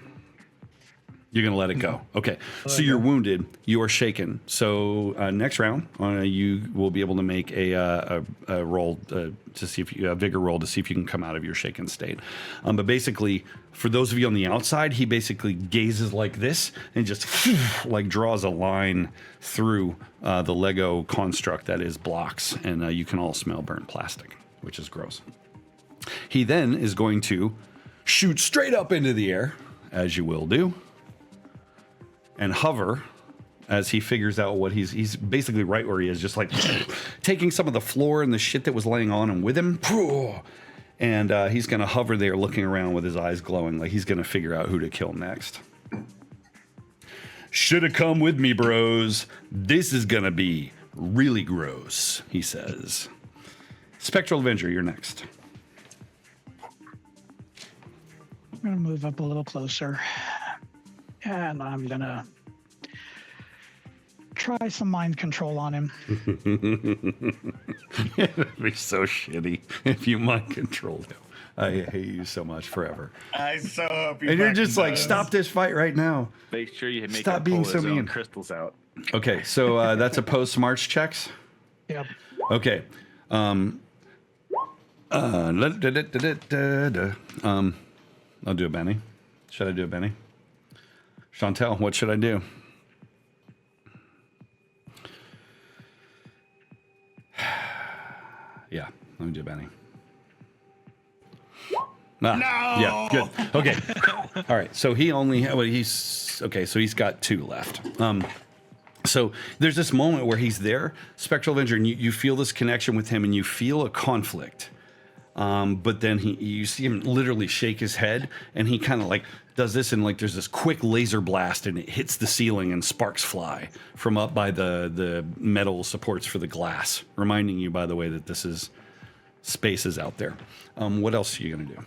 You're going to let it go. Okay. So you're wounded. You are shaken. So next round, you will be able to make a roll to see if you, a vigor roll to see if you can come out of your shaken state. But basically, for those of you on the outside, he basically gazes like this and just like draws a line through the Lego construct that is Blocks. And you can all smell burnt plastic, which is gross. He then is going to shoot straight up into the air, as you will do, and hover as he figures out what he's basically right where he is, just like taking some of the floor and the shit that was laying on him with him. And he's going to hover there looking around with his eyes glowing like he's going to figure out who to kill next. Should have come with me, bros. This is going to be really gross, he says. Spectral Avenger, you're next. I'm going to move up a little closer. And I'm going to try some mind control on him. It'd be so shitty if you mind controlled him. I hate you so much forever. I so hope you. And you're just like, stop this fight right now. Make sure you make Stop him being pull so his own mean. crystals out. Okay, so that's a post smarts checks. Yep. Okay. I'll do a Benny. Should I do a Benny? Chantel, what should I do? Yeah, let me do a Benny. No. Yeah, good. Okay. All right. So he only he's okay. So he's got 2 left. So there's this moment where he's there, Spectral Avenger, and you feel this connection with him, and you feel a conflict. But then you see him literally shake his head, and he kind of like does this, and like there's this quick laser blast, and it hits the ceiling, and sparks fly from up by the metal supports for the glass, reminding you, by the way, that this is spaces out there. What else are you gonna do?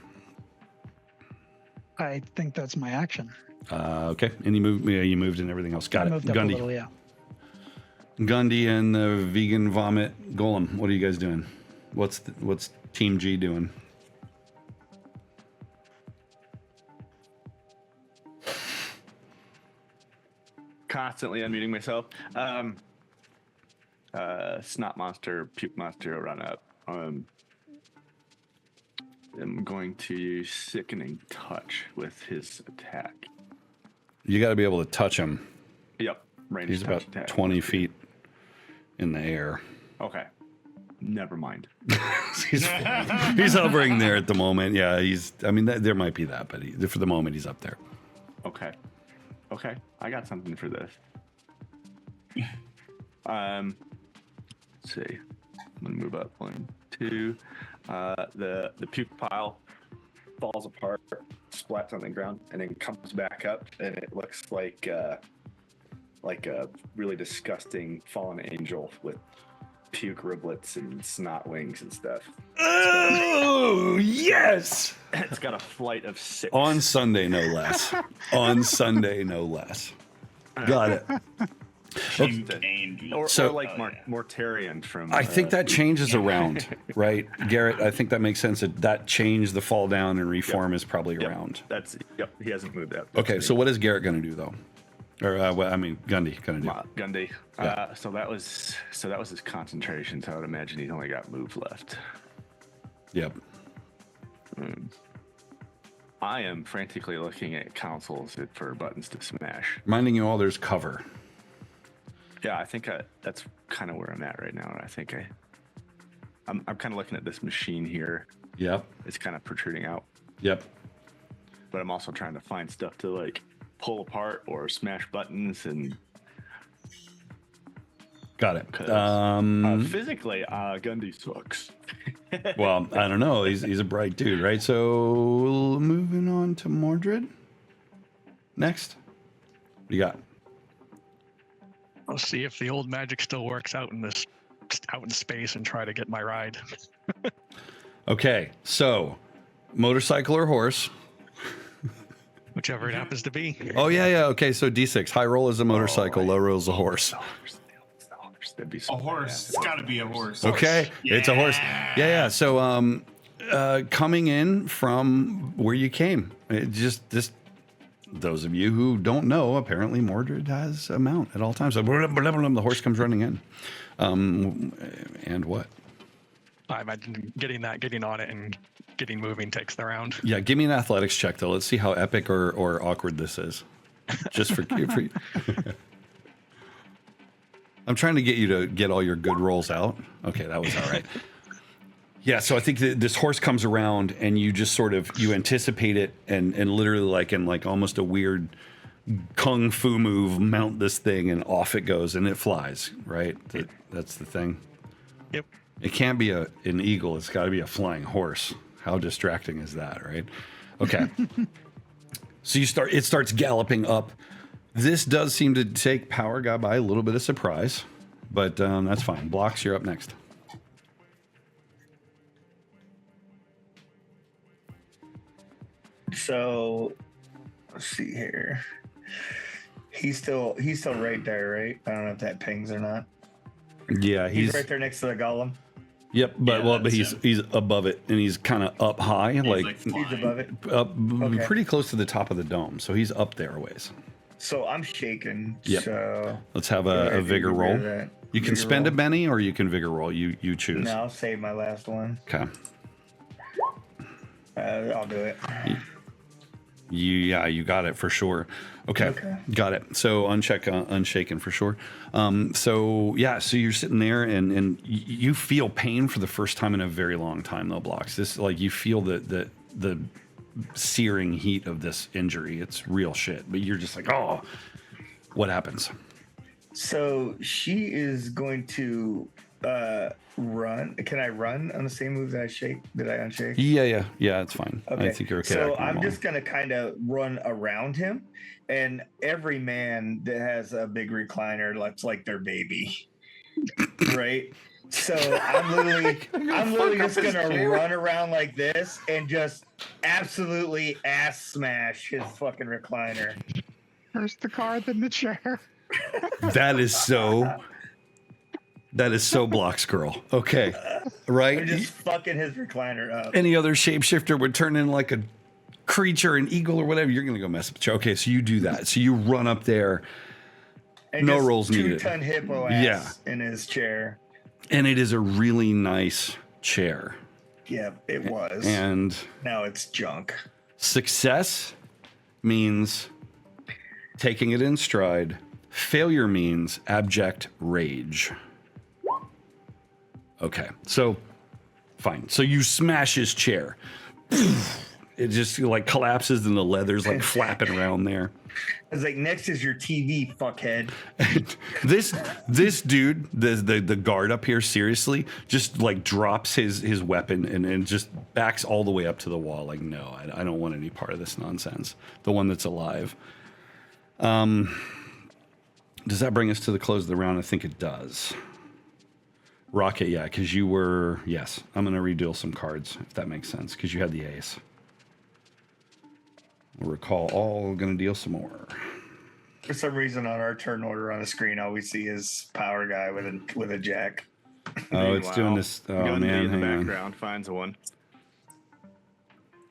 I think that's my action. Okay, and you moved and everything else. Got it. Moved up a little, yeah. Gundy and the vegan vomit golem. What are you guys doing? What's Team G doing? Constantly unmuting myself. Snot monster, puke monster will run up. I'm going to use Sickening Touch with his attack. You got to be able to touch him. Yep. Range He's touch about attack. 20 feet in the air. Okay. Never mind. he's hovering there at the moment. Yeah, there might be that, but for the moment, he's up there. Okay. I got something for this. Let's see. I'm gonna move up 1, 2. The puke pile falls apart, splats on the ground, and then comes back up, and it looks like a really disgusting fallen angel with puke riblets and snot wings and stuff. Oh, yes! It's got a flight of 6. On Sunday, no less. On Sunday, no less. Got it. Or like Mortarian from. I think that changes around, right, Garrett? I think that makes sense. That change, the fall down and reform is probably around. He hasn't moved that. Okay, so what is Garrett going to do though? Or Gundy going to do? Gundy. Yeah. So that was his concentration. So I would imagine he's only got move left. Yep. I am frantically looking at consoles for buttons to smash. Reminding you all, there's cover. Yeah, I think that's kind of where I'm at right now. I think I'm kind of looking at this machine here. Yep. It's kind of protruding out. Yep. But I'm also trying to find stuff to like pull apart or smash buttons and. Got it. Physically, Gundy sucks. Well, I don't know. He's a bright dude, right? So moving on to Mordred. Next, what you got? I'll see if the old magic still works out in space and try to get my ride. Okay, so motorcycle or horse? Whichever it happens to be. Oh yeah. Okay, so D6. High roll is a motorcycle. Low roll is a horse. A horse. It's got to be a horse. Okay, it's a horse. Yeah. So, coming in from where you came, those of you who don't know, apparently Mordred has a mount at all times. So the horse comes running in. And what? I imagine getting on it and getting moving takes the round. Yeah, give me an athletics check though. Let's see how epic or awkward this is. Just for you. I'm trying to get you to get all your good rolls out. Okay, that was all right. Yeah, so I think that this horse comes around and you just sort of, you anticipate it and literally like in like almost a weird kung fu move, mount this thing and off it goes and it flies, right? That's the thing. Yep. It can't be an eagle. It's got to be a flying horse. How distracting is that, right? Okay. So it starts galloping up. This does seem to take Power Guy by a little bit of surprise, but that's fine. Blocks, you're up next. So, let's see here. He's still right there, right? I don't know if that pings or not. Yeah, he's right there next to the golem. Yep, but he's above it and he's kind of up high, he's above it, up pretty close to the top of the dome. So he's up there a ways. So I'm shaking. Yep. So let's have a vigor roll. You can spend a Benny or you can vigor roll. You choose. No, I'll save my last one. Okay. I'll do it. You got it for sure. Okay. Got it. So unshaken for sure. So you're sitting there and you feel pain for the first time in a very long time though, Blocks. This like you feel the searing heat of this injury. It's real shit. But you're just like, oh, what happens? So she is going to run. Can I run on the same move that I shake? Did I unshake? Yeah, it's fine. Okay. I think you're okay. So I'm just gonna kind of run around him, and every man that has a big recliner looks like their baby, right? So I'm literally just gonna run around like this and just absolutely ass smash his fucking recliner. First the car, then the chair. That is so Blocks girl. Okay. Right? I'm just fucking his recliner up. Any other shapeshifter would turn in like a creature, an eagle or whatever. You're going to go mess up the chair. Okay, so you do that. So you run up there. And no rolls needed. 2-ton hippo ass in his chair. And it is a really nice chair. Yeah, it was. And now it's junk. Success means taking it in stride. Failure means abject rage. Okay, so fine. So you smash his chair. It just like collapses and the leather's like flapping around there. It's like, next is your TV, fuckhead. this dude, the guard up here, seriously, just like drops his weapon and just backs all the way up to the wall. Like, no, I don't want any part of this nonsense. The one that's alive. Does that bring us to the close of the round? I think it does. Rocket, yeah, because you were, yes. I'm going to redeal some cards, if that makes sense, because you had the ace. We'll recall all, going to deal some more. For some reason, on our turn order on the screen, all we see is power guy with a jack. Oh, it's doing this. Oh Gun man, in the hang on. background finds one.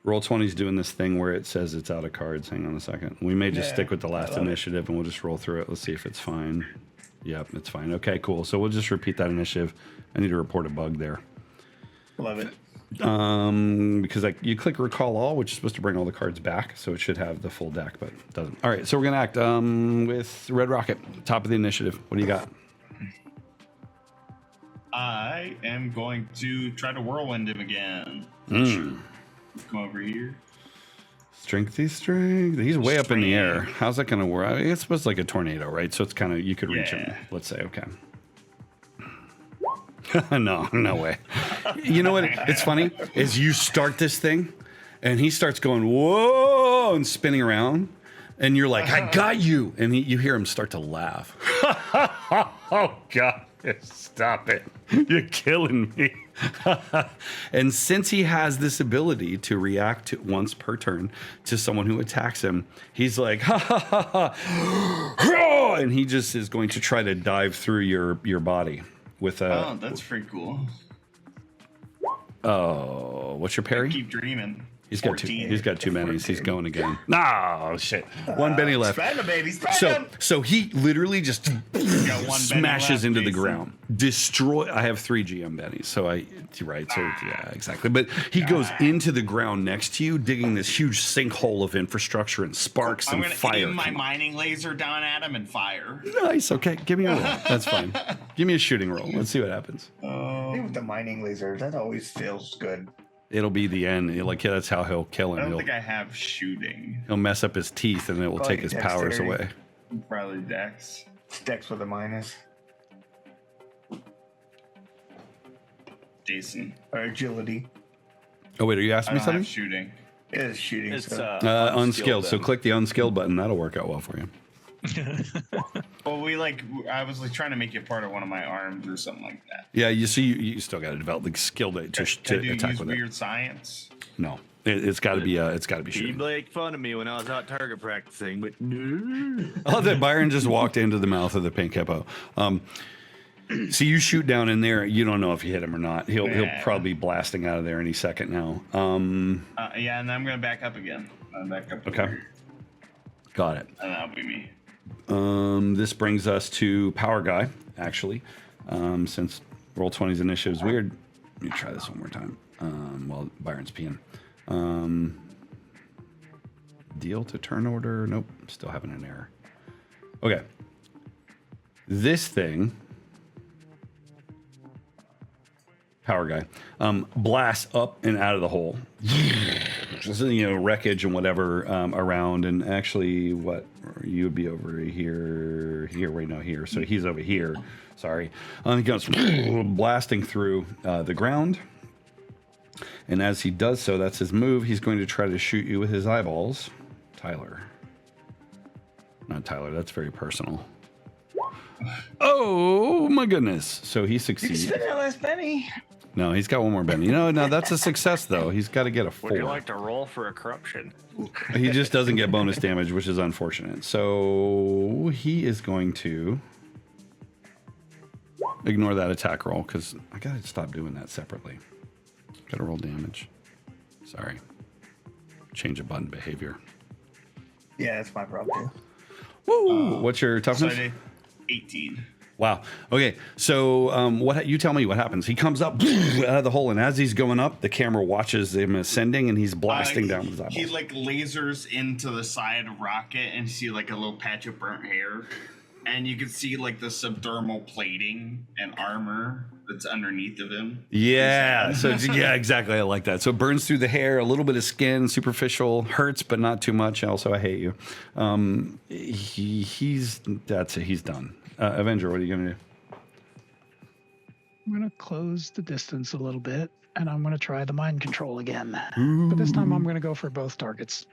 Roll20's doing this thing where it says it's out of cards. Hang on a second. We may just stick with the last initiative and we'll just roll through it. Let's see if it's fine. Yep, it's fine. Okay, cool. So we'll just repeat that initiative. I need to report a bug there. Love it. Because you click recall all, which is supposed to bring all the cards back, so it should have the full deck, but it doesn't. All right, so we're gonna act with Red Rocket, top of the initiative. What do you got? I am going to try to whirlwind him again. Sure. Come over here. Strengthy strength. He's way up in the air. How's that gonna work? I mean, it's supposed to like a tornado, right? So it's kind of, you could reach him. Let's say, okay. No way. You know what? It's funny is you start this thing, and he starts going whoa and spinning around, and you're like, I got you, and you hear him start to laugh. Oh God, stop it! You're killing me. And since he has this ability to react to once per turn to someone who attacks him, he's like, ha ha ha ha, and he just is going to try to dive through your body. With oh, that's pretty cool. Oh, what's your parry? I keep dreaming. He's got 2. He's got 2 bennies. He's going again. No shit. 1 benny left. Spend him, baby. Spend him. So he literally just smashes left, into the Jason. ground. Destroy. I have 3 GM bennies. So right. So yeah, exactly. But he goes into the ground next to you, digging this huge sinkhole of infrastructure and sparks I'm and gonna fire. aim my mining laser down at him and fire. Nice. Okay, give me a roll. That's fine. Give me a shooting roll. Let's see what happens. With the mining laser, that always feels good. It'll be the end. Like that's how he'll kill him. I don't think I have shooting. He'll mess up his teeth, and it will take his powers dexterity. away. Probably Dex. Dex with a minus. Jason. Or agility. Oh wait, are you I asking me don't something? have shooting. It is shooting. It's so. Unskilled. So then. click the unskilled button. That'll work out well for you. Well, I was like trying to make it part of one of my arms or something like that. Yeah, you see, you still got to develop the skill to Can I attack use with weird it. science? No, it's got to be You shooting. make fun of me when I was out target practicing, but no. I love that Byron just walked into the mouth of the pink hippo. So you shoot down in there. You don't know if you hit him or not. He'll probably be blasting out of there any second now. Yeah, and I'm gonna back up again. Back up. Okay. Here, Got it. and that'll be me. This brings us to Power Guy, actually. Since Roll20's initiative is weird, let me try this one more time while Byron's peeing. Deal to turn order. Nope, still having an error. Okay. This thing, Power Guy, blasts up and out of the hole. Just, wreckage and whatever around, and actually, what you would be over here, right now here. So he's over here. Sorry, he goes blasting through the ground, and as he does so, that's his move. He's going to try to shoot you with his eyeballs, Tyler. Not Tyler. That's very personal. Oh my goodness! So he You succeeds. spent that last penny. No, he's got one more Benny. No, that's a success though. He's got to get a 4. Would you like to roll for a corruption? He just doesn't get bonus damage, which is unfortunate. So he is going to ignore that attack roll because I gotta stop doing that separately. Gotta roll damage. Sorry. Change of button behavior. Yeah, that's my problem too. Woo! What's your So toughness? I did 18. Wow. Okay. So what? You tell me what happens. He comes up out of the hole, and as he's going up, the camera watches him ascending, and he's blasting down with his eyeballs. He like lasers into the side of Rocket and see like a little patch of burnt hair, and you can see like the subdermal plating and armor that's underneath of him. Yeah. So yeah, exactly. I like that. So it burns through the hair, a little bit of skin, superficial, hurts, but not too much. Also, I hate you. He's done. Avenger, what are you gonna do? I'm going to close the distance a little bit, and I'm going to try the mind control again. But this time I'm going to go for both targets.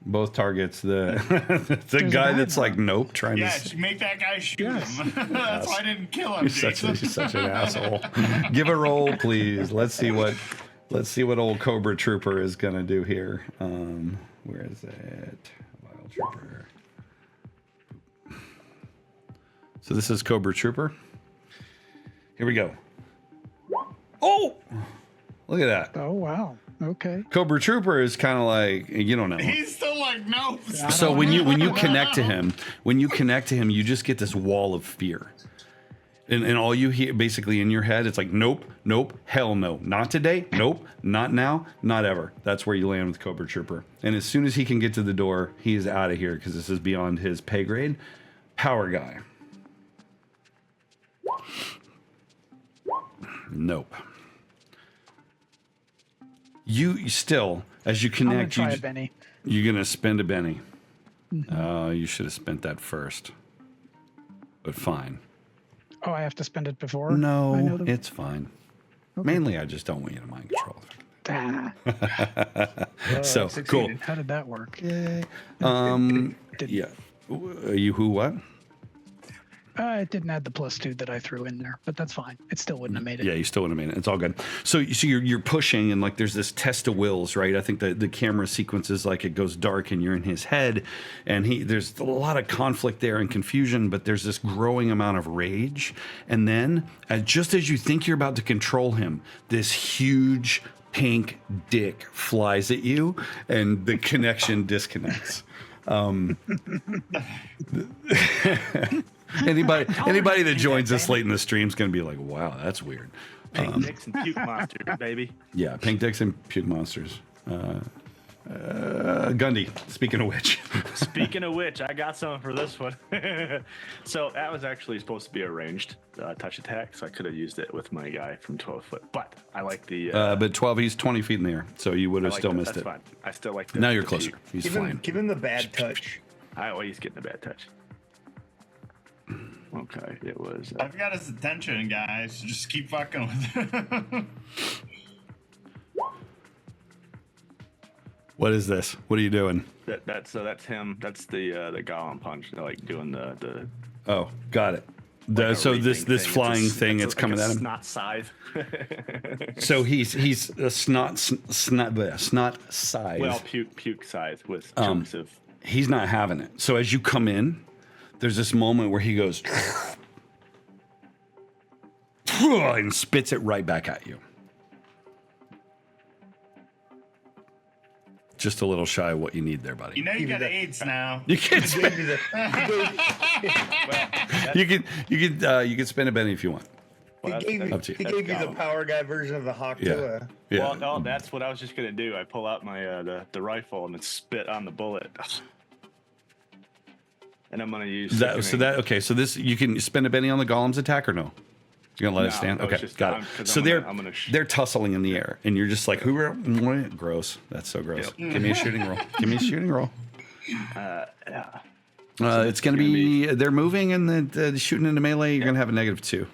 Both targets. The There's guy a that's like guy. nope, trying Yeah, to. make that guy shoot Yes. him. That's why I didn't kill him. You're Jason. such an asshole. Give a roll, please. Let's see what old Cobra Trooper is gonna do here. Where is it? Wild Trooper. So this is Cobra Trooper. Here we go. Oh, look at that. Oh wow. Okay. Cobra Trooper is kind of like, you don't know. He's still like, no. So when you connect to him, you just get this wall of fear. And all you hear basically in your head, it's like, nope, nope, hell no. Not today, nope, not now, not ever. That's where you land with Cobra Trooper. And as soon as he can get to the door, he is out of here because this is beyond his pay grade. Power guy. Nope. You still, as you I'm gonna connect, try a Benny. you're going to spend a Benny. Oh, you should have spent that first. But fine. Oh, I have to spend it before. I No, know the- it's fine. Mainly, I just don't want you to mind control. Ah, So, cool. how did that work? Yeah. You who, what? It didn't add the +2 that I threw in there, but that's fine. It still wouldn't have made it. Yeah, you still wouldn't have made it. It's all good. So you're pushing, and like there's this test of wills, right? I think the camera sequences like it goes dark, and you're in his head, and there's a lot of conflict there and confusion, but there's this growing amount of rage, and then just as you think you're about to control him, this huge pink dick flies at you, and the connection disconnects. Anybody that joins us late in the stream is going to be like, wow, that's weird. Pink dicks and puke monsters, baby. Yeah, pink dicks and puke monsters. Gundy, speaking of which. Speaking of which, I got something for this one. So that was actually supposed to be a ranged touch attack, so I could have used it with my guy from 12 foot. But I like the... but 12, he's 20 feet in the air, so you would have still missed That's it. fine. I still like the... Now you're the closer. puke. He's Give flying. him, give him the bad touch. I always get the bad touch. Okay, it was... I've got his attention, guys. Just keep fucking with it. What is this? What are you doing? that's him. That's the golem punch. Like doing the Oh, got it. like a So reaping this thing. flying thing, it's like coming a at him. Snot scythe. So he's a snot scythe. Well, puke scythe with chunks of... He's not having it. So as you come in, there's this moment where he goes and spits it right back at you. Just a little shy of what you need there, buddy. You know you got AIDS now. You can spend, Give me the- you can spend a Benny if you want. Well, he gave, up to you. he gave you the power guy version of the Hawk Tua. Yeah. Well, no, that's what I was just gonna do. I pull out my the rifle and then spit on the bullet, and I'm gonna use okay. So this you can spend a Benny on the golem's attack or no? You're gonna let it No, stand? no, it's Okay, just- got it. 'cause So I'm gonna they're tussling in the air, and you're just like, who? Gross. That's so gross. Yep. Give me a shooting roll. Give me a shooting roll. Yeah. It's gonna be they're moving and the shooting into melee. You're gonna have a -2.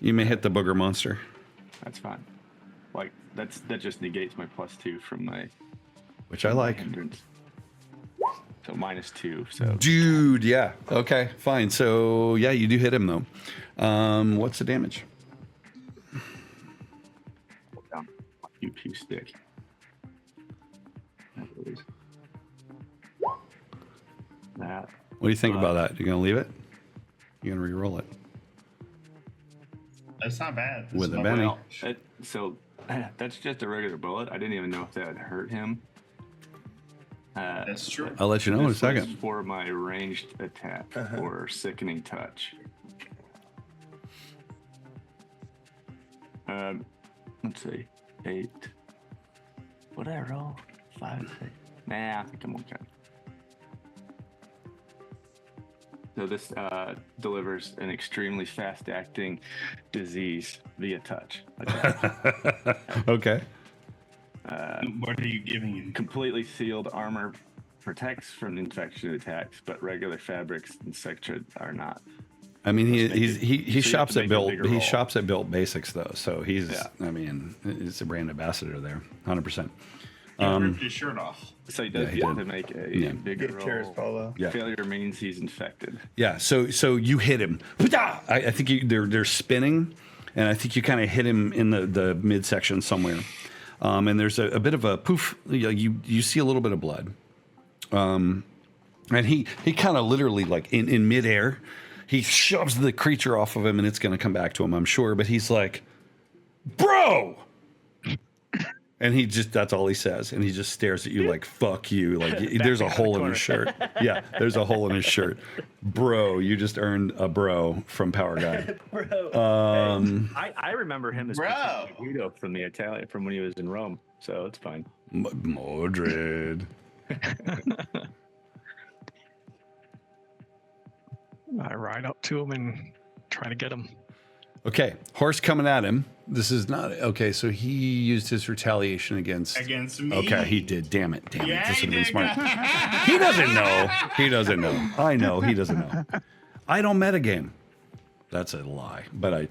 You may hit the booger monster. That's fine. Like that just negates my +2 from my Which I like. hindrance. So -2. So Dude, yeah. Okay, fine. So yeah, you do hit him though. What's the damage? down my pew stick. That was that. What do you think about that? You gonna leave it? You gonna re-roll it That's not bad. That's with a not Benny? Well, that's just a regular bullet. I didn't even know if that would hurt him. That's true. I'll let you know in a This second. was for my ranged attack or sickening touch. Let's see, 8. What did I roll? 5, 6. Nah, I think I'm okay. So this delivers an extremely fast-acting disease via touch. Okay. What are you giving him? Completely sealed armor protects from infection attacks, but regular fabrics, etc., are not. I mean, he So you have shops to at make a Built. bigger He roll. shops at Built Basics though, so he's. Yeah. I mean, it's a brand ambassador there, 100%. He ripped his shirt off. So he does he have did. to make a Yeah. bigger Get Terrace roll. Polo. Yeah. Failure means he's infected. Yeah. So you hit him. I think they're spinning, and I think you kind of hit him in the midsection somewhere. And there's a bit of a poof. You see a little bit of blood. And he kind of literally like in midair, He shoves the creature off of him, and it's going to come back to him, I'm sure. But he's like, bro! And he just, that's all he says. And he just stares at you like, fuck you. Like, there's a hole in his shirt. Yeah, there's a hole in his shirt. Bro, you just earned a bro from Power Guy. Bro. I remember him as Bro. Guido from the Italian, from when he was in Rome. So it's fine. Mordred. I ride up to him and try to get him. Okay, horse coming at him. This is not okay. So he used his retaliation against me. Okay, he did. Damn it! Yeah, This he would have been did. smart. He doesn't know. He doesn't know. I know. He doesn't know. I don't metagame. That's a lie. But I,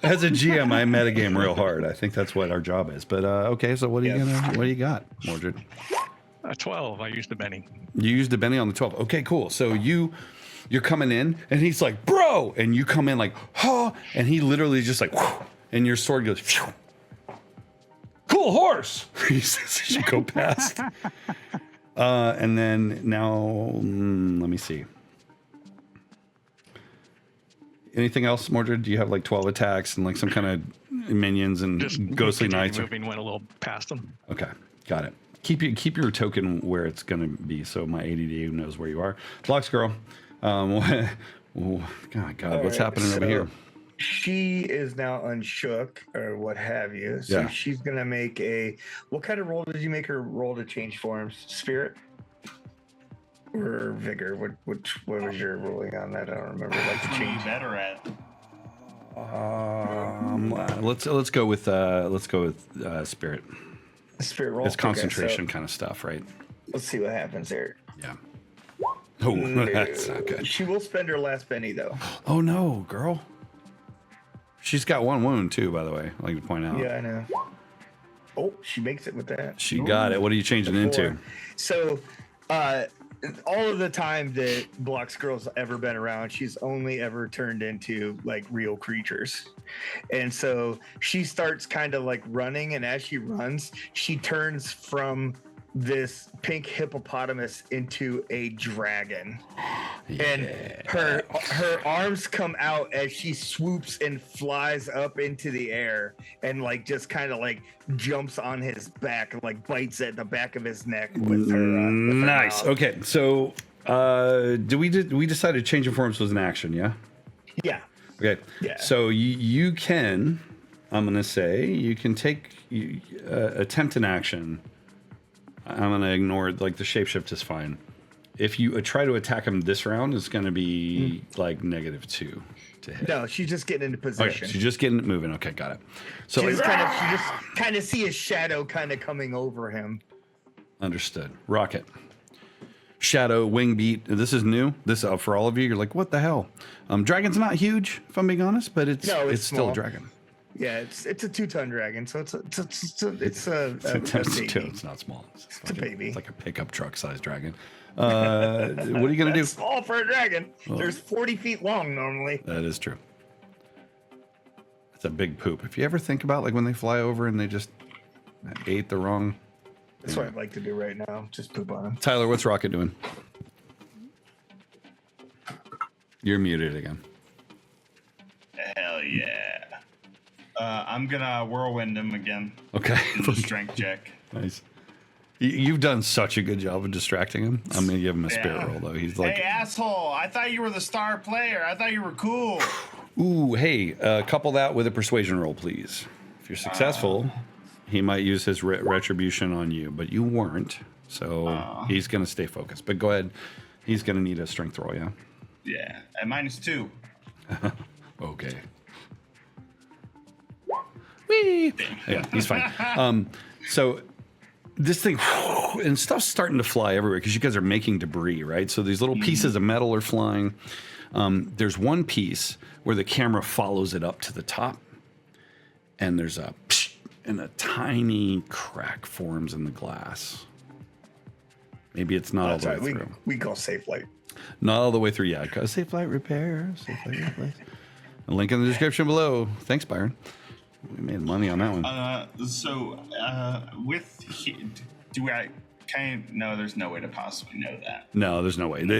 as a GM, I metagame real hard. I think that's what our job is. But okay, so what do you got, Mordred? 12. I used the Benny. You used the Benny on the 12. Okay, cool. So you're coming in, and he's like, bro, and you come in like, huh, and he literally just like, whew, and your sword goes, phew. Cool horse. He says as you go past. And then now, let me see. Anything else, Mordred? Do you have like 12 attacks and like some kind of minions and ghostly knights? Moving went a little past them. Okay, got it. Keep your token where it's going to be, so my ADD knows where you are. Blocks girl. God, what's happening over here? She is now unshook or what have you. So she's gonna make what kind of roll did you make her roll to change forms? Spirit or vigor? What was your rolling on that? I don't remember. Like to change. Better at. Let's go with spirit. Spirit roll. It's concentration kind of stuff, right? Let's see what happens there. Yeah. Oh, that's not good. She will spend her last penny though. Oh no, girl. She's got one wound too, by the way. I like to point out. Yeah, I know. Oh, she makes it with that. She got it. What are you changing into? So, all of the time that Block's Girl's ever been around, she's only ever turned into like real creatures. And so she starts kind of like running, and as she runs, she turns from this pink hippopotamus into a dragon. And her arms come out as she swoops and flies up into the air and like just kind of like jumps on his back and like bites at the back of his neck with her nice. mouth. Okay, so we decided changing forms was an action, yeah? Yeah. Okay. Yeah. So you can, I'm gonna say, you can attempt an action. I'm gonna ignore like the shapeshift is fine. If you try to attack him this round, it's gonna be like -2 to hit. No, she's just getting into position. Okay, she's just getting it moving. Okay, got it. So She like, just kind of see a shadow kind of coming over him. understood. Rocket, shadow, wing beat. This is new. This for all of you. You're like, what the hell? Dragon's not huge, if I'm being honest, but it's still small. a dragon. Yeah, it's a 2-ton dragon, so it's a baby. It's not small. It's a baby. It's like a pickup truck sized dragon. What are you gonna do? Small for a dragon. There's 40 feet long normally. That is true. It's a big poop. If you ever think about like when they fly over and they just ate the wrong. That's what I'd like to do right now. Just poop on him. Tyler, what's Rocket doing? You're muted again. Hell yeah. I'm gonna whirlwind him again. Okay. In the strength check. Nice. You've done such a good job of distracting him. I'm gonna give him a spirit roll though. He's like, hey asshole! I thought you were the star player. I thought you were cool. ooh, hey, couple that with a persuasion roll, please. If you're successful, he might use his retribution on you, but you weren't, so he's gonna stay focused. But go ahead. He's gonna need a strength roll, yeah. Yeah, at -2. Okay. Whee! Yeah, he's fine. So this thing and stuff's starting to fly everywhere because you guys are making debris, right? So these little pieces of metal are flying. There's one piece where the camera follows it up to the top, and there's a tiny crack forms in the glass. Maybe it's not all the way through. We call safe light. Not all the way through, yeah. Safe light repair, safe light replace. A link in the description below. Thanks, Byron. We made money on that one. No, there's no way to possibly know that. No, there's no way. And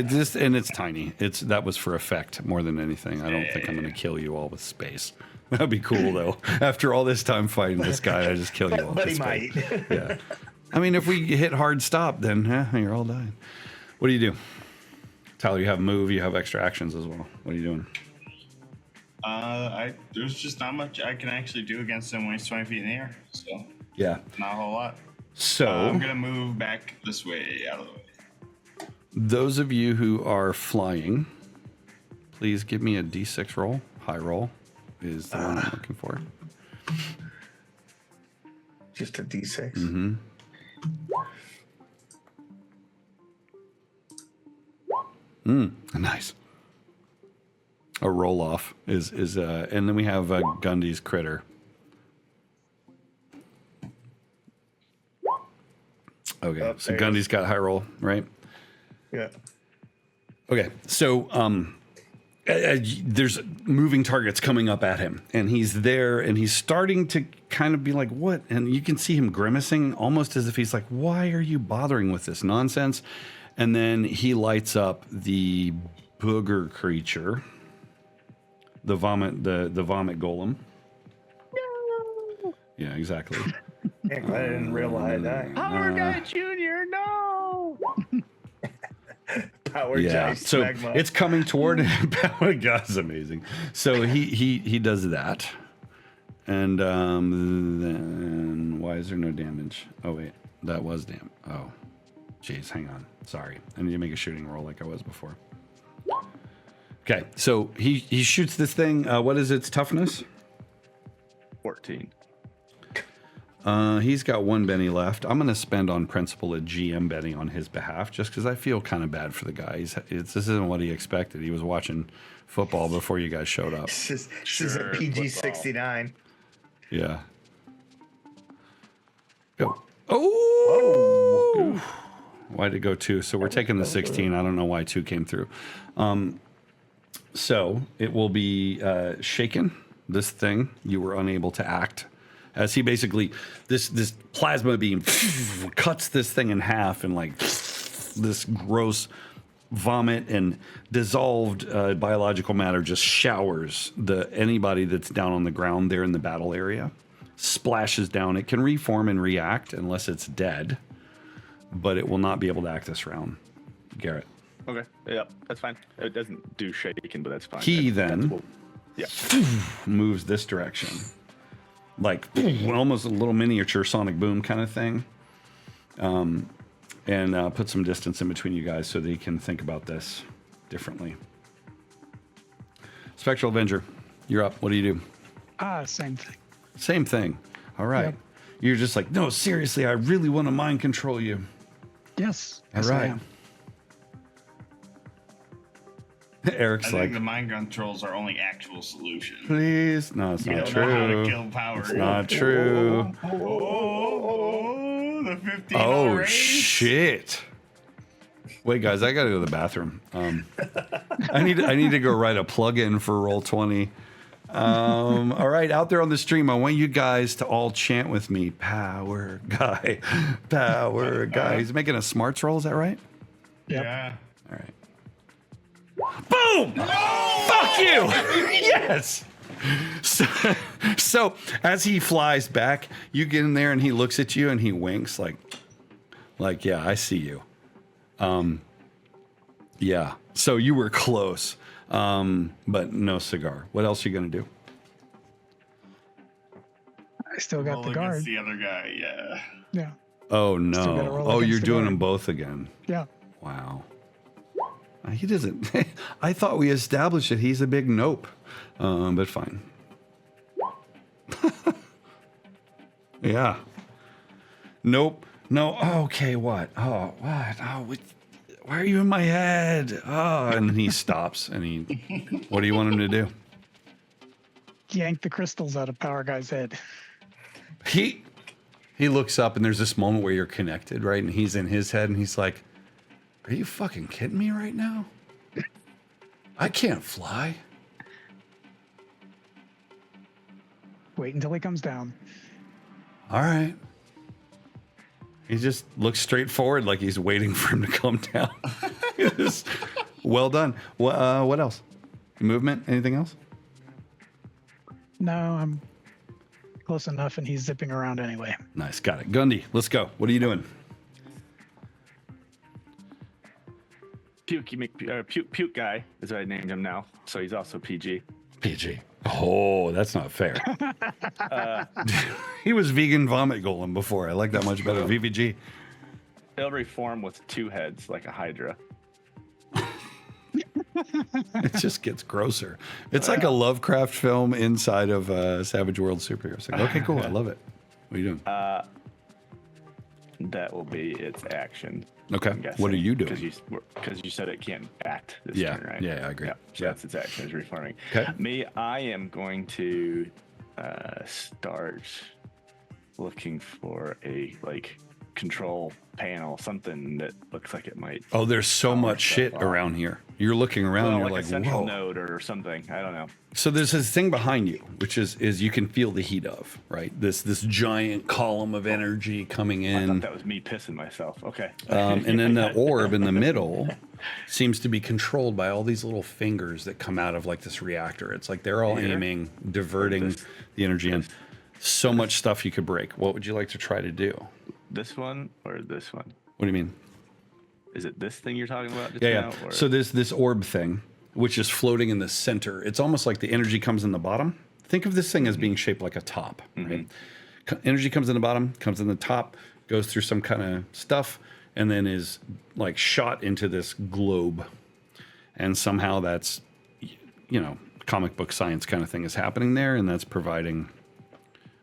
it's tiny. That was for effect more than anything. I don't think I'm going to kill you all with space. That'd be cool though. After all this time fighting this guy, I just kill you all. But with he space. might. Yeah. I mean, if we hit hard stop, then you're all dying. What do you do? Tyler, you have move, you have extra actions as well. What are you doing? There's just not much I can actually do against him when he's 20 feet in the air. So Yeah. not a whole lot. So I'm gonna move back this way, out of the way. those of you who are flying, please give me a D6 roll. High roll is the one I'm looking for. Just a D6. Mm-hmm. Nice. A roll off is and then we have Gundy's critter. Okay, Oh, so there it Gundy's got high roll, right? Yeah. Okay, so there's moving targets coming up at him, and he's there, and he's starting to kind of be like, "What?" And you can see him grimacing, almost as if he's like, "Why are you bothering with this nonsense?" And then he lights up the booger creature, the vomit golem. No. Yeah, exactly. Yeah, glad I didn't realize that. Power Guy Junior, no. Power Yeah, Jive so Smegma. it's coming toward him. Oh, God's amazing. So he does that, and then why is there no damage? Oh wait, that was damage. Oh, jeez, hang on. Sorry, I need to make a shooting roll like I was before. Okay, so he shoots this thing. What is its toughness? 14. He's got one Benny left. I'm going to spend on principle a GM Benny on his behalf, just because I feel kind of bad for the guy. This isn't what he expected. He was watching football before you guys showed up. This is a PG-69. Yeah. Go. Oh! Why'd it go 2? So we're taking the 16. I don't know why 2 came through. So it will be shaken. This thing you were unable to act. As he basically, this plasma beam cuts this thing in half, and like this gross vomit and dissolved biological matter just showers anybody that's down on the ground there in the battle area, splashes down. It can reform and react unless it's dead, but it will not be able to act this round. Garrett. Okay. Yep, that's fine. It doesn't do shaking, but that's fine. He That's then cool. Yeah. moves this direction. Like almost a little miniature sonic boom kind of thing, and put some distance in between you guys so that he can think about this differently. Spectral Avenger, you're up. What do you do? Same thing. Same thing. All right. Yep. You're just like, no, seriously, I really want to mind control you. Yes. All yes, I right. am. Eric's I like, think the mind controls are only actual solution. please. No, it's You not don't know how to true. kill power. It's not true. Oh, the 15 Oh, range. shit. Wait, guys, I gotta go to the bathroom. I need to go write a plug-in for Roll20. All right, out there on the stream, I want you guys to all chant with me. Power guy, power guy. He's making a smarts roll. Is that right? Yeah. All right. Boom! Fuck you! Yes. So as he flies back, you get in there and he looks at you and he winks like yeah, I see you. Yeah. So you were close, but no cigar. What else are you gonna do? I still got Roll the against guard. the other guy. Yeah. Yeah. Oh Still gotta no! roll Oh, against you're the doing guard. them both again. Yeah. Wow. He doesn't. I thought we established that he's a big nope, but fine. Yeah. Nope. No. Okay. What? Oh, what? Oh, why are you in my head? Oh, and he stops. And he. What do you want him to do? Yank the crystals out of Power Guy's head. He looks up, and there's this moment where you're connected, right? And he's in his head, and he's like, "Are you fucking kidding me right now? I can't fly." Wait until he comes down. All right. He just looks straight forward like he's waiting for him to come down. Well done. What else? Movement? Anything else? No, I'm close enough, and he's zipping around anyway. Nice. Got it. Gundy, let's go. What are you doing? Puke guy is what I named him now. So he's also PG. PG. Oh, that's not fair. He was vegan vomit golem before. I like that much better. VVG. He'll reform with 2 heads like a hydra. It just gets grosser. It's like a Lovecraft film inside of Savage World superheroes. Like, okay, cool. I love it. What are you doing? That will be its action. Okay. What are you doing? Because you said it can't act this Yeah. turn, right? Yeah, I agree. Yeah. So that's its action, is reforming. Okay. Me, I am going to start looking for a control panel, something that looks like it might. Oh, there's so much shit off. around here. You're looking around, and you're a like, central whoa. node or something. I don't know. So there's this thing behind you, which is you can feel the heat of, right? This giant column of energy coming I in. thought that was me pissing myself. Okay. And then the orb in the middle seems to be controlled by all these little fingers that come out of like this reactor. It's like they're all aiming, diverting the energy in. So much stuff you could break. What would you like to try to do? This one or this one? What do you mean? Is it this thing you're talking about? Just Yeah. now, or? So there's this orb thing, which is floating in the center. It's almost like the energy comes in the bottom. Think of this thing as being shaped like a top, right? Energy comes in the bottom, comes in the top, goes through some kind of stuff, and then is like shot into this globe. And somehow that's, comic book science kind of thing is happening there, and that's providing.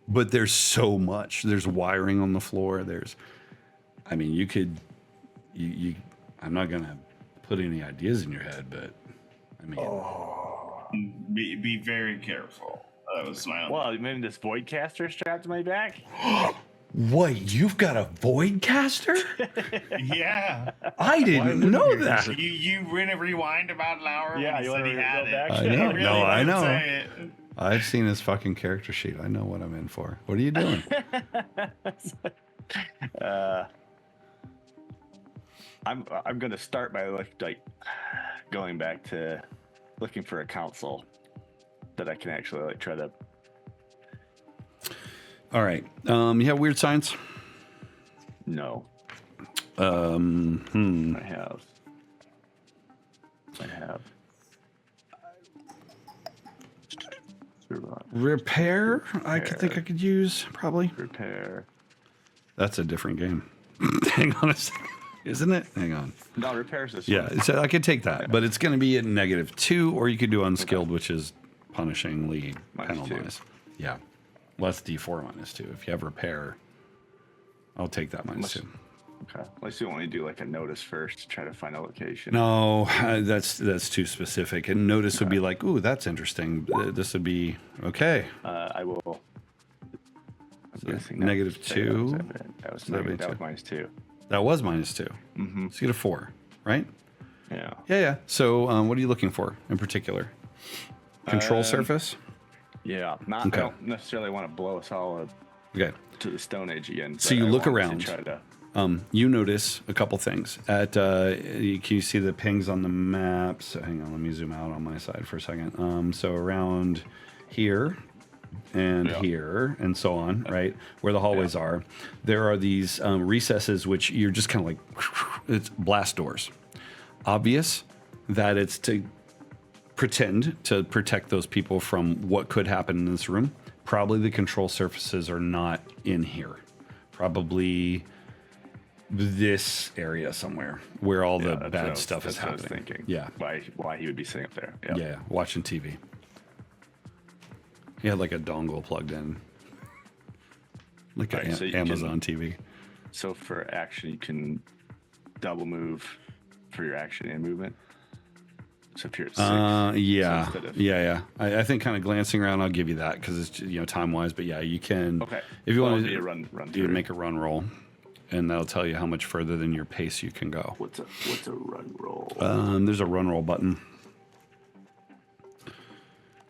But there's so much. There's wiring on the floor. You could, I'm not going to put any ideas in your head, but Be very careful. That was my own. Well, maybe this void caster strapped to my back. Wait, you've got a void caster? Yeah. I didn't know that. You rewind about an hour Yeah, when you he said wanna he go had back? it. I know. Really No, I didn't know. say it. I've seen his fucking character sheet. I know what I'm in for. What are you doing? I'm going to start by going back to looking for a council that I can actually try to. All right. You have weird science? No. I have. Repair? I could think I could use, probably. Repair. That's a different game. Hang on a second. Isn't it? Hang on. No, repairs this Yeah, one. so I could take that, but it's going to be at -2, or you could do unskilled, which is punishingly -2. penalized. Yeah. Well, that's D4 -2. If you have repair, I'll take that -2. Okay. Let's see. Want to do a notice first to try to find a location. No, that's too specific. And notice would be like, ooh, that's interesting. This would be okay. I will. So -2. That was So that'd be -2. two. That was -2. Mm-hmm. So you get a 4, right? Yeah. Yeah. So what are you looking for in particular? Control surface? Yeah. I don't necessarily want to blow us all up Okay. to the Stone Age again. So but you I look wanted around. to try to- You notice a couple things. Can you see the pings on the map? So hang on, let me zoom out on my side for a second. So around here and here and so on, right, where the hallways are, there are these recesses which you're just kind of like, it's blast doors. Obvious that it's to pretend to protect those people from what could happen in this room. Probably the control surfaces are not in here. Probably this area somewhere where all the bad stuff is that's what I was happening. thinking. Yeah. Why he would be sitting up there. Yeah. Watching TV. He had like a dongle plugged in. Like Right, an so you Amazon TV. So for action, you can double move for your action and movement. So if you're at 6. Yeah. So instead of- Yeah. I think kind of glancing around, I'll give you that because it's, time wise. But yeah, you can. Okay. If you Well, want it'll to be a run you through. make a run roll, and that'll tell you how much further than your pace you can go. What's a run roll? There's a run roll button.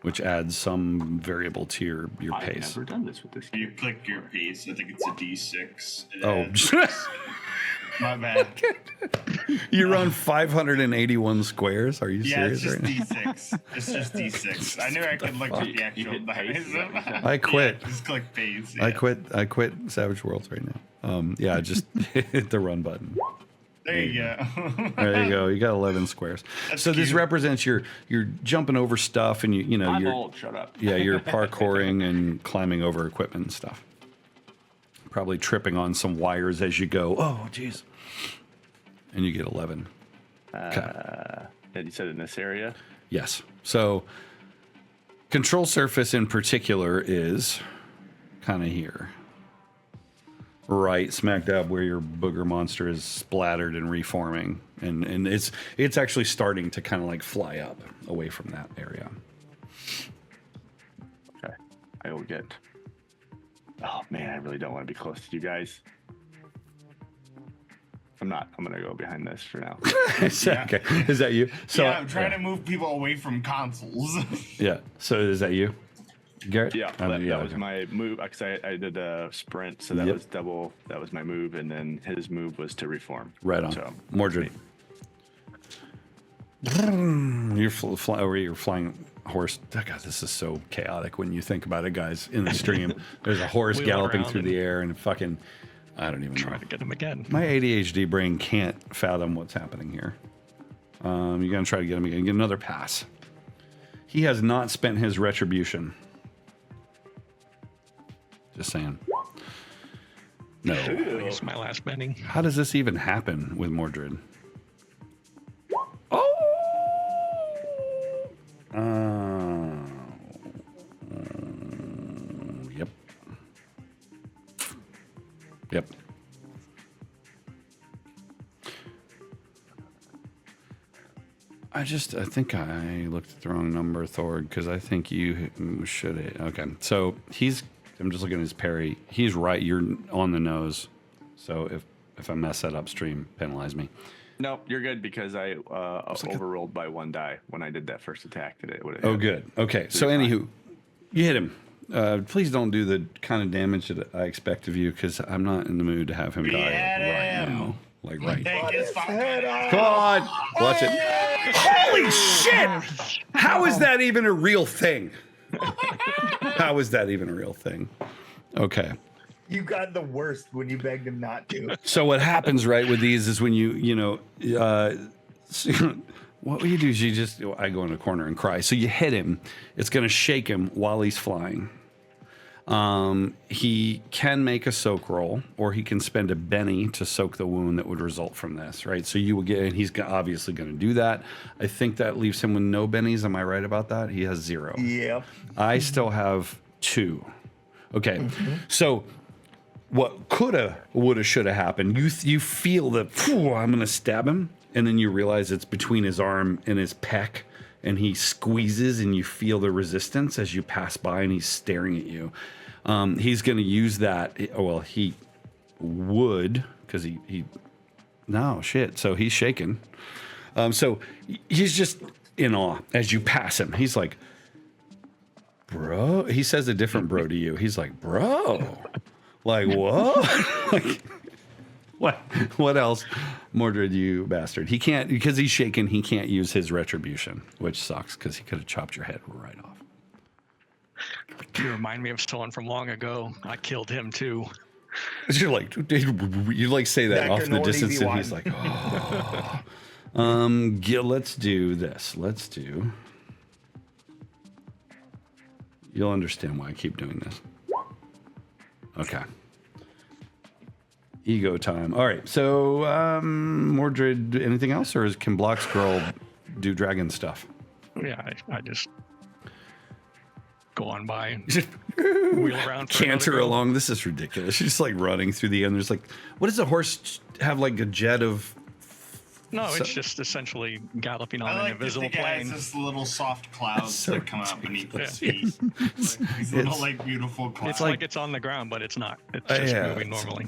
which adds some variable to your I've pace. never done this with this. You click your pace. I think it's a D6. It Oh, adds- my bad. you run 581 squares? Are you Yeah, it's serious just right now? D6. It's just D6. I knew I could look at the actual hit dice. pace? I quit. Yeah, just click pace. I yeah. quit Savage Worlds right now. Yeah, just hit the run button. There you go. There you go. You got 11 squares. That's so this cute. represents you're jumping over stuff, and you know I'm you're old. Shut up. yeah you're parkouring and climbing over equipment and stuff. Probably tripping on some wires as you go. Oh, jeez. And you get 11. And you said in this area. Yes. So control surface in particular is kind of here. Right, smack dab where your booger monster is splattered and reforming, and it's actually starting to kind of like fly up away from that area. Okay. I will get. Oh man, I really don't want to be close to you guys. I'm not. I'm gonna go behind this for now. Okay, is that you? So yeah, I'm trying to move people away from consoles. Yeah. So is that you, Garrett? Yeah, that was okay. my move because I did a sprint, so that Yep. was double. That was my move, and then his move was to reform. Right on. So Mordred. You're flying horse. Oh, God, this is so chaotic when you think about it, guys. In the stream, there's a horse Wheeling galloping around through and- the air, and fucking, I don't even know. Trying to get him again. My ADHD brain can't fathom what's happening here. You're gonna try to get him again. Get another pass. He has not spent his retribution. Just saying. No. It's my last bending. How does this even happen with Mordred? Oh. Yep. Yep. I think I looked at the wrong number, Thorg, because I think you should. Okay, so I'm just looking at his parry. He's right. You're on the nose. So if I mess that upstream, penalize me. No, you're good because I overrolled by one die when I did that first attack. That it would. Oh, good. Okay. So, anywho, you hit him. Please don't do the kind of damage that I expect of you, because I'm not in the mood to have him die right now. Like right now. Take his fucking head off. Come on, watch it. Holy shit! How is that even a real thing? How is that even a real thing? Okay. You got the worst when you begged him not to. So what happens, right, with these is when what you do is I go in a corner and cry. So you hit him. It's going to shake him while he's flying. He can make a soak roll, or he can spend a Benny to soak the wound that would result from this, right? So you will get, and he's obviously going to do that. I think that leaves him with no Bennies. Am I right about that? He has 0. Yep. I still have 2. Okay, so what coulda, woulda, shoulda happened? You feel the, I'm going to stab him, and then you realize it's between his arm and his pec, and he squeezes, and you feel the resistance as you pass by, and he's staring at you. He's going to use that. Well, he would, because he no shit. So he's shaking. So he's just in awe as you pass him. He's like, bro. He says a different bro to you. He's like, bro. Like, what? Like, what else? Mordred, you bastard. He can't, because he's shaken, he can't use his retribution, which sucks because he could have chopped your head right off. You remind me of someone from long ago. I killed him too. You're like, you like say that Back off in in the the distance, easy and he's one. like, oh. Let's do this. Let's do. You'll understand why I keep doing this. Okay. Ego time. All right. So, Mordred, anything else, or can Block's girl do dragon stuff? Yeah, I just go on by, wheel around. For Canter another go. along. This is ridiculous. She's just like running through the end. There's like, what does a horse have? Like a jet of. No, So- it's just essentially galloping on I an like to invisible think it's plane. just little soft clouds so that come out beneath ridiculous. his feet. Like these little, It's- like, beautiful clouds. It's like it's on the ground, but it's not. It's just Yeah, moving it's- normally.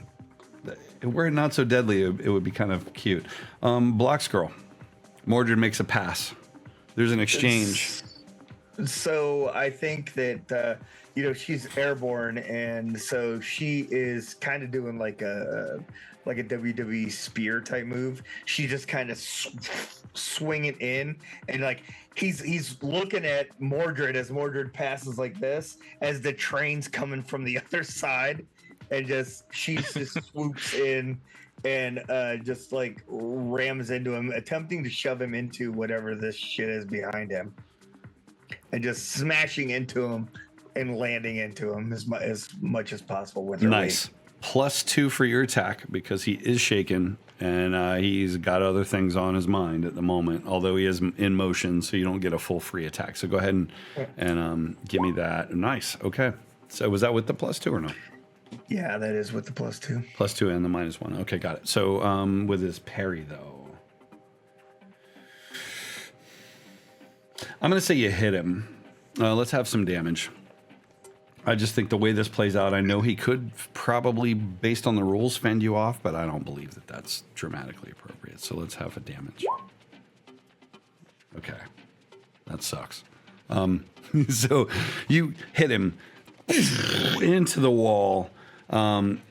Were it not so deadly, it would be kind of cute. Block's girl. Mordred makes a pass. There's an exchange. So I think that she's airborne, and so she is kind of doing like a WWE spear type move. She just kind of swing it in, and like he's looking at Mordred as Mordred passes like this as the train's coming from the other side, and she just swoops in and just like rams into him, attempting to shove him into whatever this shit is behind him, and just smashing into him and landing into him as much as possible with her Nice. weight. +2 for your attack because he is shaken and he's got other things on his mind at the moment, although he is in motion, so you don't get a full free attack. So go ahead and give me that. Nice. Okay. So was that with the +2 or no? Yeah, that is with the +2. +2 and the -1. Okay, got it. So with his parry, though, I'm going to say you hit him. Let's have some damage. I just think the way this plays out, I know he could probably, based on the rules, fend you off, but I don't believe that that's dramatically appropriate. So let's have a damage. Okay. That sucks. So you hit him into the wall, and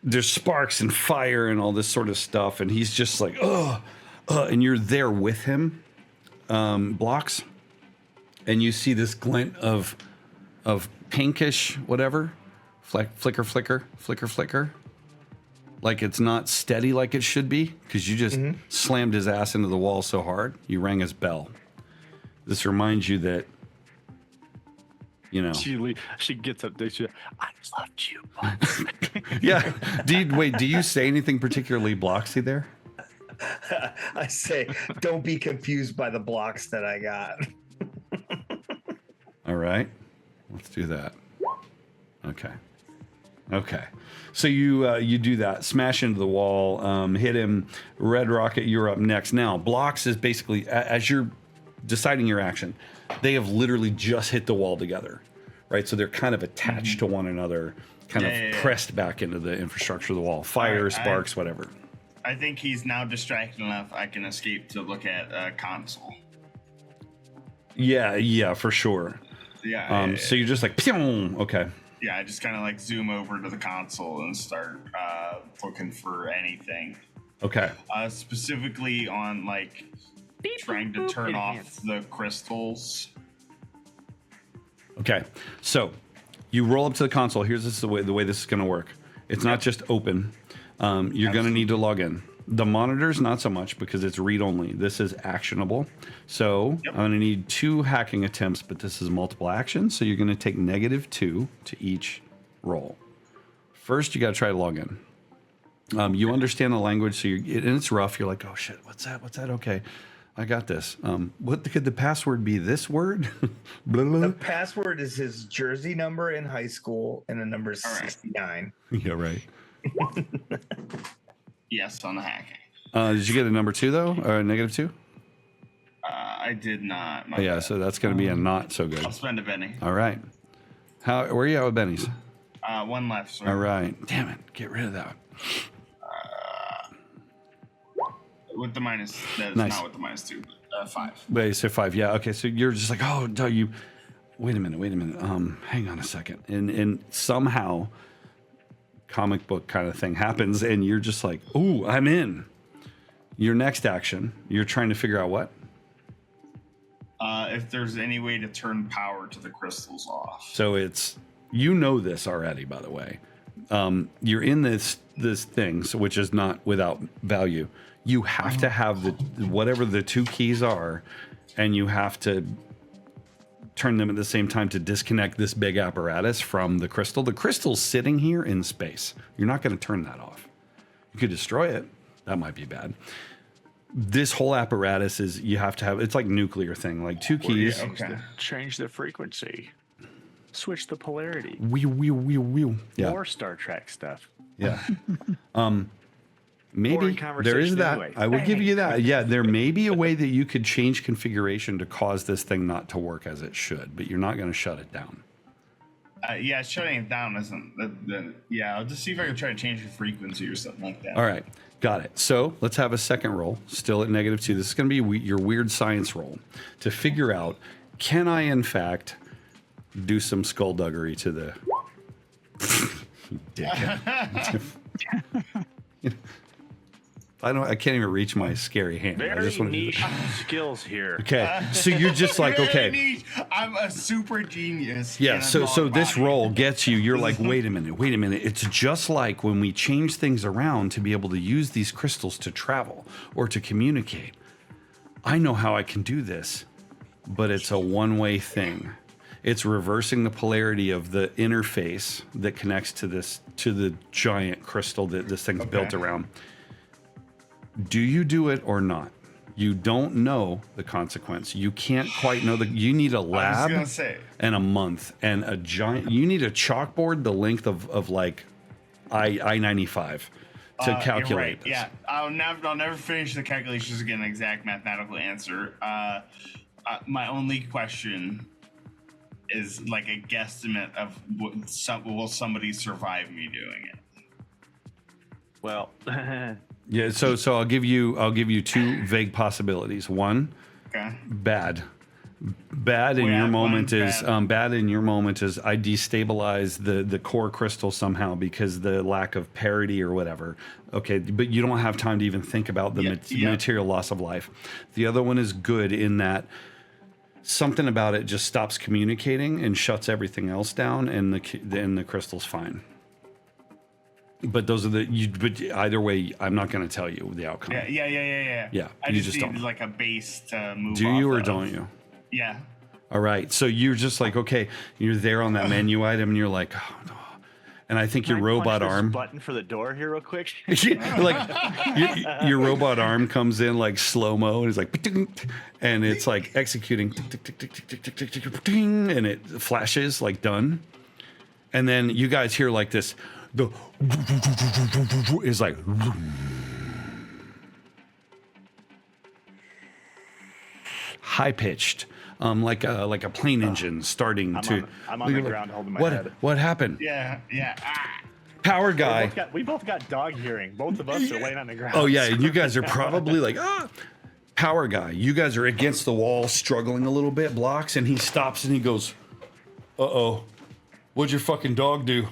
there's sparks and fire and all this sort of stuff, and he's just like, and you're there with him, blocks, and you see this glint of pinkish whatever, flicker, like it's not steady like it should be, because you just slammed his ass into the wall so hard you rang his bell. This reminds you that, she gets up there. I loved you. Yeah. Do you say anything particularly Bloxy there? I say, don't be confused by the blocks that I got. All right. Let's do that. Okay. So you do that, smash into the wall, hit him. Red Rocket, you're up next. Now, Blocks is basically, as you're deciding your action, they have literally just hit the wall together, right? So they're kind of attached to one another, pressed back into the infrastructure of the wall. Fire, sparks, whatever. I think he's now distracted enough I can escape to look at console. Yeah, for sure. Yeah. So you're just like, Pew! Okay. Yeah, I just kind of like zoom over to the console and start looking for anything. Okay. Specifically on like trying to turn off the crystals. Okay. So you roll up to the console. Here's the way this is going to work. It's not just open. You're going to need to log in. The monitors, not so much, because it's read-only. This is actionable. So I'm going to need 2 hacking attempts, but this is multiple actions, so you're going to take -2 to each roll. First, you got to try to log in. You understand the language, so and it's rough. You're like, oh, shit, what's that? Okay, I got this. What could the password be? This word? Blah, blah. The password is his jersey number in high school, and the number is 69. Yeah, right. Yes, on the hacking. Did you get a number 2, though? Or a -2? I did not. Yeah, so that's going to be a not so good. I'll spend a penny. All right. Where are you at with bennies? 1 left, sir. All right. Damn it. Get rid of that. With the minus. That's Nice. not with the -2, but 5. Wait, so 5. Yeah. Okay. So you're just like, oh, no, you. Wait a minute. Hang on a second. And somehow, comic book kind of thing happens, and you're just like, ooh, I'm in. Your next action, you're trying to figure out what? If there's any way to turn power to the crystals off. So it's, this already, by the way. You're in this thing, which is not without value. You have to have whatever the 2 keys are, and you have to turn them at the same time to disconnect this big apparatus from the crystal. The crystal's sitting here in space. You're not going to turn that off. You could destroy it. That might be bad. This whole apparatus is, you have to have, it's like nuclear thing, like 2 keys. Change the frequency. Switch the polarity. Yeah. More Star Trek stuff. Yeah. Maybe there is conversation that. anyway. I would give you that. Yeah, there may be a way that you could change configuration to cause this thing not to work as it should, but you're not going to shut it down. Yeah, shutting it down isn't. Yeah, I'll just see if I can try to change the frequency or something like that. All right, got it. So let's have a second roll, still at -2. This is going to be your weird science roll to figure out can I in fact do some skullduggery to the dickhead? I can't even reach my scary hand. I Very just want to niche skills here. Okay, so you're just like, okay. Neat. I'm a super genius. Yeah, in a so dog this body. roll gets you. You're like, wait a minute. It's just like when we change things around to be able to use these crystals to travel or to communicate. I know how I can do this, but it's a one-way thing. It's reversing the polarity of the interface that connects to the giant crystal that this thing's built around. Do you do it or not? You don't know the consequence. You can't quite know you need a lab and a month and a giant. You need a chalkboard the length of like I-95 to calculate. You're right. This. Yeah, I'll never finish the calculations to get an exact mathematical answer. My only question is like a guesstimate of will somebody survive me doing it? Well, Yeah, so I'll give you two vague possibilities. One, bad. Bad in your moment is bad in your moment is I destabilize the core crystal somehow because the lack of parity or whatever. Okay, but you don't have time to even think about the material loss of life. The other one is good in that something about it just stops communicating and shuts everything else down, and the crystal's fine. But those are but either way, I'm not going to tell you the outcome. Yeah. I you just need don't. like a base to move. Do you or don't you? Yeah. All right. So you're just like, okay, you're there on that menu item, and you're like, oh, no. And I think your robot arm button for the door here real quick. like your robot arm comes in like slow mo, and it's like, and it's like executing, and it flashes like done, and then you guys hear like this. The is like high pitched, like a plane engine starting to. I'm on the ground holding my head. What happened? Yeah. Power guy. We both got dog hearing. Both of us are laying on the ground. Oh yeah, and you guys are probably like Power guy. You guys are against the wall, struggling a little bit, blocks, and he stops and he goes, "Uh-oh, what'd your fucking dog do?"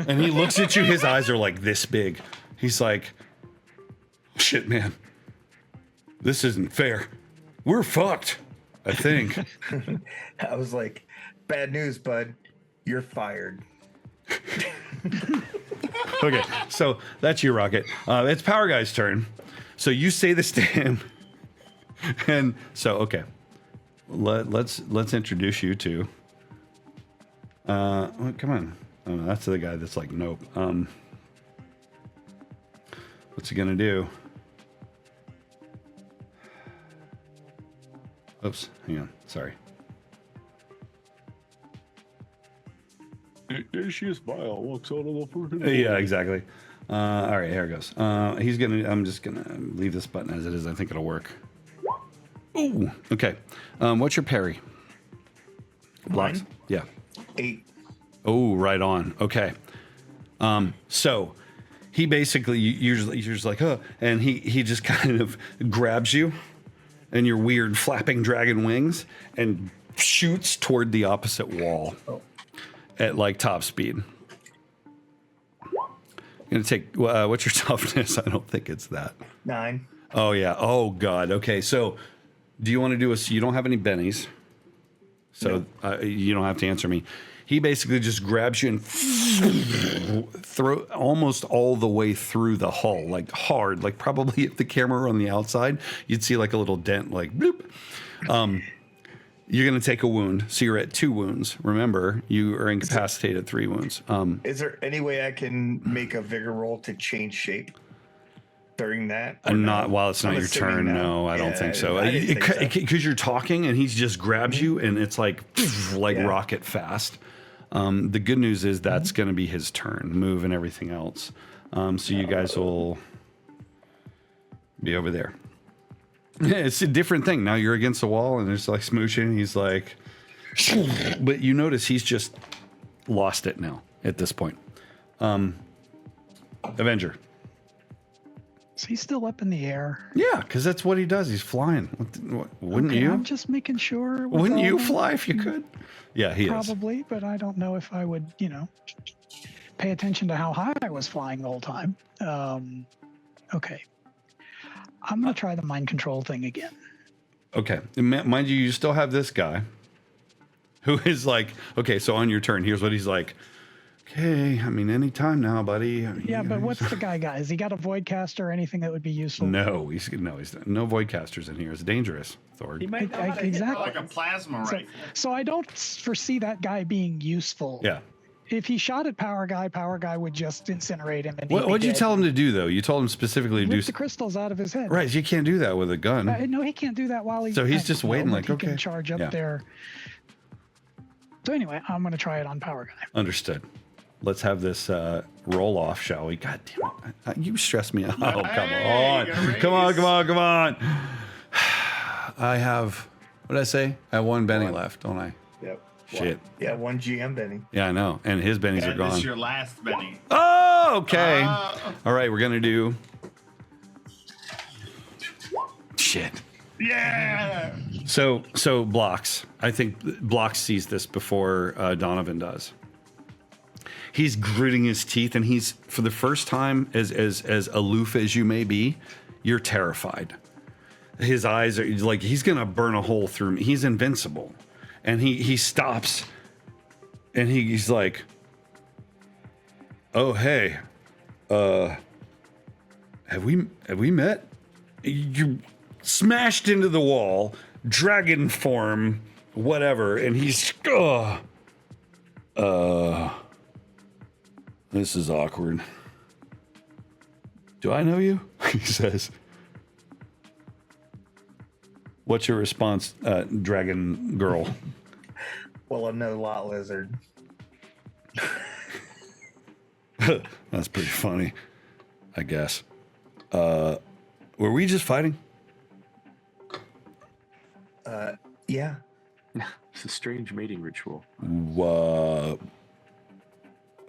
And he looks at you, his eyes are like this big. He's like, shit, man. This isn't fair. We're fucked, I think. I was like, bad news, bud. You're fired. Okay, so that's you, Rocket. It's Power Guy's turn. So you say this to him. And so, okay. Let's introduce you to... well, come on. Oh, no, that's the guy that's like, nope. What's he gonna do? Oops, hang on. Sorry. Issues bile walks out of the fucking. Yeah, exactly. All right, here it goes. I'm just gonna leave this button as it is. I think it'll work. Ooh, okay. What's your parry? Blocks. Mine? Yeah. 8. Oh, right on. Okay. So he basically, you're just like, and he just kind of grabs you and your weird flapping dragon wings and shoots toward the opposite wall at like top speed. Gonna take, what's your toughness? I don't think it's that. 9. Oh yeah. Oh God. Okay. So do you want to do you don't have any bennies. So you don't have to answer me. He basically just grabs you and throw almost all the way through the hull, like hard, like probably if the camera were on the outside, you'd see like a little dent, like bloop. You're going to take a wound. So you're at 2 wounds. Remember, you are incapacitated 3 wounds. Is there any way I can make a vigor roll to change shape during that? Not while it's not your turn. No, I don't think so. Because you're talking and he just grabs you and it's like rocket fast. The good news is that's going to be his turn, move and everything else. So you guys will be over there. It's a different thing. Now you're against the wall and there's like smooching. He's like, but you notice he's just lost it now at this point. Avenger. Is he still up in the air? Yeah, because that's what he does. He's flying. Wouldn't Okay, you? I'm just making sure. with Wouldn't all you the- fly if you could? Yeah, he is. Probably, but I don't know if I would, pay attention to how high I was flying the whole time. Okay. I'm going to try the mind control thing again. Okay. Mind you, you still have this guy who is like, okay, so on your turn, here's what he's like. Okay, I mean, any time now, buddy. Yeah, but what's the guy got? Has he got a void caster or anything that would be useful? No, he's no void casters in here. It's dangerous, Thord. He might know how to hit exactly. Like a plasma rifle. So I don't foresee that guy being useful. Yeah. If he shot at Power Guy would just incinerate him. And What'd you tell him to do, though? You told him specifically to do Rip the crystals out of his head. Right, you can't do that with a gun. No, he can't do that while he's. So he's just waiting, like, he okay. can charge up Yeah. there. So anyway, I'm going to try it on Power Guy. Understood. Let's have this roll off, shall we? God damn it. You stress me out. Oh, come Hey, you on. gotta Come on. I have, what did I say? I have one Benny left, don't I? Yep. Shit. Yeah, one GM Benny. Yeah, I know. And his Bennies are This gone. is your last Benny. Oh, okay. All right, we're going to do. Shit. Yeah. So Blocks. I think Blocks sees this before Donovan does. He's gritting his teeth, and he's, for the first time, as aloof as you may be, you're terrified. His eyes are like he's gonna burn a hole through me. He's invincible, and he stops, and he's like, "Oh hey, have we met? You smashed into the wall, dragon form, whatever," and he's this is awkward. Do I know you? He says. What's your response, dragon girl? Well, I know Lot Lizard. That's pretty funny, I guess. Were we just fighting? Yeah. It's a strange mating ritual.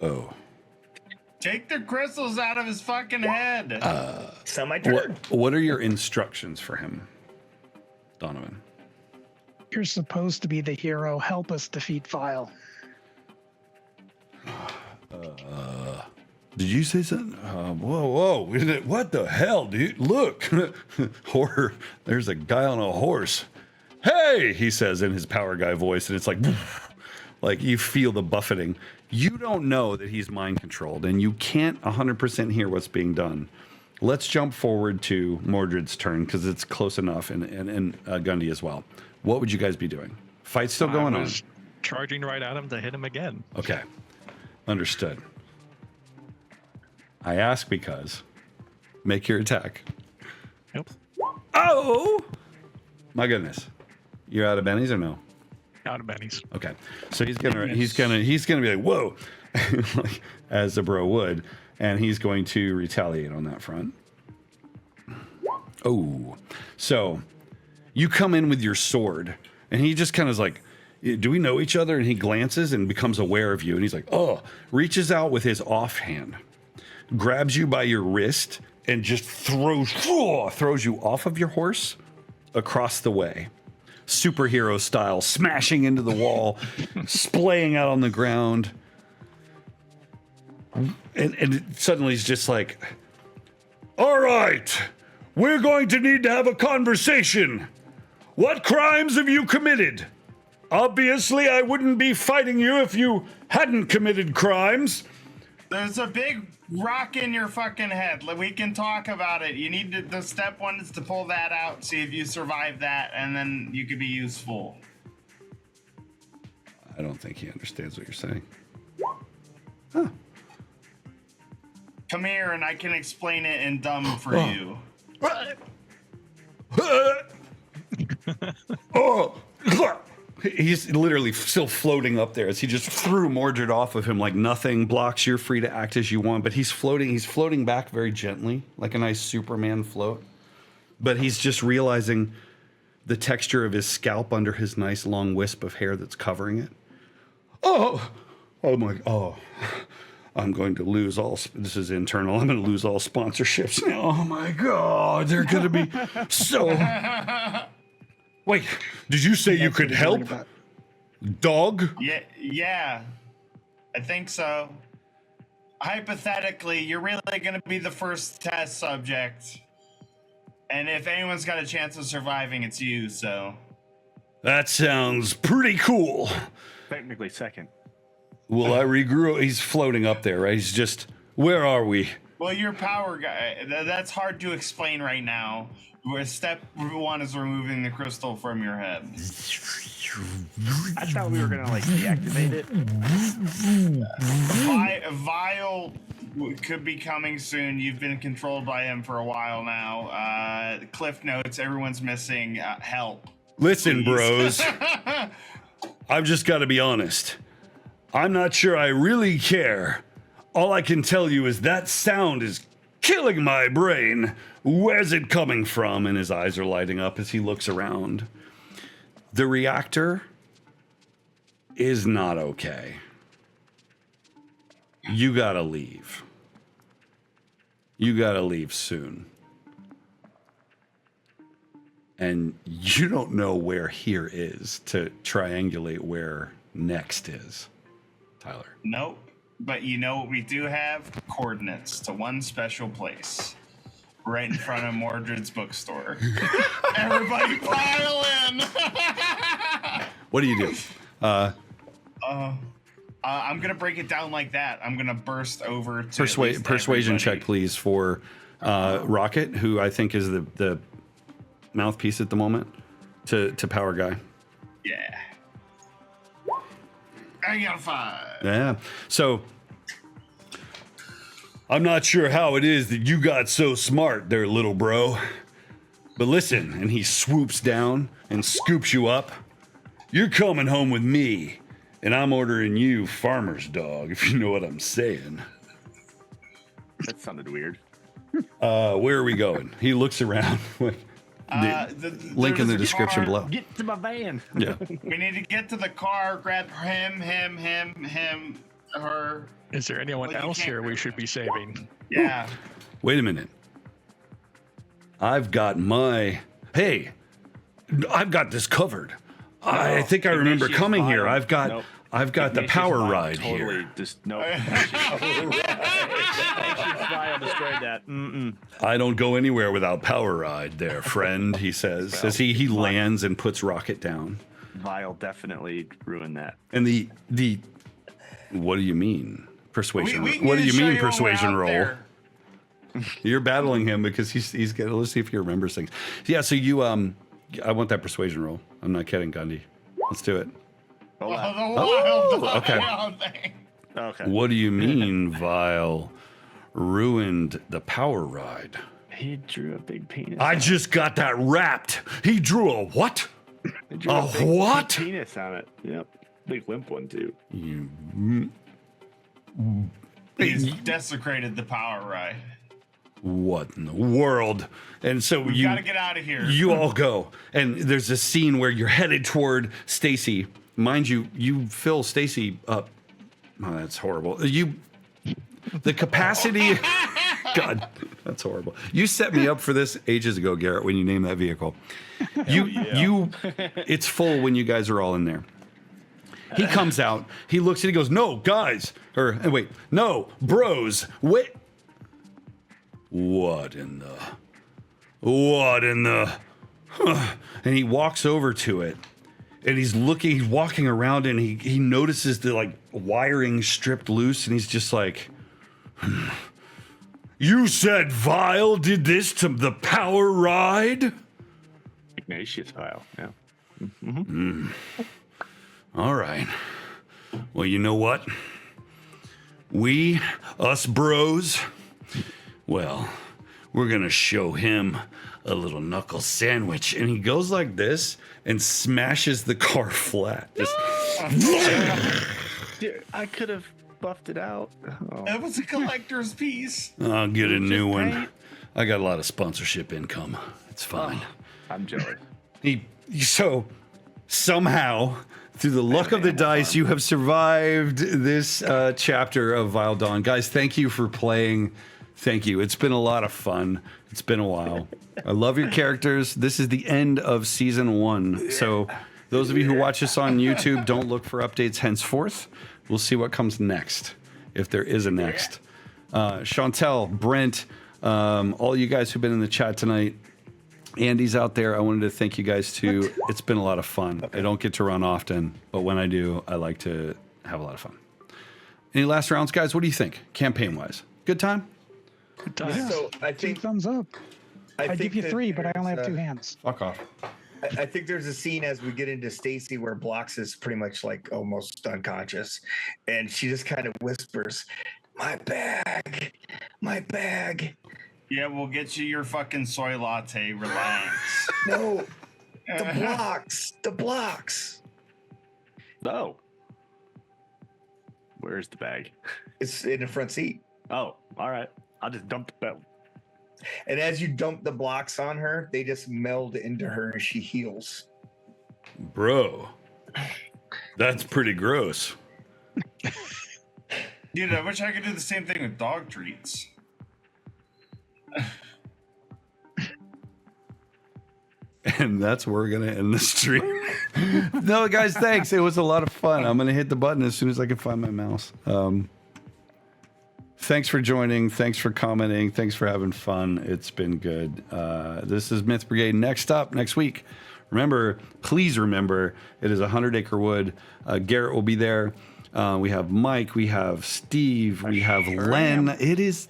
Oh. Take the crystals out of his fucking head. It's not my turn. What are your instructions for him, Donovan? You're supposed to be the hero. Help us defeat Vile. Did you say something? Whoa. What the hell, dude? Look. Horror. There's a guy on a horse. Hey, he says in his power guy voice, and it's like you feel the buffeting. You don't know that he's mind controlled, and you can't 100% hear what's being done. Let's jump forward to Mordred's turn, because it's close enough, and Gundy as well. What would you guys be doing? Fight's still going on. Charging right at him to hit him again. Okay. Understood. I ask because make your attack. Yep. Oh! My goodness. You're out of bennies or no? Out of bennies. Okay. So he's gonna be like, whoa, like, as a bro would, and he's going to retaliate on that front. Oh. So you come in with your sword, and he just kind of is like, do we know each other? And he glances and becomes aware of you, and he's like, oh, reaches out with his offhand, grabs you by your wrist, and just throws you off of your horse across the way. Superhero style, smashing into the wall, splaying out on the ground. And suddenly he's just like, all right, we're going to need to have a conversation. What crimes have you committed? Obviously, I wouldn't be fighting you if you hadn't committed crimes. There's a big rock in your fucking head. We can talk about it. You need to, the step one is to pull that out, see if you survive that, and then you could be useful. I don't think he understands what you're saying. Huh. Come here and I can explain it in dumb for you. Oh, he's literally still floating up there as he just threw Mordred off of him like nothing. Blocks, you're free to act as you want, but he's floating back very gently, like a nice Superman float. But he's just realizing the texture of his scalp under his nice long wisp of hair that's covering it. Oh my, I'm going to lose all. This is internal. I'm going to lose all sponsorships now. Oh my god, they're going to be so. Wait, did you say you could help? Dog? Yeah, I think so. Hypothetically, you're really going to be the first test subject. And if anyone's got a chance of surviving, it's you, so. That sounds pretty cool. Technically second. Will I regroup? He's floating up there, right? He's just, where are we? Well, you're power guy. That's hard to explain right now. Where step one is removing the crystal from your head. I thought we were gonna like deactivate it. Vile could be coming soon. You've been controlled by him for a while now. Cliff notes: everyone's missing. Help. Listen, please. bros. I've just got to be honest. I'm not sure I really care. All I can tell you is that sound is killing my brain. Where's it coming from? And his eyes are lighting up as he looks around. The reactor is not okay. You gotta leave. You gotta leave soon. And you don't know where here is to triangulate where next is, Tyler. Nope. But you know what we do have? Coordinates to one special place. Right in front of Mordred's bookstore. Everybody pile in! What do you do? I'm gonna break it down like that. I'm gonna burst over to Persuasion check, please, for Rocket, who I think is the mouthpiece at the moment, to Power Guy. Yeah. I got a 5. Yeah. So I'm not sure how it is that you got so smart there, little bro. But listen, and he swoops down and scoops you up. You're coming home with me, and I'm ordering you farmer's dog, if you know what I'm saying. That sounded weird. Where are we going? He looks around. Link in the description below. Get to my van. Yeah. We need to get to the car, grab him, her. Is there anyone else here we should be saving? Yeah. Wait a minute. I've got this covered. I think I remember coming here. I've got the power ride totally here. Just no. Vile destroyed that. Mm-mm. I don't go anywhere without power ride there, friend, he says, as he lands and puts Rocket down. Vile definitely ruined that. And the what do you mean? Persuasion. We What do you mean when we're persuasion out roll? there. You're battling him because he's got. Let's see if he remembers things. Yeah. So you I want that persuasion roll. I'm not kidding, Gundy. Let's do it. The Oh, wild okay. thing. Okay. What do you mean, Vile ruined the power ride? He drew a big penis. I just got that wrapped. He drew a what? He drew A big what? penis on it. Yep. Big limp one too. He's desecrated the power ride. What in the world? And so We've got to get out of here. You all go, and there's a scene where you're headed toward Stacy. Mind you, you fill Stacy up. Oh, that's horrible. The capacity. God, that's horrible. You set me up for this ages ago, Garrett, when you named that vehicle. It's full when you guys are all in there. He comes out. He looks and he goes, "No, guys, no, bros, wait." What in the? And he walks over to it, and he's walking around, and he notices the wiring stripped loose, and he's just like, "You said Vile did this to the power ride?" Ignatius Vile. Yeah. All right. Well, you know what? Us bros, well, we're going to show him a little knuckle sandwich. And he goes like this and smashes the car flat. Just Dude, I could have buffed it out. Oh. That was a collector's piece. I'll get a new one. paint. I got a lot of sponsorship income. It's fine. I'm jealous. So somehow, through the luck of the dice, you have survived this chapter of Vile Dawn. Guys, thank you for playing. Thank you. It's been a lot of fun. It's been a while. I love your characters. This is the end of season 1. So those of you who watch us on YouTube, don't look for updates henceforth. We'll see what comes next, if there is a next. Chantel, Brent, all you guys who've been in the chat tonight, Andy's out there. I wanted to thank you guys too. It's been a lot of fun. Okay. I don't get to run often, but when I do, I like to have a lot of fun. Any last rounds, guys? What do you think, campaign-wise? Good time? Good time. Yeah. So I think 2 thumbs up. I'd give you 3, but I only have 2 hands. Fuck off. I think there's a scene as we get into Stacy where Blocks is pretty much like almost unconscious, and she just kind of whispers, "My bag, my bag." Yeah, we'll get you your fucking soy latte. Relax. No, the blocks. Oh. Where's the bag? It's in the front seat. Oh, all right. I'll just dump that. And as you dump the blocks on her, they just meld into her and she heals. Bro, that's pretty gross. Dude, I wish I could do the same thing with dog treats. And that's where we're going to end the stream. No, guys, thanks. It was a lot of fun. I'm going to hit the button as soon as I can find my mouse. Thanks for joining. Thanks for commenting. Thanks for having fun. It's been good. This is Myth Brigade. Next up, next week. Remember, please remember, it is 100 Acre Wood. Garrett will be there. We have Mike. We have Steve. We have Len. It is,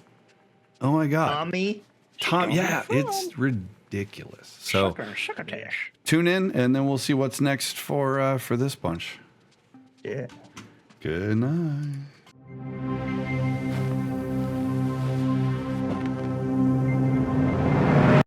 oh my God. Tom, yeah, it's ridiculous. So tune in, and then we'll see what's next for this bunch. Yeah. Good night.